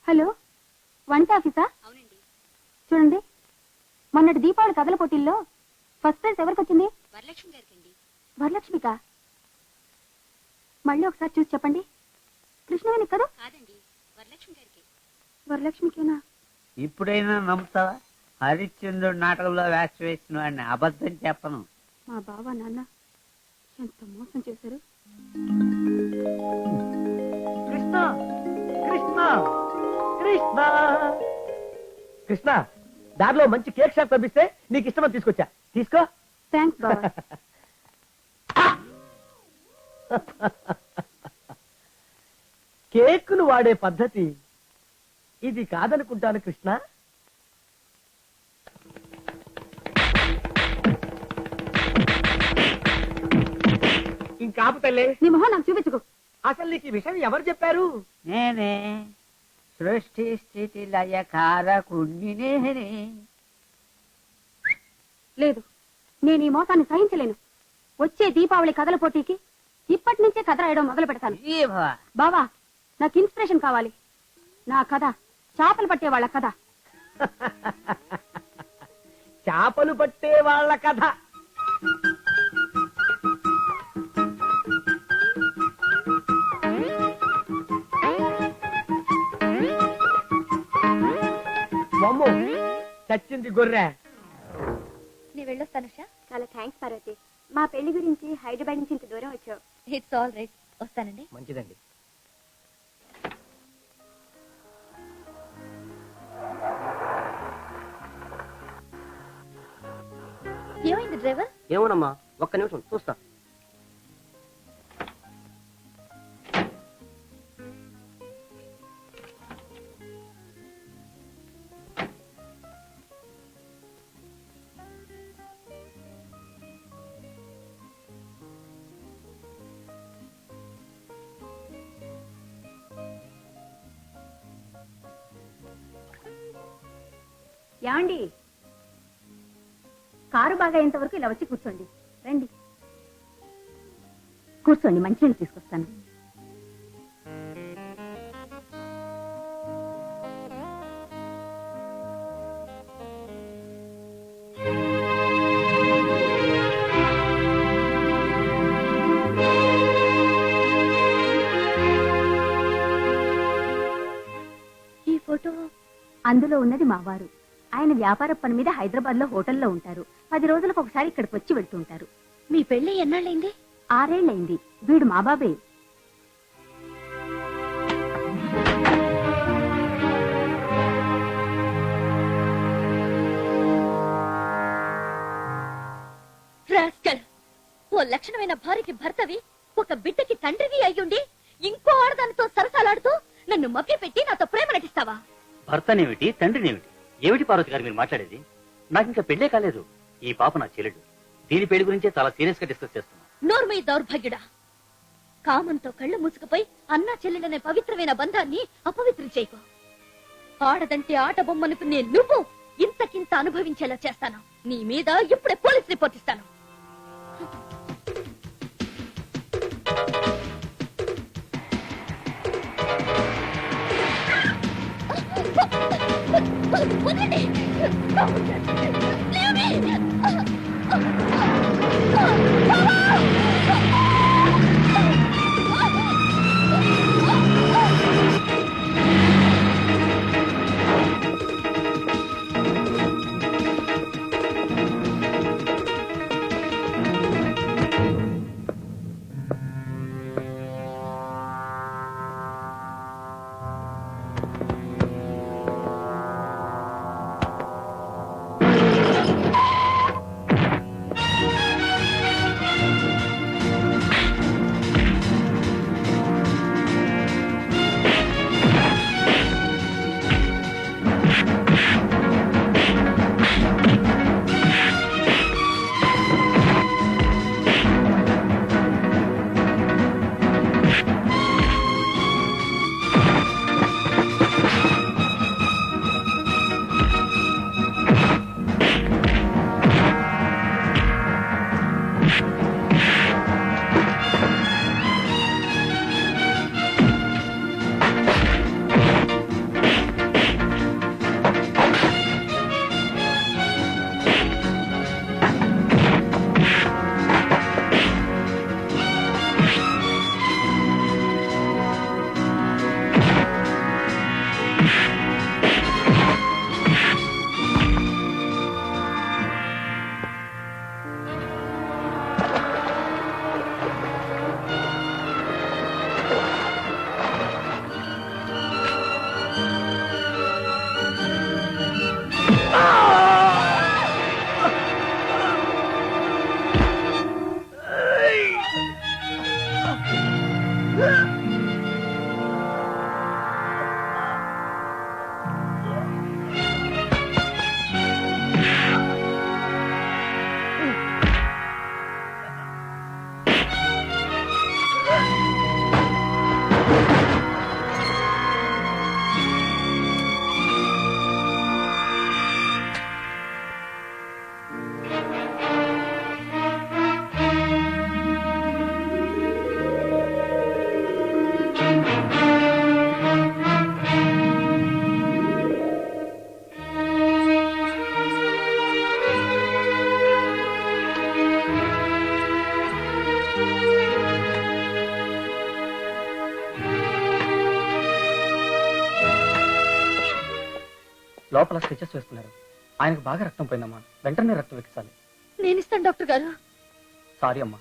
హలో, వంట ఆఫీసా? అవునండి. చూడండి, మొన్నటి దీపావళి కథల పోటీల్లో ఫస్ట్ ప్రైజ్ ఎవరికి వచ్చింది? వరలక్ష్మి గారికి. వరలక్ష్మికా? మళ్ళీ ఒకసారి చూసి చెప్పండి. కృష్ణవేణి కదా? కాదండి, వరలక్ష్మి గారికి. వరలక్ష్మికేనా? ఇప్పుడైనా నమ్ముతావా? హరిశ్చంద్రుడు నాటకంలో వేషం వేసిన వాడిని అబద్ధం చెప్పను. మా బావ నాన్న ఎంత మోసం చేశారు. కృష్ణ కృష్ణ కృష్ణ కృష్ణ, దారిలో మంచి కేక్ షాప్ పంపిస్తే నీకు ఇష్టమని తీసుకొచ్చా. తీసుకో. థ్యాంక్స్ బావ. కేకులు వాడే పద్ధతి ఇది కాదనుకుంటాను కృష్ణ. ఇంకాపు తల్లి, నీ మొహం నాకు చూపించుకో. అసలు నీకు ఈ విషయం ఎవరు చెప్పారు? నేనే సృష్టి స్థితి లయ కారకుణ్ణి నేనే. లేదు, నేను ఈ మోసాన్ని సహించలేను. వచ్చే దీపావళి కథల పోటీకి ఇప్పటి నుంచే కథ రాయడం మొదలు పెడతాను. ఏ బావా? బావా, నాకు ఇన్స్పిరేషన్ కావాలి. నా కథ చేపలు పట్టే వాళ్ళ కథ. చేపలు పట్టే వాళ్ళ కథ. వమ్ము, చచ్చింది గొర్రె. నీ వెళ్ళొస్తాను. చాలా థ్యాంక్స్ పార్వతి. మా పెళ్లి గురించి హైదరాబాద్ నుంచి ఇంత దూరం వచ్చావు. It's all right. వస్తానండి. మంచిదండి. ఏమైంది డ్రైవర్? ఏమోనమ్మా, ఒక్క నిమిషం చూస్తా. ఏమండి, కారు బాగా అయ్యేంత వరకు ఇలా వచ్చి కూర్చోండి. రండి కూర్చోండి, మంచినీళ్ళు తీసుకొస్తాను. ఈ ఫోటో అందులో ఉన్నది మా వారు. ఆయన వ్యాపార పని మీద హైదరాబాద్ లో హోటల్లో ఉంటారు. 10 రోజులకు ఒకసారి ఇక్కడికి వచ్చి వెళ్తుంటారు. మీ పెళ్లి ఎన్నాళ్ళైంది? 6 ఏళ్లైంది. వీడు మా బాబే. ఓ లక్షణమైన భార్యకి భర్తవి, ఒక బిడ్డకి తండ్రివి అయ్యుండి ఇంకో ఆడదానితో సరసాలాడుతూ నన్ను మభ్య పెట్టి నాతో ప్రేమ నటిస్తావా? భర్తనేమిటి, తండ్రినేమిటి? ఏమిటి పార్వతి గారు మీరు మాట్లాడేది? నాకు ఇంకా పెళ్లే కాలేదు. ఈ పాప నా చెల్లెడు. దీని పెళ్లి గురించే చాలా సీరియస్ గా డిస్కస్ చేస్తున్నా. నోర్మై దౌర్భాగ్యుడా! కామంతో కళ్ళు మూసుకుపోయి అన్నా చెల్లెలనే పవిత్రమైన బంధాన్ని అపవిత్రం చేయకు. ఆడదంటే ఆట బొమ్మనుకునే నువ్వు ఇంతకింత అనుభవించేలా చేస్తాను. నీ మీద ఇప్పుడే పోలీస్ రిపోర్ట్ ఇస్తాను. వదలండి! లోపల స్టిచెస్ వేస్తున్నారు. ఆయనకు బాగా రక్తం పోయిందమ్మా, వెంటనే రక్తం ఎక్కించాలి. నేను ఇస్తాను డాక్టర్ గారు. సారీ అమ్మా,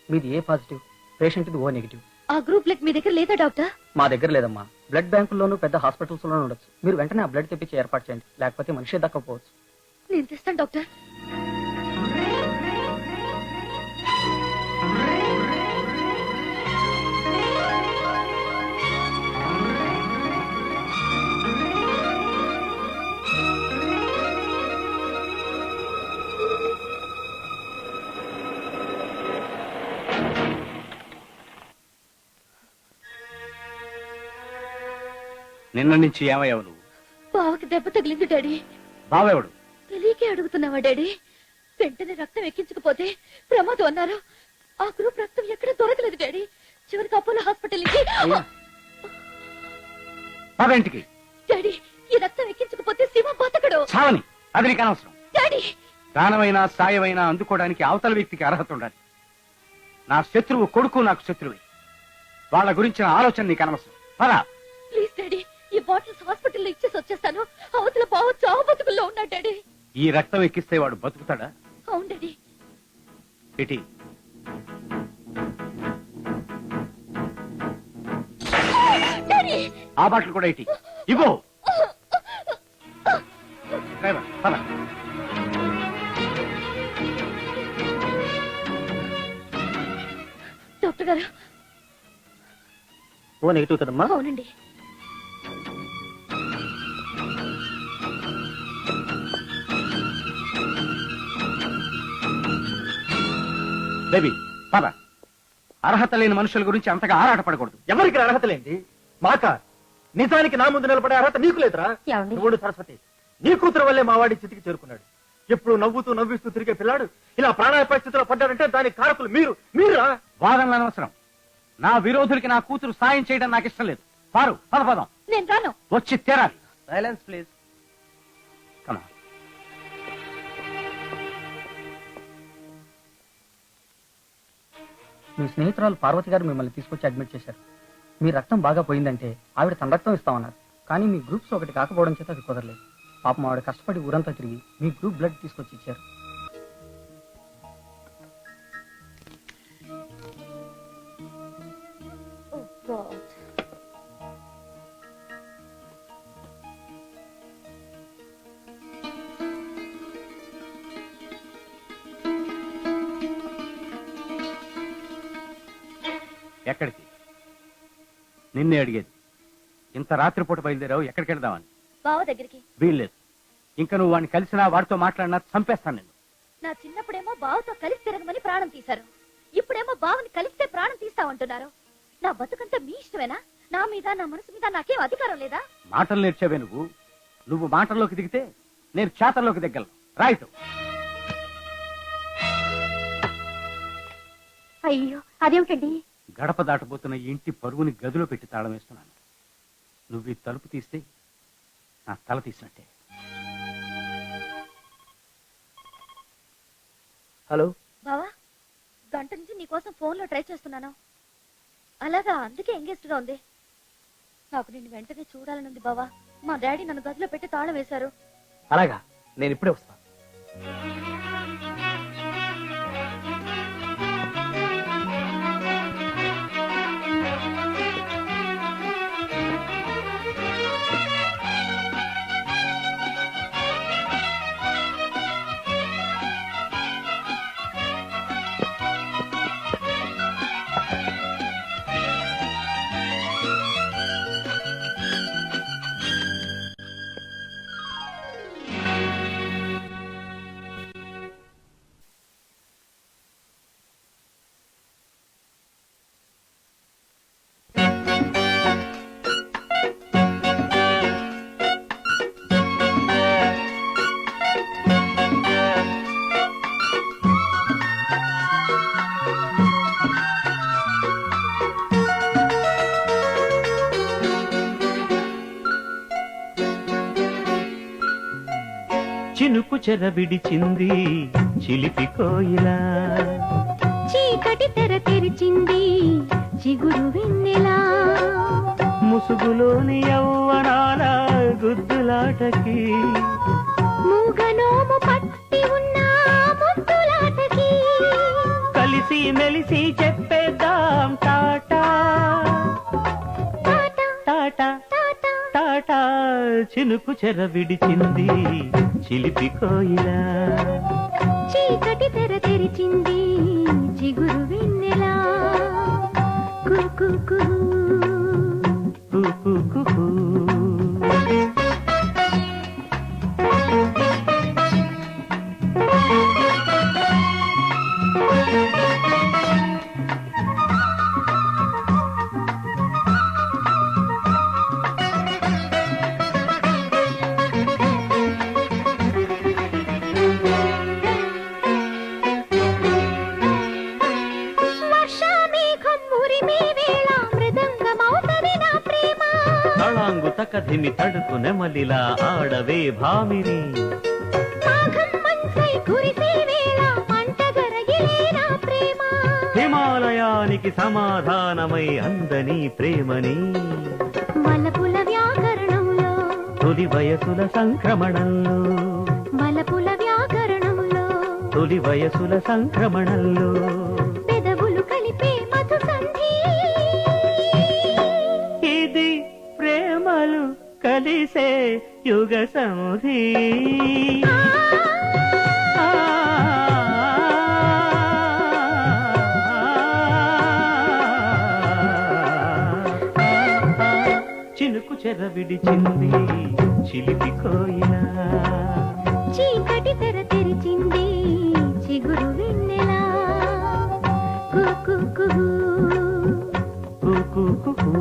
మీది ఏ పాజిటివ్, పేషెంట్ ఇది ఓ నెగిటివ్. ఆ గ్రూప్ బ్లడ్ మీ దగ్గర లేదా డాక్టర్? మా దగ్గర లేదమ్మా. బ్లడ్ బ్యాంకుల్లోనూ పెద్ద హాస్పిటల్స్ లోనూ ఉండొచ్చు. మీరు వెంటనే ఆ బ్లడ్ తెప్పించి ఏర్పాటు చేయండి, లేకపోతే మనిషి దక్కపోవచ్చు. నేను తెస్తాను డాక్టర్. నిన్న నుంచి ఏమయ్యావు నువ్వు? బావకి దెబ్బ తగిలింది డాడీ. బావెవడు? తెలియకే అడుగుతున్నావా డాడీ? వెంటనే రక్తం ఎక్కించకపోతే ప్రమాదం అన్నారు. ఆ గ్రూప్ రక్తం ఎక్కడ దొరకలేదు డాడీ. చివరికి అపోలో హాస్పిటల్ కి పదేంటికి డాడీ, ఈ రక్తం ఎక్కించకపోతే శివ బతకడు. చావని, అది నీకు అనవసరం. డాడీ, దానమైనా సాయమైనా అందుకోవడానికి అవతల వ్యక్తికి అర్హత ఉండాలి. నా శత్రువు కొడుకు నాకు శత్రువే. వాళ్ళ గురించిన ఆలోచన నీకు అనవసరం. పదా. ప్లీజ్ డాడీ, ఈ బాటిల్స్ హాస్పిటల్లో ఇచ్చేసి వచ్చేస్తాను. అవతల బావ చావు బతుకుల్లో ఉన్నాడు డాడీ. ఈ రక్తం ఎక్కిస్తే వాడు బతుకుతాడా? అవును డాడీ. ఇటీ డాడీ, ఆ బాటిల్ కూడా ఇటీ ఇవ్వు. డ్రైవర్ పద. డాక్టర్ గారు. ఓ నెగిటివ్ కదమ్మా? అవునండి. బేబీ పద. అర్హత లేని మనుషుల గురించి అంతగా ఆరాటపడకూడదు. ఎవరికి అర్హత లేండి? మాక నిజానికి నా ముందు నిలబడే అర్హత నీకు లేదురా. నువ్వు సరస్వతి, నీ కూతురు వల్లే మా వాడి స్థితికి చేరుకున్నాడు. ఎప్పుడు నవ్వుతూ నవ్విస్తూ తిరిగే పిల్లాడు ఇలా ప్రాణాయ పరిస్థితిలో పడ్డాడంటే దానికి కారకులు మీరురా. వాదనలు అనవసరం. నా విరోధులకి నా కూతురు సాయం చేయడం నాకు ఇష్టం లేదు. పారు, పద పదం. నేను రాను. వచ్చి తీరాలి. Silence please. కమా. మీ స్నేహితురాలు పార్వతి గారు మిమ్మల్ని తీసుకొచ్చి అడ్మిట్ చేశారు. మీ రక్తం బాగా పోయిందంటే ఆవిడ తన రక్తం ఇస్తామన్నారు. కానీ మీ గ్రూప్స్ ఒకటి కాకపోవడం చేత అది కుదరలేదు. పాపం ఆవిడ కష్టపడి ఊరంతా తిరిగి మీ గ్రూప్ బ్లడ్ తీసుకొచ్చి ఇచ్చారు. ఎక్కడికి? నిన్నే అడిగేది. ఇంత రాత్రిపూట బయలుదేరావు, ఎక్కడికి వెళ్దామని? బావ దగ్గరికి. వీల్లేదు. ఇంకా నువ్వు వాడిని కలిసినా వాడితో మాట్లాడినా చంపేస్తాను నేను. నా చిన్నప్పుడేమో బావతో కలిసి తిరగమని ప్రాణం తీశారు. ఇప్పుడేమో బావని కలిస్తే ప్రాణం తీస్తామంటున్నారు. నా బతుకంతా మీ ఇష్టమేనా? నా మీద, నా మనసు మీద నాకేం అధికారం లేదా? మాటలు నేర్చావే నువ్వు. నువ్వు మాటల్లోకి దిగితే నేను చేతల్లోకి దిగ్గలను. రైట్. అయ్యో, అదేమిటండి? గడప దాటబోతున్న ఈ ఇంటి పరుగుని గదిలో పెట్టి తాళం వేస్తున్నాను. నువ్వు ఈ తలుపు తీస్తే నా తల తీసినట్టే. హలో బావా, గంట నుంచి నీకోసం ఫోన్ లో ట్రై చేస్తున్నాను. అలాగా, అందుకే ఎంగేజ్డ్ గా ఉంది. నాకు నిన్ను వెంటనే చూడాలనుంది బావా. మా డాడీ నన్ను గదిలో పెట్టి తాళం వేశారు. అలాగా, నేను ఇప్పుడే వస్తాను. చినుకు చెర విడిచింది చిలిపి కోయిలా, చీకటి తెర తెరిచింది చిగురు వెన్నెలా, ముసుగులోని యవ్వనాల గుద్దులాటకి మూగనోము పట్టి ఉన్న ముద్దులాటకి కలిసి మెలిసి చెప్పేద్దాం టాటా టాటా టాటా చినుకు చెర విడిచింది చిలిపి కోయిలా చీకటి తెర తెరిచింది చిగురు వెన్నెలా కుకు కుకు తళాంగుతకధిమి తడుకు నెమలిలా ఆడవే భామిని హిమాలయానికి సమాధానమై అందని ప్రేమని వలపుల వ్యాకరణంలో తొలి వయసుల సంక్రమణంలో వలపుల వ్యాకరణంలో తొలి వయసుల సంక్రమణంలో పెదవులు కలిపే మధు సంధి ఇది ప్రేమలు కలిసే యుగ సంధి చినుకు చెర విడిచింది చిలిపి కోయిలా చీకటి తెర తెరిచింది చిగురు వెన్నెలా కుకు కుకు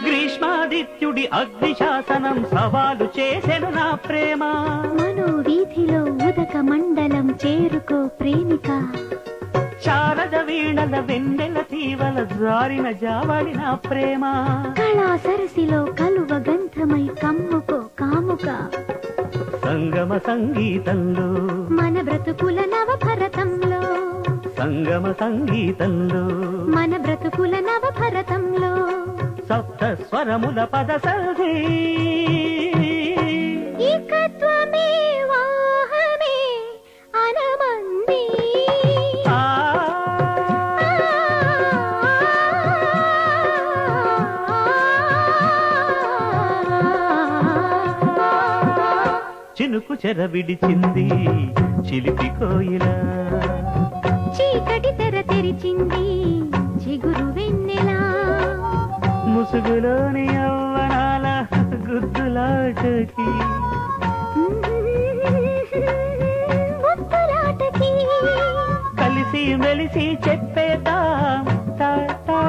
గ్రీష్మాదిత్యుడి అగ్నిశాసనం సవాలు చేసెను నా ప్రేమ మనోవీధిలో ఉదక మండలం చేరుకో ప్రేమిక శారద వీణల వెన్నెల తీవల జారిన జావడి నా ప్రేమ కళా సరసిలో కలువ గంధమై కమ్ముకో కాముక సంగమ సంగీతంలో మన బ్రతుకుల నవ భరతంలో సంగమ సంగీతంలో మన బ్రతుకుల నవ భరతంలో సప్త స్వరముల పద సంధి ఏకత్వమే వాహమే అనమంది చినుకు చెర విడిచింది చిలిపి కోయిలా చీకటి తెర తెరిచింది చిగురు వెన్నెలా ముసుగులోని యవ్వనాల గుద్దులాటకి ముద్దులాటకి కలిసి మెలిసి చెప్పేద్దాం టాటా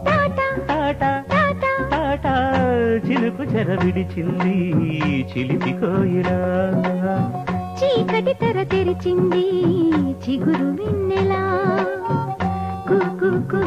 టాటా టాటా టాటా టాటా చినుకు చెర విడిచింది చిలిపి కోయిలా చీకటి తెర తెరిచింది చిగురు వెన్నెలా కుకు కుకు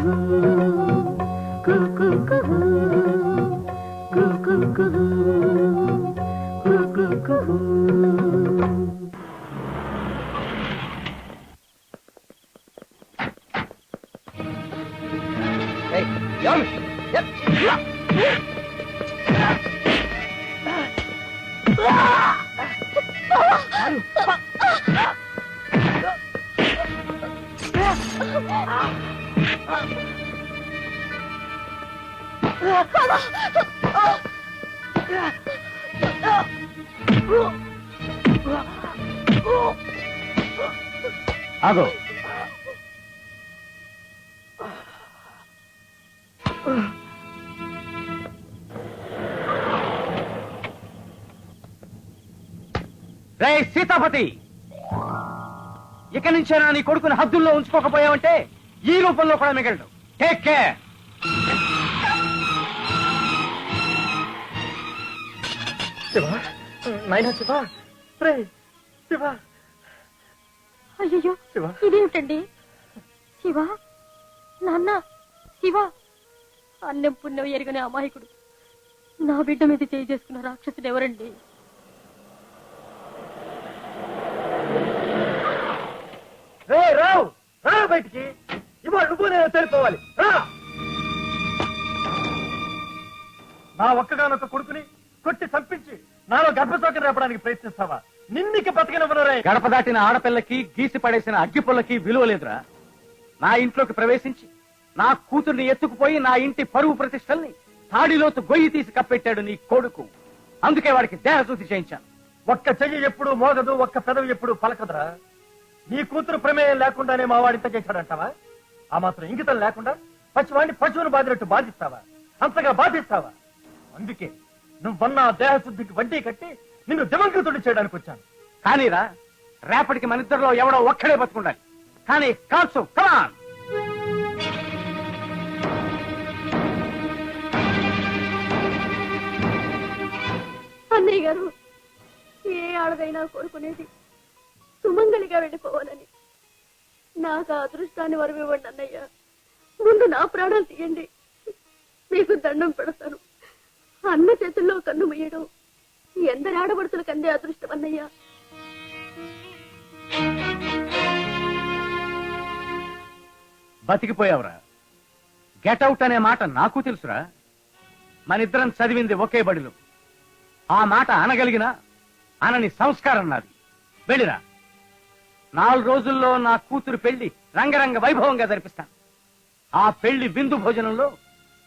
ఆగో రే సీతాపతి, ఇక నుంచైనా నీ కొడుకుని హద్దుల్లో ఉంచుకోకపోయావంటే ఈ రూపంలో కూడా మిగలడు. Take care. శివ, నాయనా శివ, శివ అయ్యో శివ ఇదేమిటండి? శివ, నాన్న, శివ, అన్నం పుణ్యం ఎరుగనే అమాయకుడు నా బిడ్డ మీద చేయి చేసుకున్న రాక్షసుడు ఎవరండి? రావు రా బయటికి. ఇవాళ నువ్వు నేను తెలిపోవాలి. రా. నా ఒక్కగానొక్క కొడుకుని కొట్టి చంపించి నాలో గర్భశోకం రేపడానికి ప్రయత్నిస్తావా? నిన్నికి బతకనివ్వనురే. గడప దాటిన ఆడపిల్లకి గీసి పడేసిన అగ్గిపుల్లకి విలువ లేదురా. నా ఇంట్లోకి ప్రవేశించి నా కూతుర్ని ఎత్తుకుపోయి నా ఇంటి పరువు ప్రతిష్టల్ని తాడిలోతు గొయ్యి తీసి కప్పెట్టాడు నీ కొడుకు. అందుకే వాడికి దేహశుద్ధి చేయించాను. ఒక్క చెయ్యి ఎప్పుడు మోగదు, ఒక్క పెదవి ఎప్పుడు పలకదురా. నీ కూతురు ప్రమేయం లేకుండానే మా వాడింత చేశాడంటావా? ఆ మాత్రం ఇంగితం లేకుండా పచ్చివాడిని పశువును బాధినట్టు బాధిస్తావా? అంతగా బాధిస్తావా? అందుకే నువ్వన్నా దేహశుద్ధికి వడ్డీ కట్టి నిన్ను దివంగతుడు చేయడానికి వచ్చాను. కానీరా, రేపటికి మన ఇద్దరిలో ఎవడో ఒక్కడే బతుకుండాలి. కానీ కాల్సు కమాన్. అన్నయ్య గారు, ఏ ఆడదైనా కోరుకునేది సుమంగళిగా వెళ్ళిపోవాలని. నాకు ఆ అదృష్టాన్ని వరమివ్వండి అన్నయ్య. ముందు నా ప్రాణాలు తీయండి, మీకు దండం పెడతాను. అన్న చేతుల్లో కన్ను ముయ్యడం ఎందరి ఆడబడుతులకు అందే అదృష్టం అన్నయ్య. బతికిపోయావురా. గెటౌట్ అనే మాట నాకు తెలుసురా. మనిద్దరం చదివింది ఒకే బడిలో. ఆ మాట అనగలిగిన అనని సంస్కారం నాది. వెళ్ళిరా. 4 రోజుల్లో నా కూతురు పెళ్లి రంగరంగ వైభవంగా జరిపిస్తాను. ఆ పెళ్లి విందు భోజనంలో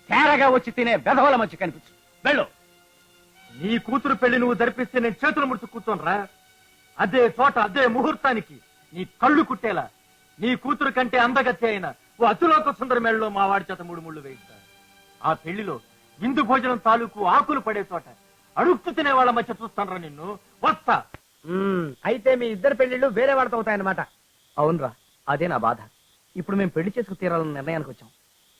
తేరగా వచ్చి తినే వెధవల మధ్య కనిపించు. వెళ్ళు. నీ కూతురు పెళ్లి నువ్వు జరిపిస్తే నేను చేతులు ముడుచు కూర్చోనరా. అదే చోట అదే ముహూర్తానికి నీ కళ్ళు కుట్టేలా నీ కూతురు కంటే అందగత్య అయిన ఓ అతులోక సుందర మేళలో మా వాడి చేత 3 ముళ్ళు వేయిస్తా. ఆ పెళ్లిలో విందు భోజనం తాలూకు ఆకులు పడే చోట అడుక్తు తినే వాళ్ళ మధ్య చూస్తానరా నిన్ను. వస్తా. అయితే మీ ఇద్దరు పెళ్లిళ్ళు వేరే వాడితో అవుతాయన్నమాట. అవునరా, అదే నా బాధ. ఇప్పుడు మేము పెళ్లి చేసుకు తీరాలన్న నిర్ణయానికి వచ్చాం.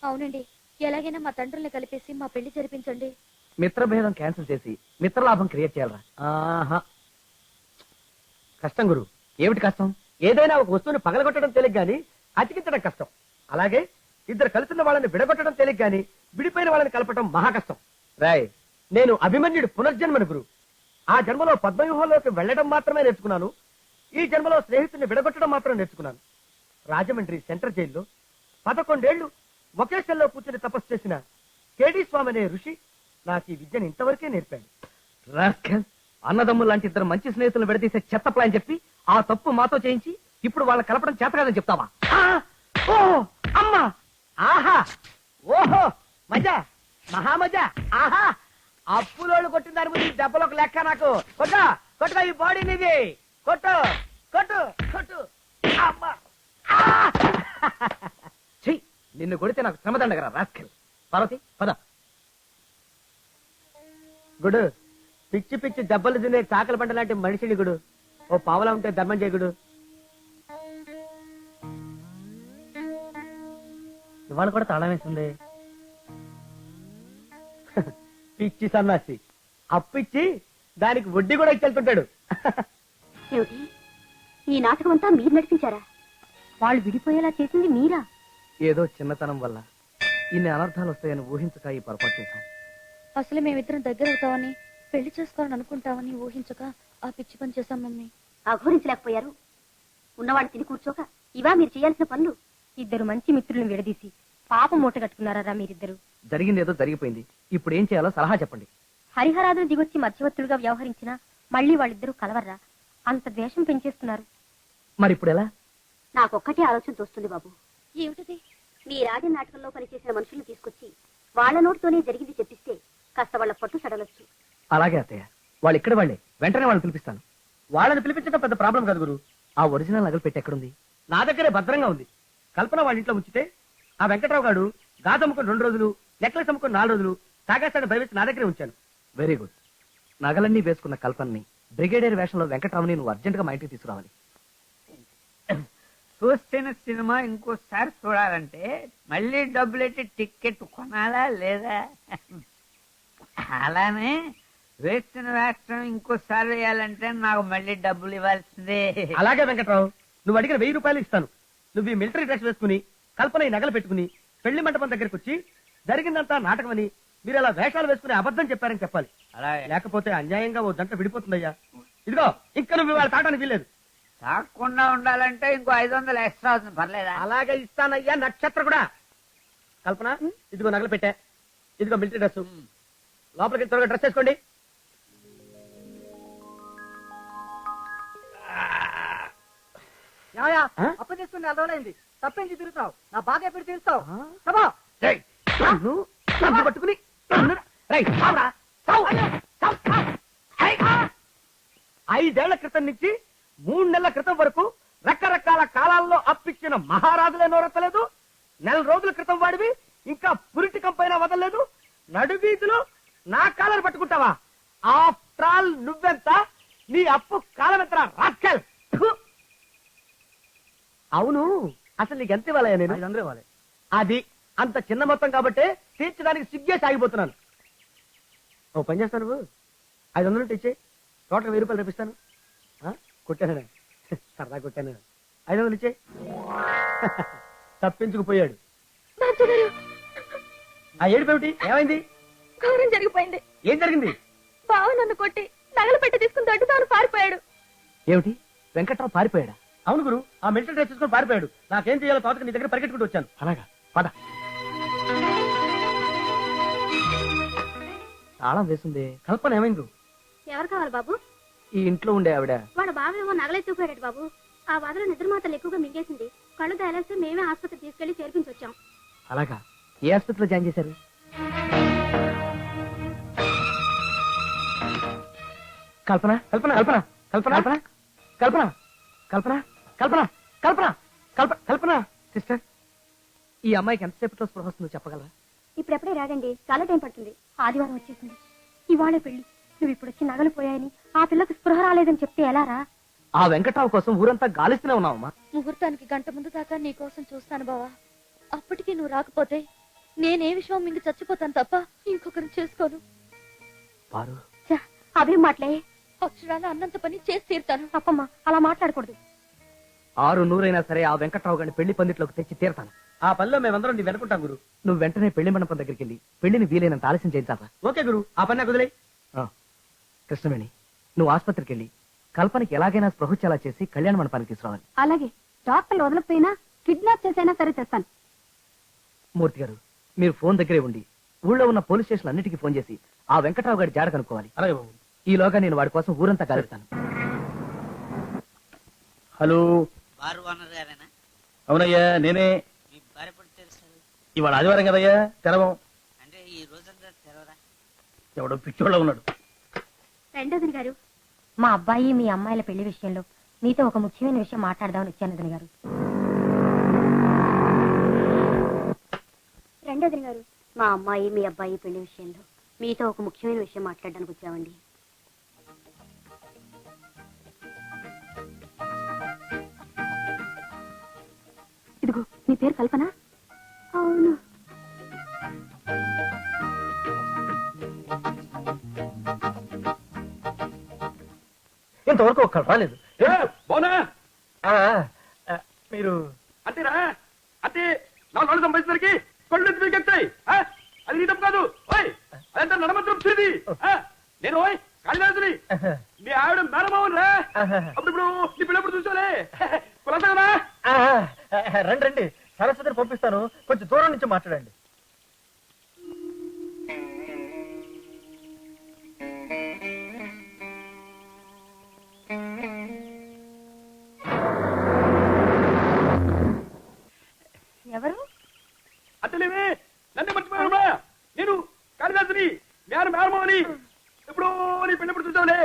అవునండి, ఎలాగైనా మా తండ్రుల్ని కలిపేసి మా పెళ్లి జరిపించండి. మిత్రభేదం క్యాన్సిల్ చేసి మిత్రలాభం క్రియేట్ చేయాలరా. ఆహా, కష్టం గురు. ఏమిటి కష్టం? ఏదైనా ఒక వస్తువుని పగలగొట్టడం తేలిక గాని అతికించడం కష్టం. అలాగే ఇద్దరు కలిసిన వాళ్ళని విడగొట్టడం తేలిక గాని విడిపోయిన వాళ్ళని కలపడం మహా కష్టం. రాయ్, నేను అభిమన్యుడి పునర్జన్మను గురు. ఆ జన్మలో పద్మవ్యూహంలోకి వెళ్లడం మాత్రమే నేర్చుకున్నాను. ఈ జన్మలో స్నేహితుడిని విడగొట్టడం మాత్రం నేర్చుకున్నాను. రాజమండ్రి సెంట్రల్ జైల్లో 11 ఏళ్లు ఒకే సెల్లో కూర్చుని తపస్సు చేసిన కేడీ స్వామి అనే ఋషి నాకు ఈ విద్యను ఇంతవరకే నేర్పాడు. రాస్కల్, అన్నదమ్ములు లాంటి ఇద్దరు మంచి స్నేహితులను విడదీసే చెత్త ప్లాన్ చెప్పి ఆ తప్పు మాతో చేయించి ఇప్పుడు వాళ్ళ కలపడం చేత కాదని చెప్తావా? ఓహో అమ్మా, ఆహా, ఓహో, మజా, మహామజా, ఆహా. అప్పులోళ్ళు కొట్టిన దాని గురించి దెబ్బలు ఒక లెక్క నాకు. కొట్టుగా ఈ బాడీ నీది. కొట్టు కొట్టు కొట్టు. అమ్మా, చెయ్యి. నిన్ను కొడితే నాకు శ్రమదండగరా రాస్కల్. పార్వతి, పద. గుడు, పిచ్చి పిచ్చి దెబ్బలు తినే చాకలి పంట లాంటి మనిషిని గుడు. ఓ పావలా ఉంటే ధర్మం చేయగుడు. ఇవాళ కూడా తాళం వేసింది. పిచ్చి సన్నాసి, అప్పిచ్చి దానికి వడ్డీ కూడా ఇచ్చెళ్తుంటాడు. ఏమిటి, ఈ నాటకం అంతా మీరు నడిపించారా? వాళ్ళు విడిపోయేలా చేసింది మీరా? ఏదో చిన్నతనం వల్ల ఇన్ని అనర్థాలు వస్తాయని ఊహించక ఈ పొరపాటు చేశాం. అసలు మేమిద్దరం దగ్గర అవుతామని పెళ్లి చేసుకోవాలని అనుకుంటామని ఊహించక ఆ పిచ్చి పని చేశాం మమ్మీ. అఘోరించలేకపోయారు. ఉన్నవాడు తిని కూర్చోక ఇవా మీరు చేయాల్సిన పనులు? ఇద్దరు మంచి మిత్రులను విడదీసి పాపం మూట కట్టుకున్నారా మీరిద్దరు? జరిగింది ఏదో జరిగిపోయింది. ఇప్పుడు ఏం చేయాలో సలహా చెప్పండి. హరిహరాదులు దిగొచ్చి మధ్యవర్తులుగా వ్యవహరించినా మళ్ళీ వాళ్ళిద్దరూ కలవర్రా? అంత ద్వేషం పెంచేస్తున్నారు. మరి ఇప్పుడు ఎలా? నాకొక్కటే ఆలోచన తోస్తుంది బాబు. ఏమిటది? మీ రాజ నాటకంలో పనిచేసిన మనుషుల్ని తీసుకొచ్చి వాళ్ళ నోటితోనే జరిగింది చెప్పిస్తే కాస్త వాళ్ళ పట్టు సడలొచ్చు. అలాగే అత్తయ్య, వాళ్ళు ఇక్కడ వాళ్ళే. వెంటనే వాళ్ళని పిలిపిస్తాను. వాళ్ళని పిలిపించడం పెద్ద ప్రాబ్లం కాదు గురు. ఆ ఒరిజినల్ నగలు పెట్టి ఎక్కడుంది? నా దగ్గరే భద్రంగా ఉంది. కల్పన వాళ్ళ ఇంట్లో ఉంచితే ఆ వెంకట్రావు గారు గాజు అమ్ముకుని 2 రోజులు, నెక్లెస్ అమ్ముకుని 4 రోజులు తాగేస్తాడు భయవేసి నా దగ్గరే ఉంచాను. Very good. నగలన్నీ వేసుకున్న కల్పన్ని బ్రిగేడియర్ వేషంలో వెంకటరావుని నువ్వు అర్జెంట్ గా మా ఇంటికి తీసుకురావాలి. చూస్తున్న సినిమా ఇంకోసారి చూడాలంటే మళ్ళీ డబ్బులెట్టి టికెట్ కొనాలా లేదా? అలానే వేసిన వేషం ఇంకోసారి వేయాలంటే నాకు మళ్ళీ డబ్బులు ఇవ్వాల్సిందే. అలాగే వెంకట్రావు, నువ్వు అడిగిన 1000 రూపాయలు ఇస్తాను. నువ్వు ఈ మిలిటరీ డ్రెస్ వేసుకుని కల్పన ఈ నగలు పెట్టుకుని పెళ్లి మంటపం దగ్గరికి వచ్చి జరిగిందంతా నాటకమని మీరు అలా వేషాలు వేసుకుని అబద్ధం చెప్పారని చెప్పాలి. అలాగే. లేకపోతే అన్యాయంగా ఓ జంట విడిపోతుందయ్యా. ఇదిగో ఇంకా నువ్వు ఇవాళ తాటానికి వీల్లేదు. తాకుండా ఉండాలంటే ఇంకో 500 ఎక్స్ట్రా అవుతుంది, పర్లేదా? అలాగే ఇస్తానయ్యా నక్షత్ర కూడా. కల్పన ఇదిగో నగలు పెట్టా, ఇదిగో మిలిటరీ డ్రెస్. లోపలికి త్వరగా డ్రెస్ వేసుకోండి. అప్పు తీసుకుని 4 రోజులైంది. తప్పించి తిరుగుతావు. నా బాధ ఎప్పుడు తీరుస్తావు? పట్టుకుని రేయ్, చావురా, చావు, చావు, చావు. 5 ఏళ్ల క్రితం నుంచి 3 నెలల క్రితం వరకు రకరకాల కాలాల్లో అప్పిచ్చిన మహారాజులే నోరెత్తలేదు. 4 రోజుల క్రితం వాడివి ఇంకా పురిటి కంపైనా వదలలేదు. నడువీధిలో నా కాలను పట్టుకుంటావా? ఆఫ్టర్ ఆల్ నువ్వెంత, నీ అప్పు కాలమెంతరా రాస్కెల్. అవును, అసలు నీకు ఎంత ఇవ్వాలయ్యా? నేను 500 ఇవ్వాలి. అది అంత చిన్న మొత్తం కాబట్టి తీర్చడానికి సిగ్గేసి ఆగిపోతున్నాను. ఓ పని చేస్తాను, నువ్వు 500 ఇచ్చే టోటల్ 1000 రూపాయలు తెప్పిస్తాను. కొట్టాను, సరదా కొట్టాను. 500 ఇచ్చే. తప్పించుకుపోయాడు. ఆ ఏడుపేమిటి? ఏమైంది? ఘోరం జరిగిపోయింది. ఏం జరిగింది? బావ నన్ను కొట్టి నగలు పెట్టి తీసుకుని దొడ్డుతాను పారిపోయాడు. ఏమిటి? వెంకట్రావు పారిపోయాడా? అవును గురు, ఆ మిలిటరీ డ్రెస్ తీసుకొని పారిపోయాడు. నాకేం చేయాలో తోటకి నీ దగ్గర పరిగెట్టుకుంటూ వచ్చాను. అలాగా, పద. తాళం వేసింది. కల్పన ఏమైంది? ఎవరు కావాలి బాబు? ఈ ఇంట్లో ఉండే ఆవిడ. వాడు బావేమో నగలెత్తుకుపోయాడు బాబు. ఆ బాధలో నిద్రమాతలు ఎక్కువగా మింగేసింది. కళ్ళు తేలేస్తే మేమే ఆసుపత్రి తీసుకెళ్లి చేర్పించి వచ్చాం. అలాగా, ఏ ఆసుపత్రిలో జాయిన్ చేశారు? కల్పన కల్పన కల్పన కల్పన కల్పన కల్పన కల్పన కల్పన కల్పన కల్పన కల్పన సిస్టర్, ఈ అమ్మాయికి ఎంతసేపట్లో స్పృహ వస్తుందో చెప్పగలరా? ఇప్పుడెప్పుడే రాడండి, చాలా టైం పడుతుంది. ఆదివారం వచ్చేసింది. ఇవాళే పెళ్లి. నువ్వు ఇప్పుడు వచ్చి నగలు పోయాయని ఆ పిల్లకి స్పృహ రాలేదని చెప్తే ఎలా రా? ఆ వెంకట్రావు కోసం ఊరంతా గాలిస్తూనే ఉన్నావమ్మా. ముహూర్తానికి గంట ముందు దాకా నీ కోసం చూస్తాను బావా. అప్పటికి నువ్వు రాకపోతే నేనే విషయం మింగి చచ్చిపోతాను తప్ప ఇంకొకరిని చేసుకోను. పారు, అవే మాటలే. అక్షరాలు అన్నంత పని చేసి తీరుతాను. తప్పమ్మా, అలా మాట్లాడకూడదు. 600 సరే ఆ వెంకట్రావు గారిని పెళ్లి పందిట్లోకి తెచ్చి తీరతాను. ఆ పనిలో మేమందరం నీ వెనుకుంటాం గురు. నువ్వు వెంటనే పెళ్లి మండపం దగ్గరికి వెళ్ళి పెళ్లిని వీలైనంత ఆలస్యం చేయించాలా? ఓకే గురు, ఆ పని కుదిలే. కృష్ణవేణి, నువ్వు ఆసుపత్రికి వెళ్ళి కల్పనకి ఎలాగైనా స్పృహుచ్చేలా చేసి కళ్యాణ మండపానికి తీసుకురావాలి. అలాగే, డాక్టర్లు వదలకపోయినా కిడ్నాప్ చేసైనా సరే తెస్తాను. మూర్తి గారు, మీరు ఫోన్ దగ్గరే ఉండి ఊళ్ళో ఉన్న పోలీస్ స్టేషన్ అన్నిటికీ ఫోన్ చేసి ఆ వెంకట్రావు గారి జాడ కనుక్కోవాలి. అలాగే బాబు. ఈలోగా నేను వాడి కోసం ఊరంతా గాలిస్తాను. హలో, బారు ఓనర్ గారేనా? అవునయ్యా నేనే. మీ భార్య ఎప్పుడు తెలుస్తారు? ఇవాళ ఆదివారం కదయ్యా, తెరవం. అంటే ఈ రోజంతా తెరవరా? ఎవడో పిచ్చోళ్ళ ఉన్నాడు. రెండోదిని గారు, మా అబ్బాయి మీ అమ్మాయిల పెళ్లి విషయంలో మీతో ఒక ముఖ్యమైన విషయం మాట్లాడదామని వచ్చాను వదిన గారు. రెండోదిని గారు, మా అమ్మాయి మీ అబ్బాయి పెళ్లి విషయంలో మీతో ఒక ముఖ్యమైన విషయం మాట్లాడడానికి వచ్చామండి. ఇదిగో, నీ పేరు కల్పన? అవును. ఇంతవరకు ఒక్కరు రాలేదు. మీరు అంతేనా? అంతే, నా కళ్ళు సంపాదించడానికి కళ్ళు ఎత్తాయి. అది నీ తప్పు కాదు. అదంతా నడమంత్రం తిరిగి నేను కాళిదాసుని, మీ ఆవిడ మేనమావన్ రా. అప్పుడు నీ పిల్లప్పుడు చూసాలే కులసగనా? రండి రండి, సరస్వతిని పంపిస్తాను, కొంచెం దూరం నుంచి మాట్లాడండి. ఎవరు? అంతలేవే, నన్ను మర్చిపోయావా? నేను కాళిదాసుని, మేనమావని. ఎప్పుడు నీ పిల్లప్పుడు చూసావులే.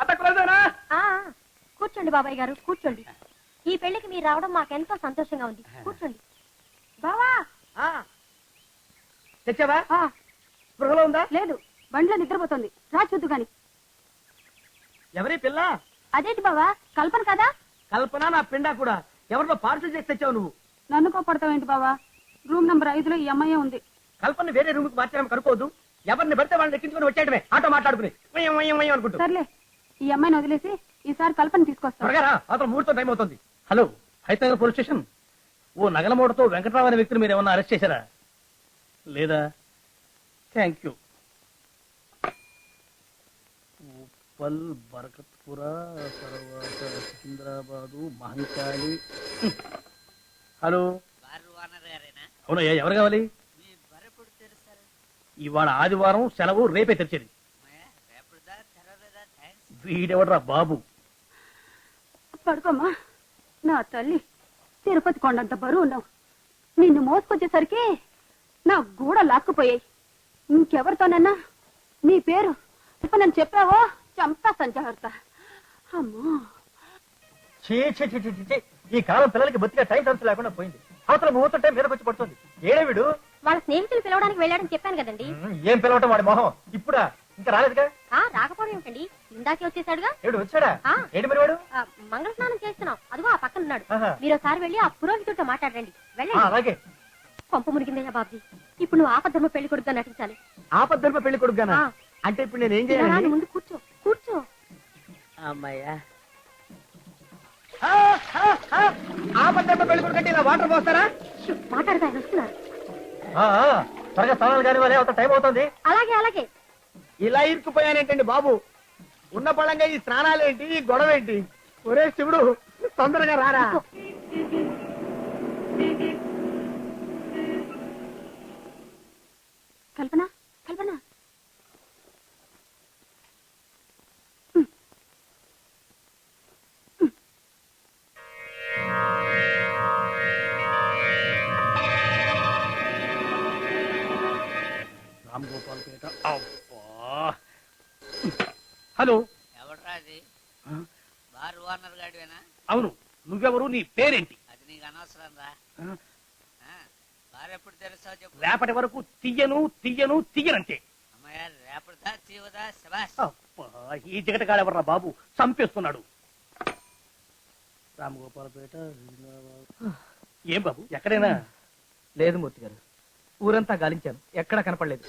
అంత కులసగనా? కూర్చోండి బాబాయ్ గారు, కూర్చోండి. ఈ పెళ్లికి మీరు రావడం మాకెంతో సంతోషంగా ఉంది. కూర్చోండి. బావా తెచ్చావా? స్పృహలో ఉందా? లేదు, బండ్లో నిద్రపోతుంది. రా చూద్దు గాని. ఎవరి పిల్ల? అదేంటి బావా, కల్పన కదా? కల్పన నా పిండా కూడా. ఎవరితో పార్సల్ చేసి తెచ్చావు నువ్వు? నన్ను కోపడతావేంటి బావా? రూమ్ నంబర్ 5లో ఈ అమ్మాయి ఉంది. కల్పన వేరే రూమ్ కి మార్చడం కనుకోవద్దు. ఎవరిని పడితే వాళ్ళని ఎక్కించుకుని వచ్చేయడమే ఆటో మాట్లాడుకుని వయ్యం, వయ్యం, వయ్యం అనుకుంటూ. సర్లే ఈ అమ్మాయిని వదిలేసి ఈసారి కల్పన తీసుకొస్తాను. త్వరగా రా, అతను ముహూర్తం టైం అవుతుంది. Hello Hayathnagar police station. ఓ నగలమూడతో వెంకటరావు అనే వ్యక్తిని మీరు ఏమన్నా అరెస్ట్ చేశారా? లేదా? Thank you. ఉప్పల్, బరకత్పుర, తర్వాత సికింద్రాబాదు, మహంకాళి. హలో అవునయ్యా, ఎవరు కావాలి? ఇవాళ ఆదివారం సెలవు, రేపే తెరిచేది. వీడెవడరా బాబు? పడుకోమ్మా నా తల్లి, తిరుపతి కొండంత బరువు ఉన్నావు. నిన్ను మోసుకొచ్చేసరికి నా గూడ లాక్కుపోయాయి. ఇంకెవరితోనన్నా నీ పేరు నన్ను చెప్పావో చంపేస్తాను జాగ్రత్త. అమ్మో చీ చీ చీ చీ చీ. ఈ కాలం పిల్లలకి బతిగా టైం సెన్స్ లేకుండా పోయింది. అవతల ముహూర్తం టైం మీదకి వచ్చి పడుతుంది. ఏడే వీడు? వాళ్ళ స్నేహితులు పిలవడానికి వెళ్ళాడని చెప్పాను కదండి. ఏం పిలవటం వాడి మొహం? ఇప్పుడా? ఇంకా రాలేదుగా? రాకపోవడం ఏమిటండి, ఇందాకే వచ్చేసాడుగా. ఏడు వచ్చాడా? ఏంటి మరి వాడు? మంగళ స్నానం చేస్తున్నాం, అదిగో ఆ పక్కన ఉన్నాడు. ఆహా. మీరు ఒకసారి వెళ్ళి ఆ పురోహితుడితో మాట్లాడండి. వెళ్ళండి. అలాగే. కొంప మునిగిందయ్యా బాబుజీ, ఇప్పుడు నువ్వు ఆపద్ధర్మ పెళ్లి కొడుకుగా నటించాలి. ఆపద్ధర్మ పెళ్లి కొడుకుగానా? అంటే ఇప్పుడు నేను ఏం ఇలా చేయాలి? ముందు కూర్చో కూర్చో. అమ్మయ్యా, ఆపద్ధర్మ పెళ్లి కొడుకు అంటే ఇలా వాటర్ పోస్తారా? మాట్లాడదా ఆయన వస్తున్నారు. త్వరగా స్నానాలు కానీ వాళ్ళే టైం అవుతుంది. అలాగే అలాగే. ఇలా ఇరుక్కుపోయానేంటండి బాబు? ఉన్న పడంగా ఈ స్నానాలేంటి, ఈ గొడవ ఏంటి? ఒరే శివుడు, తొందరగా రారా. కల్పన కల్పన రామ్ గోపాల్ పేట. అబ్బా. హలో ఎవడ్రా అది? బార్ ఓనర్ గాడివేనా? అవును, నువ్వెవరు? నీ పేరేంటి? అది నీకు అనవసరం రా. బార్ ఎప్పుడు తెరుస్తావు చెప్పు. రేపటి వరకు తీయను తీయను తీయనంటే. అమ్మయ్య, రేపటిదా తీవదా? శబాష్. అబ్బా, ఈ జగటగాడెవర్రా బాబు? చంపేస్తున్నాడు. రామ్ గోపాల్ పేట. ఏం బాబు, ఎక్కడైనా? లేదు మూర్తి గారు, ఊరంతా గాలించాను, ఎక్కడా కనపడలేదు.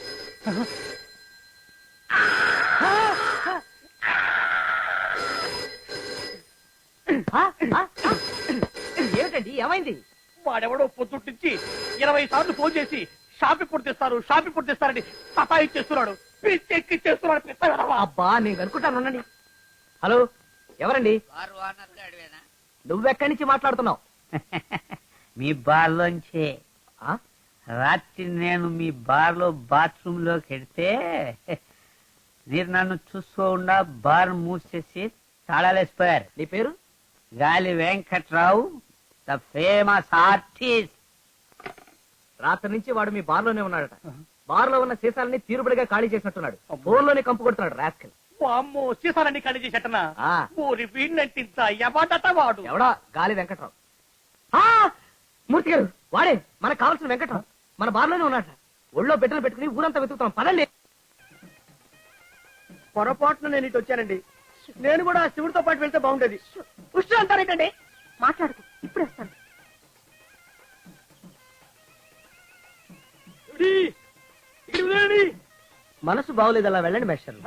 ఏమిటండి, ఏమైంది? వాడెవడో పొద్దుట్టించి 20 సార్లు ఫోన్ చేసి షాప్ ఇప్పుడు తెస్తారని సతాయిచ్చేస్తున్నాడు. పిచ్చెక్కిచ్చేస్తున్నాడు. అబ్బా, నేను అనుకుంటాను. ఉండండి. హలో, ఎవరండి? Bar owner గాడివేనా? నువ్వెక్కడి నుంచి మాట్లాడుతున్నావు? మీ బార్లోంచే. రాత్రి నేను మీ బార్లో బాత్రూమ్ లోకి వెళ్తే మీరు నన్ను చూసుకోకుండా బార్ మూసేసి తాళాలేసిపోయారు. నీ పేరు? గాలి వెంకట్రావు, ద ఫేమస్ ఆర్టిస్ట్. రాత్రి నుంచి వాడు మీ బార్లోనే ఉన్నాడట. బార్లో ఉన్న సీసాలని తీరుబడిగా ఖాళీ చేసినట్టున్నాడు. ఫోన్లోనే కంపు కొడుతున్నాడు రాస్కల్. అమ్మో, సీసాలన్నీ ఖాళీ చేసేటనా? ఆ. ఊరి వీడినంటింత ఎవడట వాడు? ఎవడా? గాలి వెంకట్రావు. మూర్తి గారు, వాడే మనకు కావాల్సిన వెంకట్రావు. మన బార్లోనే ఉన్నాడట. ఒళ్ళో బిడ్డలు పెట్టుకుని ఊరంతా వెతుకుతాం, పదండి. పొరపాటున నేను ఇటు వచ్చానండి. నేను కూడా శివుడితో పాటు వెళ్తే బాగుండేది. పుష్టి అంటారేంటండి? మాట్లాడుకో, ఇప్పుడు వస్తాను. మనసు బాగోలేదు, అలా వెళ్ళండి మేస్టర్.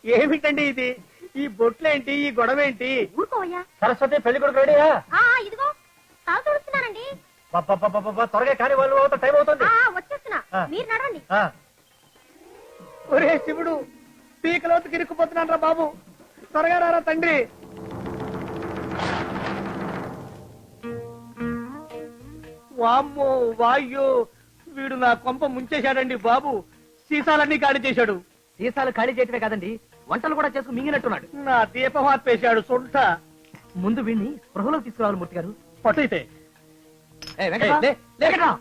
ఏమిటండి ఇది? ఈ బొట్లేంటి, ఈ గొడవ ఏంటి? ఊరుకోవయ్యా. సరస్వతి, పెళ్లి కొడుకు రెడీయా? ఇదిగో తల తుడుస్తున్నానండి. త్వరగా కానీ వాళ్ళు టైం అవుతుంది. వచ్చేస్తున్నా, మీరు నడండి. ఒరే శివుడు, పీకలోతుకి ఇరుక్కుపోతున్నాను రా బాబు, త్వరగా రారా తండ్రి. వామ్మో వాయ్యో, వీడు నా కొంప ముంచేశాడండి బాబు. సీసాలన్నీ ఖాళీ చేశాడు. సీసాలు ఖాళీ చేయటమే కాదండి, వంటలు కూడా చేసుకుని మింగినట్టున్నాడు. నా దీపం ఆపేశాడు సొంత. ముందు వీడిని స్పృహలోకి తీసుకురావాలి మూర్తి గారు. పట్టయితే వెంకట్రావు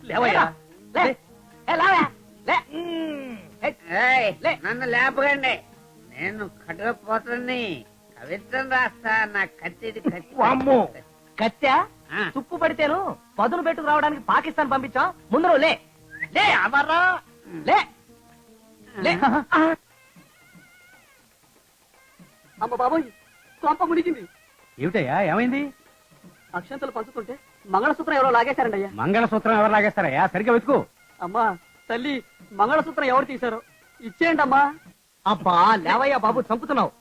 లేవయ్యా. నన్ను లేపకండి, నేను కట్టకపోతుంది కవిత్వం రాస్తా. నా కత్తిది వామ్మో! కత్తి. కత్యా ఆ. తుప్పు పడితేను పదును పెట్టుకు రావడానికి పాకిస్తాన్ పంపించాం. ముందు నువ్వు లే లే అమర్రా లే లే. అమ్మ బాబోయ్, కొంప మునిగింది. ఏమిటయ్యా ఏమైంది? అక్షంతలు పంచుతుంటే మంగళసూత్రం ఎవరో లాగేశారండి అయ్యా. మంగళసూత్రం ఎవరు లాగేస్తారయ్యా? సరిగ్గా వెతుకు. అమ్మా తల్లి, మంగళసూత్రం ఎవరు తీశారో ఇచ్చేయండి అమ్మా. అబ్బా లేవయ్యా బాబు, చంపుతున్నావు.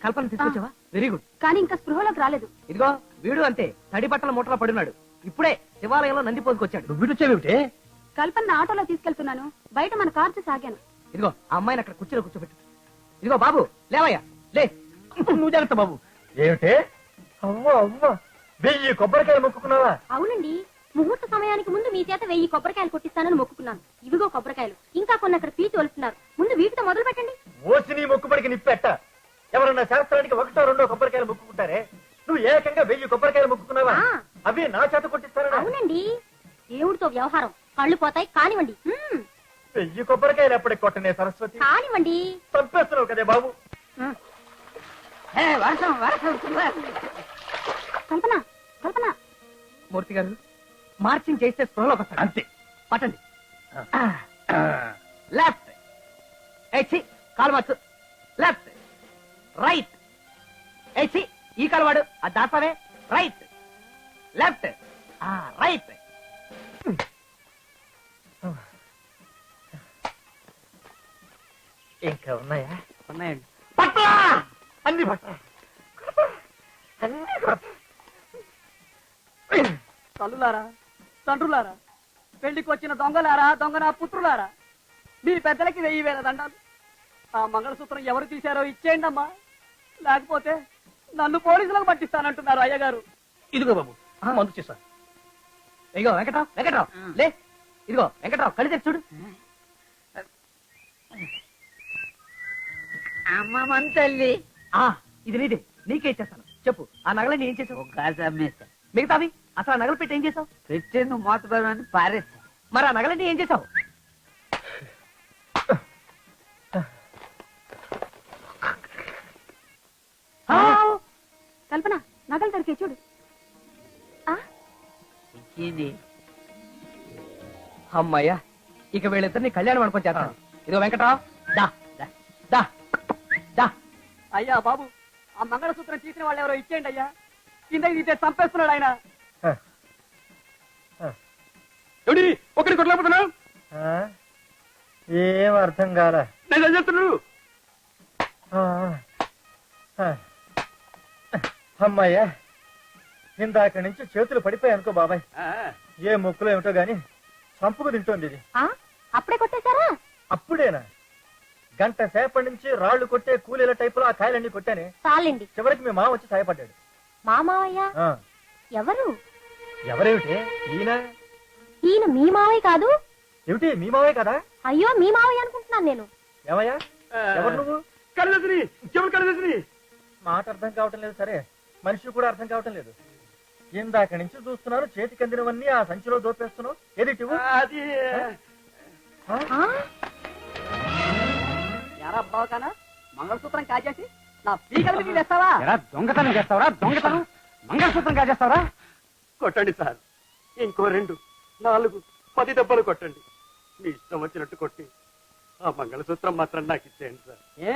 కల్పన తీసుకొచ్చావా? Very good. కానీ ఇంకా స్పృహలోకి రాలేదు. ఇదిగో వీడు అంతే, తడి బట్టల మూటలో పడున్నాడు. ఇప్పుడే శివాలయంలో నంది పోసుకొచ్చాడు. నువ్వు వచ్చావేమిటే? కల్పన ఆటోలో తీసుకెళ్తున్నాను, బయట మన కారు చూసి ఆగాను. ఇదిగో ఆ అమ్మాయిని అక్కడ కుర్చీలో కూర్చోబెట్టు. ఇదిగో బాబు లేవయ్యా లే. నువ్వు జాగ్రత్త బాబు. ఏమిటే? అమ్మో అమ్మో, 1000 కొబ్బరికాయలు మొక్కుకున్నావా? అవునండి, ముహూర్త సమయానికి ముందు మీ చేత 1000 కొబ్బరికాయలు కొట్టిస్తానని మొక్కుకున్నాను. ఇవిగో కొబ్బరికాయలు, ఇంకా కొన్ని అక్కడ పీచి వలుస్తున్నారు. ముందు వీటితో మొదలు పెట్టండి. ఓసి నీ మొక్కుబడికి నిప్పెట్ట. ఎవరన్నా శాస్త్రానికి 1 2 కొబ్బరికాయలు మొక్కుకుంటారే, నువ్వు ఏకంగా 1000 కొబ్బరికాయలు మొక్కుకున్నావా? ఆ. అవి నా చేత కొట్టిస్తారా? అవునండి, దేవుడితో వ్యవహారం, కళ్ళు పోతాయి. కానివ్వండి. 1000 కొబ్బరికాయలు ఎప్పటికి కొట్టనే సరస్వతి? కానివ్వండి. చంపేస్తున్నావు కదే బాబు. వర్షం వర్షం. కల్పన కల్పన మూర్తి గారు మార్చింగ్ చేస్తే స్పృహలోకి వస్తాడు. అంతే. పట్టండి. లెఫ్ట్. ఏచి కాలు మార్చు. Left right. ఏచి ఈ కాలు వాడు. అది దాటావే. Right left right. ఇంకా ఉన్నాయా? ఉన్నాయండి. పట్లా అన్ని పట్ల తల్లులారా, తండ్రులారా, పెళ్లికి వచ్చిన దొంగలారా, దొంగ నా పుత్రులారా, మీ పెద్దలకి 1000 దండాలు. ఆ మంగళసూత్రం ఎవరు తీశారో ఇచ్చేయండి అమ్మా, లేకపోతే నన్ను పోలీసులకు పట్టిస్తానంటున్నారు అయ్యగారు. ఇదిగో బాబు మందు చేశాను. ఇదిగో వెంకట్రావు వెంకట్రావు లే. ఇదిగో వెంకట్రావు కళ్ళు తెచ్చి చూడు. అమ్మమ్మ తల్లి, ఇది నీదే, నీకే ఇచ్చేస్తాను. చెప్పు ఆ నగలని ఏం చేసావు? ఒక కాసు అమ్మేస్తా. మిగతావి అసలు ఆ నగలు పెట్టి ఏం చేసావు? పెట్టేందుకు మోతబరమని పారేస్తా. మరి ఆ నగలని ఏం చేసావు? కల్పన నగలు దొరికే చూడు. ఇచ్చింది. అమ్మాయ్యా, ఇక వీళ్ళిద్దరిని కళ్యాణం అనుకొని చేస్తాను. ఇదిగో వెంకట్రావు దా దా దా దా. అయ్యా బాబు, ఆ మంగళసూత్రం తీసిన వాళ్ళు ఎవరో ఇచ్చేయండి అయ్యా. కిందకి తీస్తే చంపేస్తున్నాడు ఆయన. ఎవడి ఒకటి కొట్టలేకపోతున్నావు? ఏం అర్థం కాల. నేను చెప్తున్నాడు. అమ్మాయ్యా, ఇందాక నుంచి చేతులు పడిపోయాయి అనుకో బాబాయ్. ఏ మొక్కులో ఏమిటో గాని చంపుకు తింటోంది ఇది. అప్పుడే కొట్టేశారా? అప్పుడేనా? గంట సేపటి నుంచి రాళ్లు కొట్టే కూలీల టైపులో ఆ కాయలన్నీ కొట్టానే. చాలండి. చివరికి మీ మామ వచ్చి సహాయపడ్డాడు. మా మావయ్య ఆ, ఎవరు? ఎవరేమిటి? ఈయన ఈయన మీ మావయ్య కాదు? ఏమిటి మీ మావే కదా? అయ్యో, మీ మావయ్య అనుకుంటున్నాను నేను. ఏమయ్యా, ఎవరు నువ్వు? కడదసిని చెవులు కడదసిని. మాట అర్థం కావటం లేదు. సరే, మనిషి కూడా అర్థం కావటం లేదు. ఇందాక నుంచి చూస్తున్నాను, చేతికి అందినవన్నీ ఆ సంచిలో దోపేస్తున్నావు. ఏది ఇవ్వు. అది ఎరా బావకానా, మంగళసూత్రం కాజేసి నా పీకల మీద తెస్తావా? ఎరా దొంగతనం చేస్తావరా? దొంగతనం మంగళసూత్రం కాజేస్తావరా? కొట్టండి సార్. ఇంకో 2 4 10 దెబ్బలు కొట్టండి. మీ ఇష్టం వచ్చినట్టు కొట్టి ఆ మంగళసూత్రం మాత్రం నాకు ఇచ్చేయండి సార్. ఏ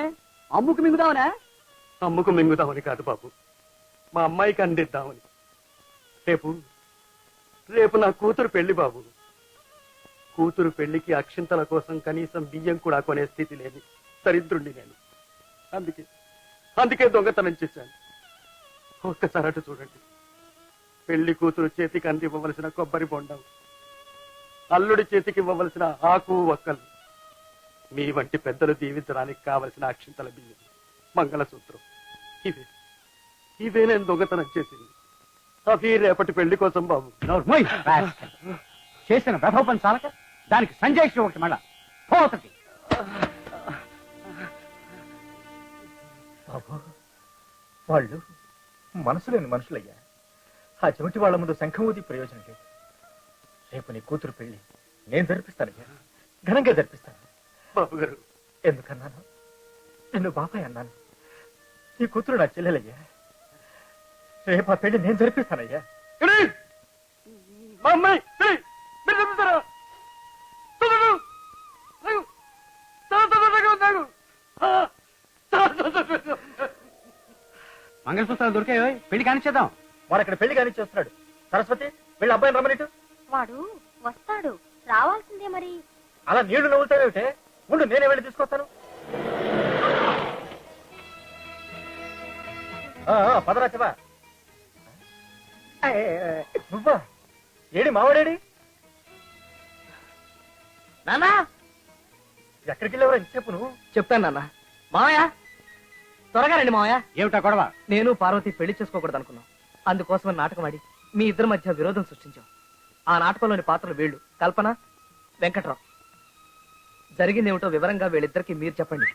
అమ్ముకు మింగుదావునా? అమ్ముకు మింగుదామని కాదు బాబు, మా అమ్మాయికి అందిద్దామని. రేపు నా కూతురు పెళ్లి బాబు. కూతురు పెళ్లికి అక్షింతల కోసం కనీసం బియ్యం కూడా కొనే స్థితి లేని దరిద్రుండి నేను. అందుకే దొంగతనం చేశాను. ఒక్కసారి అటు చూడండి. పెళ్లి కూతురు చేతికి అందివ్వవలసిన కొబ్బరి బొండం, అల్లుడి చేతికి ఇవ్వవలసిన ఆకు ఒక్కలు, మీ వంటి పెద్దలు దీవించడానికి కావలసిన అక్షింతల బియ్యం, మంగళసూత్రం, ఇవే నేను దొంగతనం చేసింది. అవి రేపటి పెళ్లి కోసం బాబు. నోర్మోయ్, చేసిన ప్రభావం చాలక దానికి సంజయ్ ఒకటి మళ్ళా పోతకి. బాబు, వాళ్ళు మనసు లేని మనుషులయ్యా. ఆ చెవిటి వాళ్ళ ముందు శంఖం ఊది ప్రయోజనం లేదు. రేపు నీ కూతురు పెళ్లి నేను జరిపిస్తానయ్యా, ఘనంగా జరిపిస్తాను. బాబు గారు ఎందుకన్నాను? నిన్ను బాబాయ్ అన్నాను. నీ కూతురు నా చెల్లెలయ్యా. రేపు ఆ పెళ్లి నేను జరిపిస్తానయ్యా. మా అమ్మాయి ఏయ్, మీరు చదువుతారా? చదువు, చదువు, చదువు, చదువు. మంగళసూత్రాలు దొరికాయో పెళ్లి కానిచ్చేద్దాం. వాడు అక్కడ పెళ్లి కానిచ్చి వస్తున్నాడు. సరస్వతి వెళ్ళి అబ్బాయిని రమ్మనిట్టు. వాడు వస్తాడు, రావాల్సిందే మరి. అలా నీళ్లు నవ్వుతావేమిటే? ఉండు, నేనే వెళ్ళి తీసుకొస్తాను. పదరా చెప్పా. నువ్వా? ఏడి మావాడేడి? నానా ఎక్కడికి వెళ్ళేవరా ఇంతసేపు నువ్వు? చెప్తాను నాన్న. మావయ్య త్వరగా రండి మావయ్య. ఏమిటా గొడవ? నేను పార్వతి పెళ్లి చేసుకోకూడదు అనుకున్నాం. అందుకోసం నాటకం ఆడి మీ ఇద్దరి మధ్య విరోధం సృష్టించాం. ఆ నాటకంలోని పాత్రలు వీళ్ళు కల్పన, వెంకట్రావు. జరిగిందేమిటో వివరంగా వీళ్ళిద్దరికి మీరు చెప్పండి.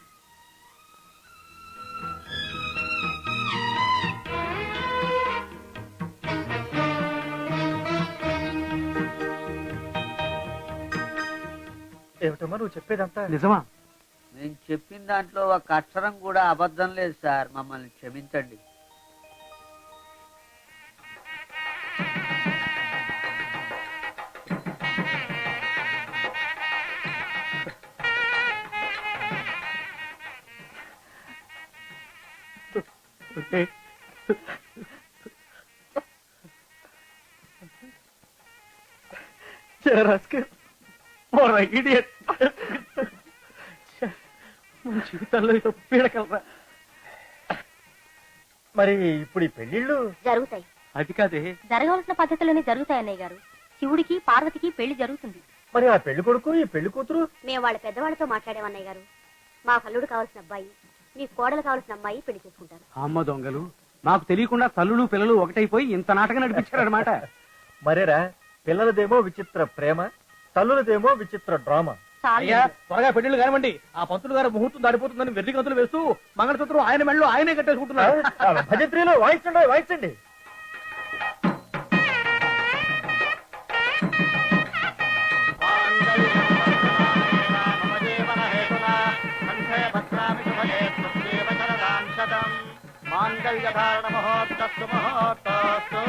ఏమిటమ్మా నువ్వు చెప్పేదంతా? నిజమా? నేను చెప్పిన దాంట్లో ఒక అక్షరం కూడా అబద్ధం లేదు సార్. మమ్మల్ని క్షమించండి. మన జీవితాల్లో ఇదో పీడకలరా. మరి ఇప్పుడు ఈ పెళ్లిళ్ళు జరుగుతాయి. అది కాదే, జరగవలసిన పద్ధతిలోనే జరుగుతాయి అన్నయ్య గారు. శివుడికి పార్వతికి పెళ్లి జరుగుతుంది. మరి ఆ పెళ్లి కొడుకు ఈ పెళ్లి కూతురు? మేము వాళ్ళ పెద్దవాళ్ళతో మాట్లాడామన్నయ్య గారు. మా కల్లుడు కావాల్సిన అబ్బాయి, మీ కోడలు కావాల్సిన అమ్మాయి పెళ్లి చేసుకుంటారు. అమ్మ దొంగలు, నాకు తెలియకుండా తల్లులు పిల్లలు ఒకటైపోయి ఇంత నాటకం నడిపించారనమాట. మరేరా, పిల్లలదేమో విచిత్ర ప్రేమ, తల్లులదేమో విచిత్ర డ్రామా. అయ్యా త్వరగా పెళ్లిళ్ళు కానివ్వండి. ఆ పంతులు గారు ముహూర్తం దాడిపోతుందని వెర్రి గంతులు వేస్తూ మంగళసూత్రం ఆయన మెళ్ళలో ఆయనే కట్టేసుకుంటున్నారు. భజంత్రిలో వాయించండి, వాయించండి. మాంగళ్యధారణ మహోత్తస్తు మహోత్తస్తు